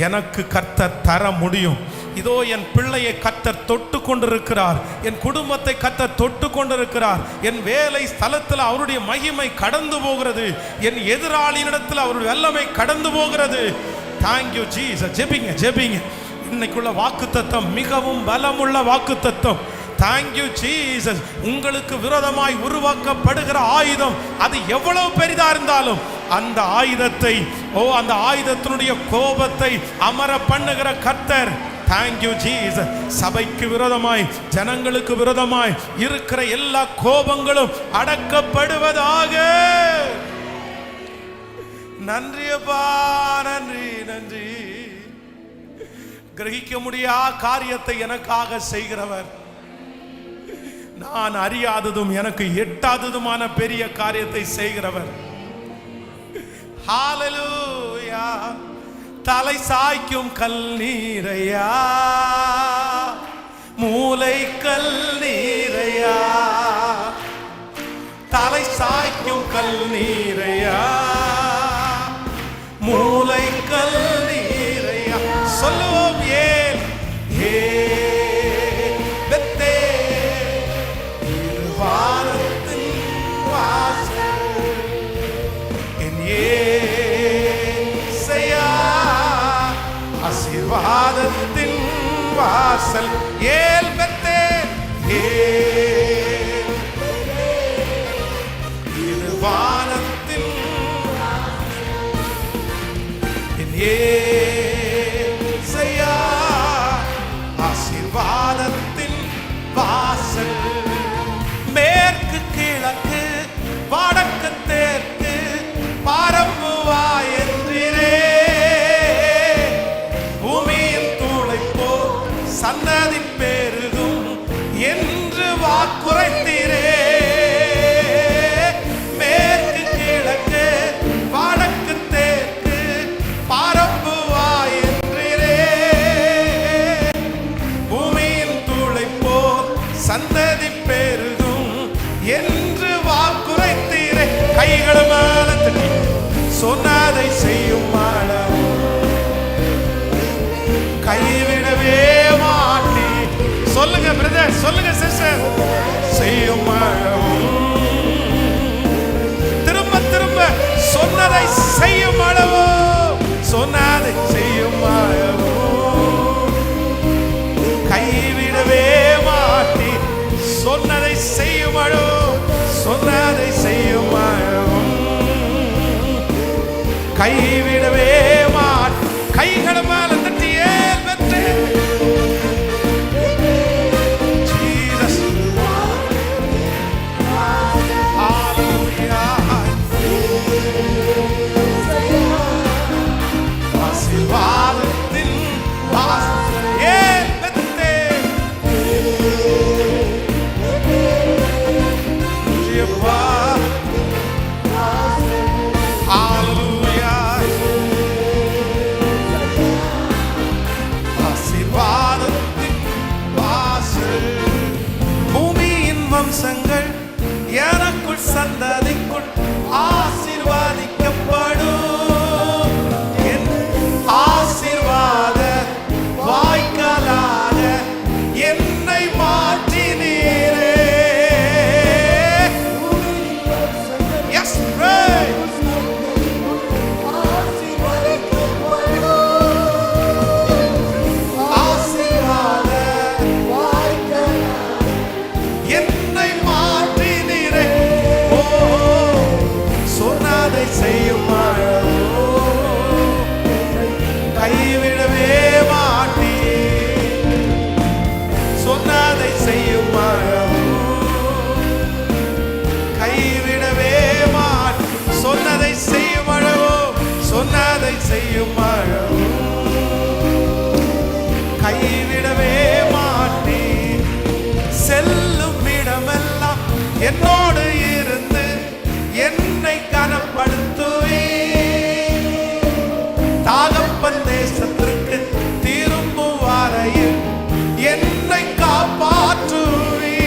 எனக்கு கர்த்தர் தர முடியும். இதோ என் பிள்ளையை கர்த்தர் தொட்டு கொண்டிருக்கிறார், என் குடும்பத்தை கர்த்தர் தொட்டு கொண்டிருக்கிறார், என் வேலை ஸ்தலத்தில் அவருடைய மகிமை கடந்து போகிறது, என் எதிராளியினிடத்தில் அவருடைய வல்லமை கடந்து போகிறது. Thank you Jesus. ஜெபிங்க ஜெபிங்க. இன்னைக்குள்ள வாக்குத்தத்தம் மிகவும் பலமுள்ள வாக்குத்தத்தம். Thank you Jesus. உங்களுக்கு விரோதமாய் உருவாக்கப்படுகிற ஆயுதம் அது எவ்வளவு பெரிதா இருந்தாலும் அந்த ஆயுதத்தை அந்த ஆயுதத்தினுடைய கோபத்தை அமர பண்ணுகிற கர்த்தர். Thank you Jesus. சபைக்கு விரோதமாய் ஜனங்களுக்கு விரோதமாய் இருக்கிற எல்லா கோபங்களும் அடக்கப்படுவதாக. நன்றியப்பா, நன்றி நன்றி. கிரகிக்க முடியாத காரியத்தை எனக்காக செய்கிறவர், நான் அறியாததும் எனக்கு எட்டாததுமான பெரிய காரியத்தை செய்கிறவர். ஹalleluya. தலை சாய்க்கும் கல் நீரையா, மூளை கல் நீரையா, தலை சாய்க்கும் கல் நீரையா, மூளை கல் நீரையா. சொல்லுவோம், ஏல் பெத்தே வானத்தின் வாசல் என் ஏசையா, ஆசீர்வாதத்தின் வாசல். ஏல் பெத்தே வானத்தின் என் ஏசையா, ஆசீர்வாதத்தின் வாசல். மேற்கு கிழக்கு வடக்கு தெற்கு பரம்புவா என்றிரே, பூமியின் தூளைப்போ சன்னதி பெருகும் என்று வாக்குரைத்தீரே. மேற்கு கிழக்கு வடக்கு தெற்கு பரம்புவா என்றிரே, பூமியின் தூளைப்போ சந்ததி பெருகும் என்று வாக்குரைத்தீரே. கைகளை மேல தட்டி சொன்னதை செய்யும் அளவு கைவிடவே மாட்டி. சொல்லுங்க பிரதர், சொல்லுங்க சிஸ்டர். செய்யும் அளவு திரும்ப திரும்ப சொன்னதை செய்யும் அளவு, சொன்னதை செய்யும் அளவு கைவிடவே மாட்டி. சொன்னதை செய்யும் அளவு, சொன்னதை செய்யும் அளவு கைவிடவே மாட்டி. கைகளை மேல தட்டி ஏல் பெற்றே ஜீசஸ். ஹalleluya. ஆசீர்வாதத்தின் வாசல் ஏல் பெற்றே ஜீவா. ஹalleluya. ஆசீர்வாதத்தின் வாசல். பூமியின் வம்சங்கள் எனக்குள் சந்ததிக்குள் ஆசீர்வாதிக்கப்படும். என் ஆசீர்வாத வாய்க்காலாக என்னை மாற்றினீரே. Yes, pray. ஆசீர்வாத என்னை மாற்றினீரே. ஓ, சொன்னதை செய்யும் அளவு கைவிடவே மாட்டி. சொன்னதை செய்யும் அளவு கைவிடவே மாட்டி. சொன்னதை செய்யும் அளவு, சொன்னதை செய்யும் அளவு கைவிடவே மாட்டி. செல்லும் இடமெல்லாம் என்னோடு இருந்து என்னை கனப்படுத்துவே. தாகப்பன் தேசத்திற்கு திரும்பும் வரையில் என்னை காப்பாற்றுவே.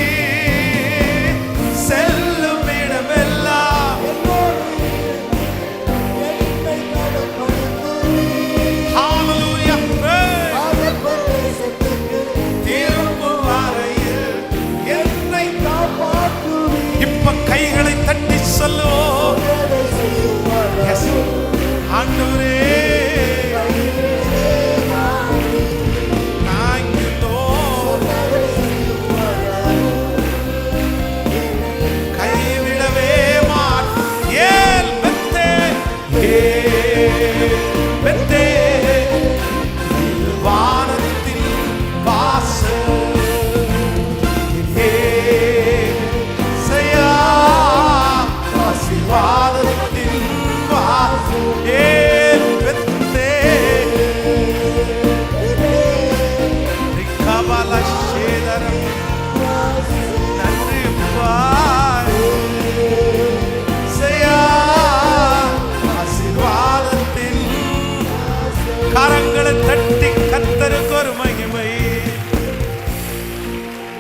கரங்களை தட்டி கர்த்தருக்கு ஒரு மகிமை.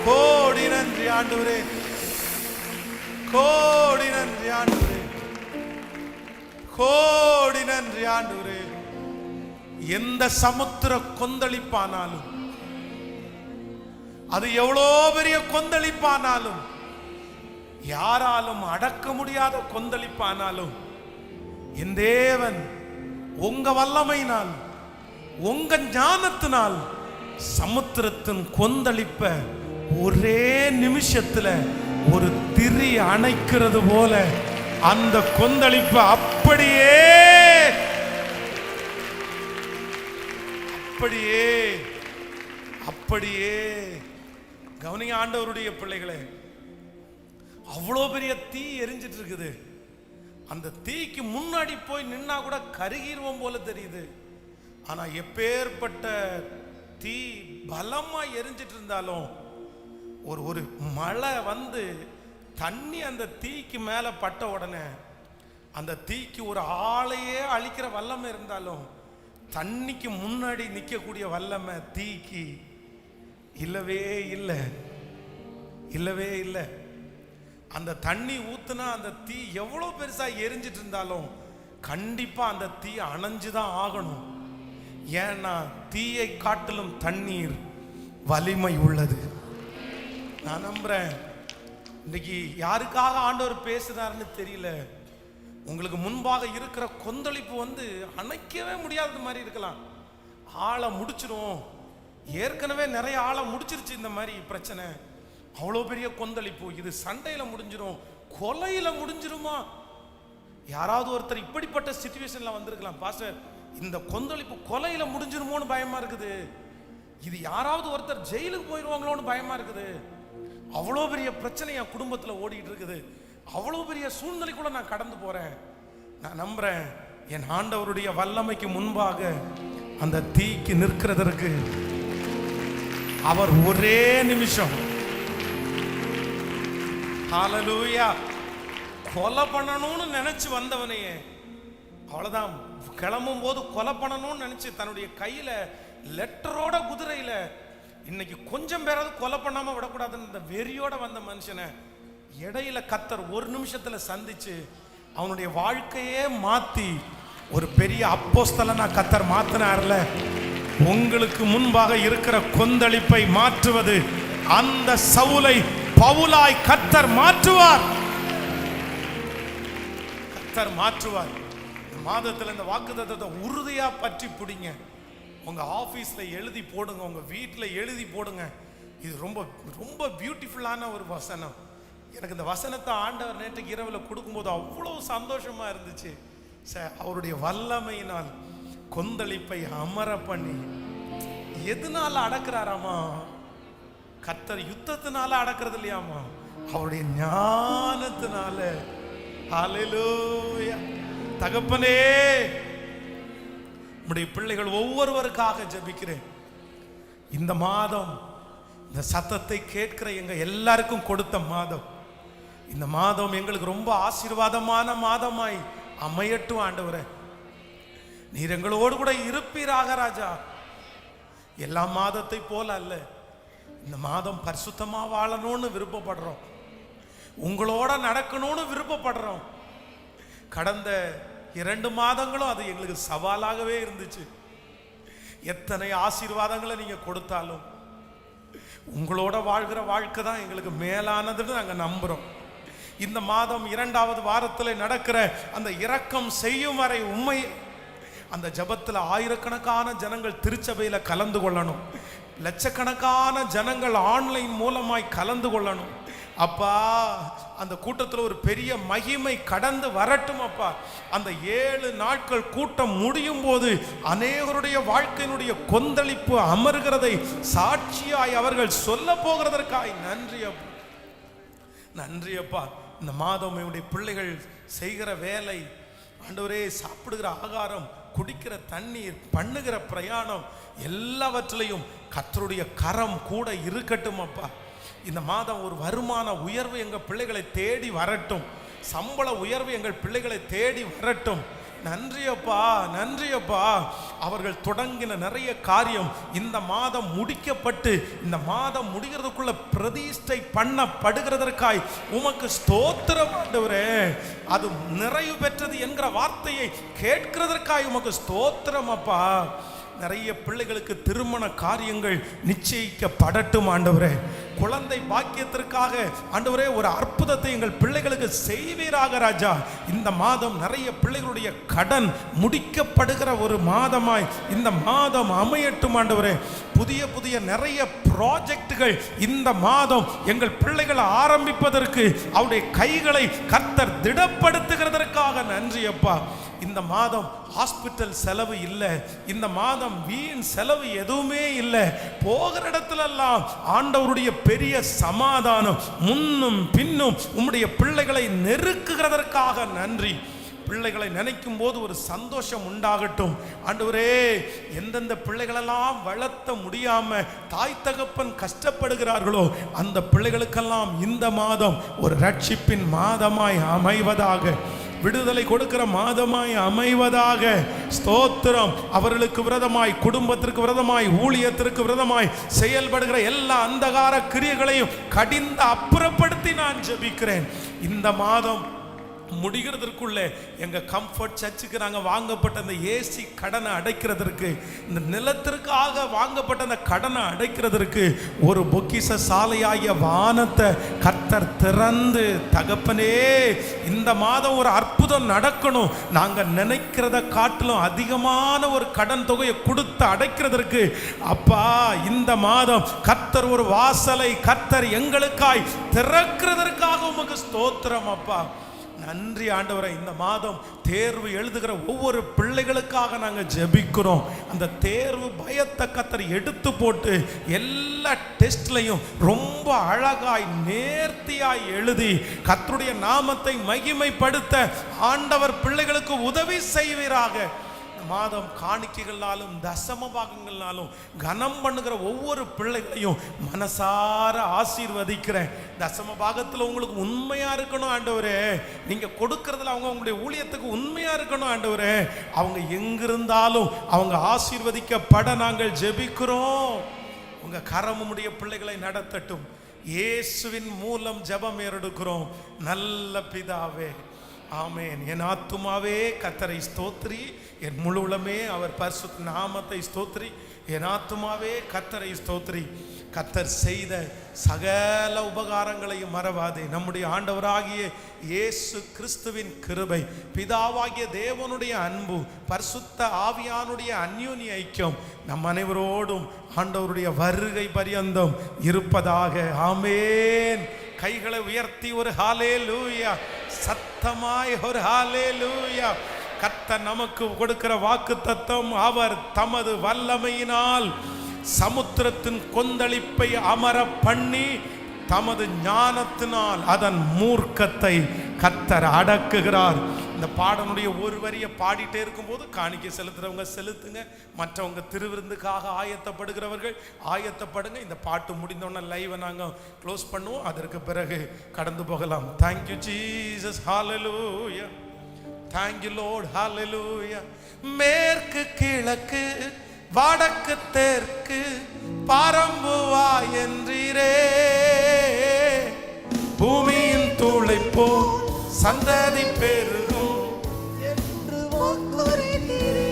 கோடி நன்றி ஆண்டவரே, கோடி நன்றி ஆண்டவரே, கோடி நன்றி ஆண்டவரே. எந்த சமுத்திர கொந்தளிப்பானாலும், அது எவ்வளோ பெரிய கொந்தளிப்பானாலும், யாராலும் அடக்க முடியாத கொந்தளிப்பானாலும், என் தேவன் உங்க வல்லமையினால் உங்க ஞானத்தினால் சமுத்திரத்தின் கொந்தளிப்ப ஒரே நிமிஷத்துல ஒரு திரி அணைக்கிறது போல அந்த கொந்தளிப்பு அப்படியே அப்படியே அப்படியே. கவனிங்க ஆண்டவருடைய பிள்ளைகளே, அவ்வளோ பெரிய தீ எரிஞ்சிட்டு இருக்குது. அந்த தீக்கு முன்னாடி போய் நின்னா கூட கருகிருவோம் போல தெரியுது. ஆனா எப்பேற்பட்ட தீ பலமா எரிஞ்சிட்டு இருந்தாலும் ஒரு மழை வந்து தண்ணி அந்த தீக்கு மேல பட்ட உடனே அந்த தீக்கு ஒரு ஆளையே அழிக்கிற வல்லமை இருந்தாலும் தண்ணிக்கு முன்னாடி நிற்கக்கூடிய வல்லமை தீக்கு இல்லவே இல்லை, இல்லவே இல்லை. அந்த தண்ணி ஊத்துனா அந்த தீ எவ்வளோ பெருசா எரிஞ்சிட்டு இருந்தாலும் கண்டிப்பா அந்த தீ அணைஞ்சுதான் ஆகணும். ஏன்னா தீயை காட்டிலும் தண்ணீர் வலிமை உள்ளது. நான் நம்புறேன் இன்னைக்கு யாருக்காக ஆண்டவர் பேசுறாருன்னு தெரியல. உங்களுக்கு முன்பாக இருக்கிற கொந்தளிப்பு வந்து அணைக்கவே முடியாத மாதிரி இருக்கலாம். ஆளை முடிச்சிடும், ஏற்கனவே நிறைய ஆளை முடிச்சிருச்சு இந்த மாதிரி பிரச்சனை. அவ்வளோ பெரிய கொந்தளிப்பு, இது சண்டையில முடிஞ்சிடும், கொலையில முடிஞ்சிருமா? யாராவது ஒருத்தர் இப்படிப்பட்ட சிச்சுவேஷன்ல வந்திருக்கலாம், பாஸ்டர் இந்த கொந்தளிப்பு கொலையில முடிஞ்சிருமோன்னு பயமா இருக்குது, இது யாராவது ஒருத்தர் ஜெயிலுக்கு போயிடுவாங்களோன்னு பயமா இருக்குது. அவ்வளோ பெரிய பிரச்சனை என் குடும்பத்தில் ஓடிட்டு இருக்குது, அவ்வளோ பெரிய சூழ்நிலைக்குள்ள நான் கடந்து போறேன். நான் நம்புறேன் என் ஆண்டவருடைய வல்லமைக்கு முன்பாக அந்த தீக்கு நிற்கிறதற்கு அவர் ஒரே நிமிஷம் ஹல்லேலூயா கொலை பண்ணணும்னு நினைச்சு வந்தவனையே அவ்வளவுதான், கிளம்பும் போது கொலை பண்ணணும்னு நினைச்சு தன்னுடைய கையில லெட்டரோட குதிரையில இன்னைக்கு கொஞ்சம் பேராவது கொலை பண்ணாம விடக்கூடாதுன்னு இந்த வெறியோட வந்த மனுஷனை இடையில கர்த்தர் ஒரு நிமிஷத்துல சந்திச்சு அவனுடைய வாழ்க்கையே மாத்தி ஒரு பெரிய அப்போஸ்தலனா கர்த்தர் மாத்தினார்ல. உங்களுக்கு முன்பாக இருக்கிற கொந்தளிப்பை மாற்றுவது அந்த சவுலை பவுலாய் கர்த்தர் மாற்றுவார், கர்த்தர் மாற்றுவார். மாதத்தில் இந்த வாக்குத்தத்தத்தை உறுதியா பற்றி பிடிங்க. உங்க ஆபீஸ்ல எழுதி போடுங்க, உங்க வீட்டில் எழுதி போடுங்க. இது ரொம்ப ரொம்ப பியூட்டிஃபுல்லான ஒரு வசனம். எனக்கு இந்த வசனத்தை ஆண்டவர் நேற்றுக்கு இரவில் கொடுக்கும்போது அவ்வளோ சந்தோஷமா இருந்துச்சு. அவருடைய வல்லமையினால் கொந்தளிப்பை அமர பண்ணி எதனால அடக்குறாராமா? கர்த்தர் யுத்தத்தினால அடக்கிறது இல்லையாமா, அவருடைய ஞானத்தினால. ஹல்லேலூயா. தகப்பனே, நம்முடைய பிள்ளைகள் ஒவ்வொருவருக்காக ஜெபிக்கிறேன். இந்த மாதம் இந்த சத்தத்தை கேட்கிற எங்க எல்லாருக்கும் கொடுத்த மாதம், இந்த மாதம் எங்களுக்கு ரொம்ப ஆசீர்வாதமான மாதமாய் அமையட்டும் ஆண்டவரே. நீர் எங்களோடு கூட இருப்பீராக ராஜா. எல்லா மாதத்தை போல அல்ல, இந்த மாதம் பரிசுத்தமா வாழணும்னு விருப்பப்படுறோம், உங்களோட நடக்கணும்னு விருப்பப்படுறோம். கடந்த 2 மாதங்களும் அது எங்களுக்கு சவாலாகவே இருந்துச்சு. எத்தனை ஆசீர்வாதங்களை நீங்க கொடுத்தாலும் உங்களோட வாழ்கிற வாழ்க்கை தான் எங்களுக்கு மேலானதுன்னு நாங்கள் நம்புறோம். இந்த மாதம் 2வது வாரத்தில் நடக்கிற அந்த இரக்கம் செய்யும் வரை உண்மை அந்த ஜபத்தில் ஆயிரக்கணக்கான ஜனங்கள் திருச்சபையில் கலந்து கொள்ளணும், லட்சக்கணக்கான ஜனங்கள் ஆன்லைன் மூலமாய் கலந்து கொள்ளணும். அப்பா, அந்த கூட்டத்தில் ஒரு பெரிய மகிமை கடந்து வரட்டும் அப்பா. அந்த 7 நாட்கள் கூட்டம் முடியும் போது அநேகருடைய வாழ்க்கையினுடைய கொந்தளிப்பு அமர்கிறதை சாட்சியாய் அவர்கள் சொல்ல போகிறதற்காய் நன்றி அப்பா, நன்றி அப்பா. இந்த மாதம் என்னுடைய பிள்ளைகள் செய்கிற வேலை, ஆண்டவரே சாப்பிடுகிற ஆகாரம், குடிக்கிற தண்ணீர், பண்ணுகிற பிரயாணம் எல்லாவற்றிலையும் கர்த்தருடைய கரம் கூட இருக்கட்டும் அப்பா. இந்த மாதம் ஒரு வருமான உயர்வு எங்கள் பிள்ளைகளை தேடி வரட்டும். சம்பள உயர்வு எங்கள் பிள்ளைகளை தேடி வரட்டும். நன்றி அப்பா, நன்றி அப்பா. அவர்கள் தொடங்கின நிறைய காரியம் இந்த மாதம் முடிக்கப்பட்டு இந்த மாதம் முடிகிறதுக்குள்ள பிரதிஷ்டை பண்ணப்படுகிறதற்காய் உமக்கு ஸ்தோத்திரம் ஆண்டவரே. அது நிறைவு பெற்றது என்கிற வார்த்தையை கேட்கிறதற்காய் உமக்கு ஸ்தோத்திரம் அப்பா. நிறைய பிள்ளைகளுக்கு திருமண காரியங்கள் நிச்சயிக்கப்படட்டும் ஆண்டவரே. குழந்தை பாக்கியத்திற்காக ஆண்டவரே ஒரு அற்புதத்தை எங்கள் பிள்ளைகளுக்கு செய்வீராக ராஜா. இந்த மாதம் நிறைய பிள்ளைகளுடைய கடன் முடிக்கப்படுகிற ஒரு மாதமாய் இந்த மாதம் அமையட்டும் ஆண்டவரே. புதிய புதிய நிறைய ப்ராஜெக்டுகள் இந்த மாதம் எங்கள் பிள்ளைகளை ஆரம்பிப்பதற்கு அவருடைய கைகளை கர்த்தர் திடப்படுத்துகிறதற்காக நன்றி அப்பா. இந்த மாதம் ஹாஸ்பிட்டல் செலவு இல்லை, இந்த மாதம் வீண் செலவு எதுவுமே இல்லை. போகிற இடத்துலெல்லாம் ஆண்டவருடைய பெரிய சமாதானம் முன்னும் பின்னும் உம்முடைய பிள்ளைகளை நெருக்குகிறதற்காக நன்றி. பிள்ளைகளை நினைக்கும் போது ஒரு சந்தோஷம் உண்டாகட்டும் ஆண்டவரே. எந்தெந்த பிள்ளைகளெல்லாம் வளர்த்த முடியாம தாய் தகப்பன் கஷ்டப்படுகிறார்களோ அந்த பிள்ளைகளுக்கெல்லாம் இந்த மாதம் ஒரு ரட்சிப்பின் மாதமாய் அமைவதாக, விடுதலை கொடுக்கிற மாதமாய் அமைவதாக. ஸ்தோத்திரம். அவர்களுக்கு விரோதமாய், குடும்பத்திற்கு விரோதமாய், ஊழியத்திற்கு விரோதமாய் செயல்படுகிற எல்லா அந்தகார கிரியைகளையும் கடிந்து அப்புறப்படுத்தி நான் ஜெபிக்கிறேன். இந்த மாதம் முடிகிறதற்குள்ளே எங்க கம்ஃபர்ட் சர்ச்சுக்கு நாங்கள் வாங்கப்பட்ட அந்த ஏசி கடனை அடைக்கிறதற்கு, இந்த நிலத்திற்காக வாங்கப்பட்ட அந்த கடனை அடைக்கிறதற்கு ஒரு பொக்கிஷ சாலையாகிய வானத்தை கர்த்தர் திறந்து, தகப்பனே இந்த மாதம் ஒரு அற்புதம் நடக்கணும், நாங்கள் நினைக்கிறத காட்டிலும் அதிகமான ஒரு கடன் தொகையை கொடுத்து அடைக்கிறதற்கு அப்பா இந்த மாதம் கர்த்தர் ஒரு வாசலை கர்த்தர் எங்களுக்காய் திறக்கிறதற்காக உமக்கு ஸ்தோத்திரம் அப்பா. நன்றி ஆண்டவரே. இந்த மாதம் தேர்வு எழுதுகிற ஒவ்வொரு பிள்ளைகளுக்காக நாங்கள் ஜெபிக்கிறோம். அந்த தேர்வு பயத்தை கர்த்தர் எடுத்து போட்டு எல்லா டெஸ்ட்லையும் ரொம்ப அழகாய் நேர்த்தியாய் எழுதி கர்த்தருடைய நாமத்தை மகிமைப்படுத்த ஆண்டவர் பிள்ளைகளுக்கு உதவி செய்வீராக. மாதம் காணிக்கைகளாலும் தசம பாகங்களாலும் கனம் பண்ணுகிற ஒவ்வொரு பிள்ளைகளையும் மனசார ஆசீர்வதிக்கிறேன். தசம பாகத்தில் உங்களுக்கு உண்மையா இருக்கணும் ஆண்டவரே. நீங்க கொடுக்கறதுல அவங்க உங்களுடைய ஊழியத்துக்கு உண்மையா இருக்கணும் ஆண்டவரே. அவங்க எங்கிருந்தாலும் அவங்க ஆசீர்வதிக்கப்பட நாங்கள் ஜெபிக்கிறோம். உங்க கரமுடைய பிள்ளைகளை நடத்தட்டும். இயேசுவின் மூலம் ஜெபம் ஏறெடுக்கிறோம் நல்ல பிதாவே, ஆமென். என் ஆத்துமாவே கர்த்தரை ஸ்தோத்திரி, என் முழு உளமே அவர் பரிசுத்த நாமத்தை ஸ்தோத்திரி. என் ஆத்துமாவே கர்த்தரை ஸ்தோத்திரி. கர்த்தர் செய்த சகல உபகாரங்களையும் மறவாதே. நம்முடைய ஆண்டவராகிய இயேசு கிறிஸ்துவின் கிருபை, பிதாவாகிய தேவனுடைய அன்பு, பரிசுத்த ஆவியானுடைய அந்யோன்ய ஐக்கியம் நம் அனைவரோடும் ஆண்டவருடைய வருகை பரியந்தம் இருப்பதாக. ஆமென். கைகளை உயர்த்தி ஒரு ஹல்லேலூயா, சத்தமாய் ஒரு ஹல்லேலூயா. கர்த்தர் நமக்கு கொடுக்கிற வாக்குத்தத்தம், அவர் தமது வல்லமையினால் சமுத்திரத்தின் கொந்தளிப்பை அமர பண்ணி தமது ஞானத்தினால் அதன் மூர்க்கத்தை கர்த்தர் அடக்குகிறார். இந்த பாடனுடைய ஒரு வரியை பாடிட்டே இருக்கும்போது காணிக்கை செலுத்துறவங்க செலுத்துங்க, மற்றவங்க திருவிருந்துக்காக ஆயத்தப்படுகிறவர்கள் ஆயத்தப்படுங்க. இந்த பாட்டு முடிந்தோடனே லைவை நாங்கள் க்ளோஸ் பண்ணுவோம், அதற்கு பிறகு கடந்து போகலாம். தேங்க்யூ ஜீசஸ், ஹல்லேலூயா. தேங்க்யூ லார்ட், ஹல்லேலூயா. மேற்கு கிழக்கு வடக்கு தெற்கு பரம்புவா என்றீரே, பூமியின் துளைப்போ சந்ததி பெருகும் என்று வாக்குறுத்தீரே.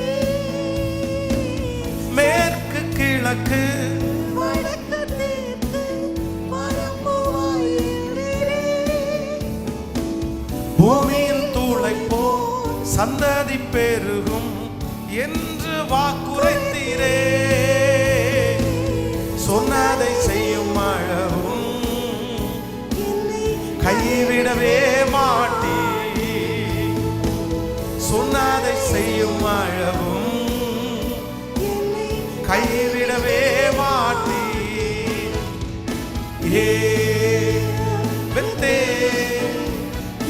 மேற்கு கிழக்கு வடக்கு தெற்கு பரம்புவா என்றீரே, பூமியின் துளைப்போ சந்ததி பெருகும் என்று வாக்குறுத்தீரே. சொன்னதை செய்யும் அளவும் கைவிடவே மாட்டீ, சொன்னதை செய்யும் அளவும் கைவிடவே மாட்டீ.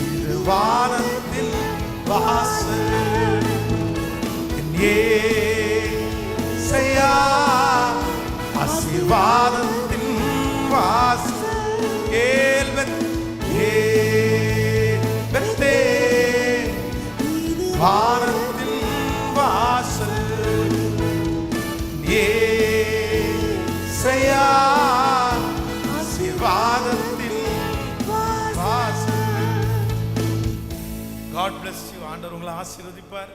இது வானத்தில் வாசல் என் இயேசையா ஆசீர்வாதத்தின் வாசல் ஏல்வெத்தே வானத்தின் வாசல் ஏசையா ஆசீர்வாதத்தின் வாசல். God bless you. ஆண்டவர் உங்களை ஆசீர்வதிப்பார்.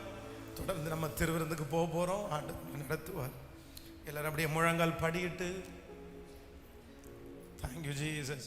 தொடர்ந்து நம்ம திருவிருந்துக்கு போக போறோம். ஆண்டவர் நடத்துவார். எல்லாரும் அப்படியே முழங்கால் படியிட்டு, Thank you Jesus.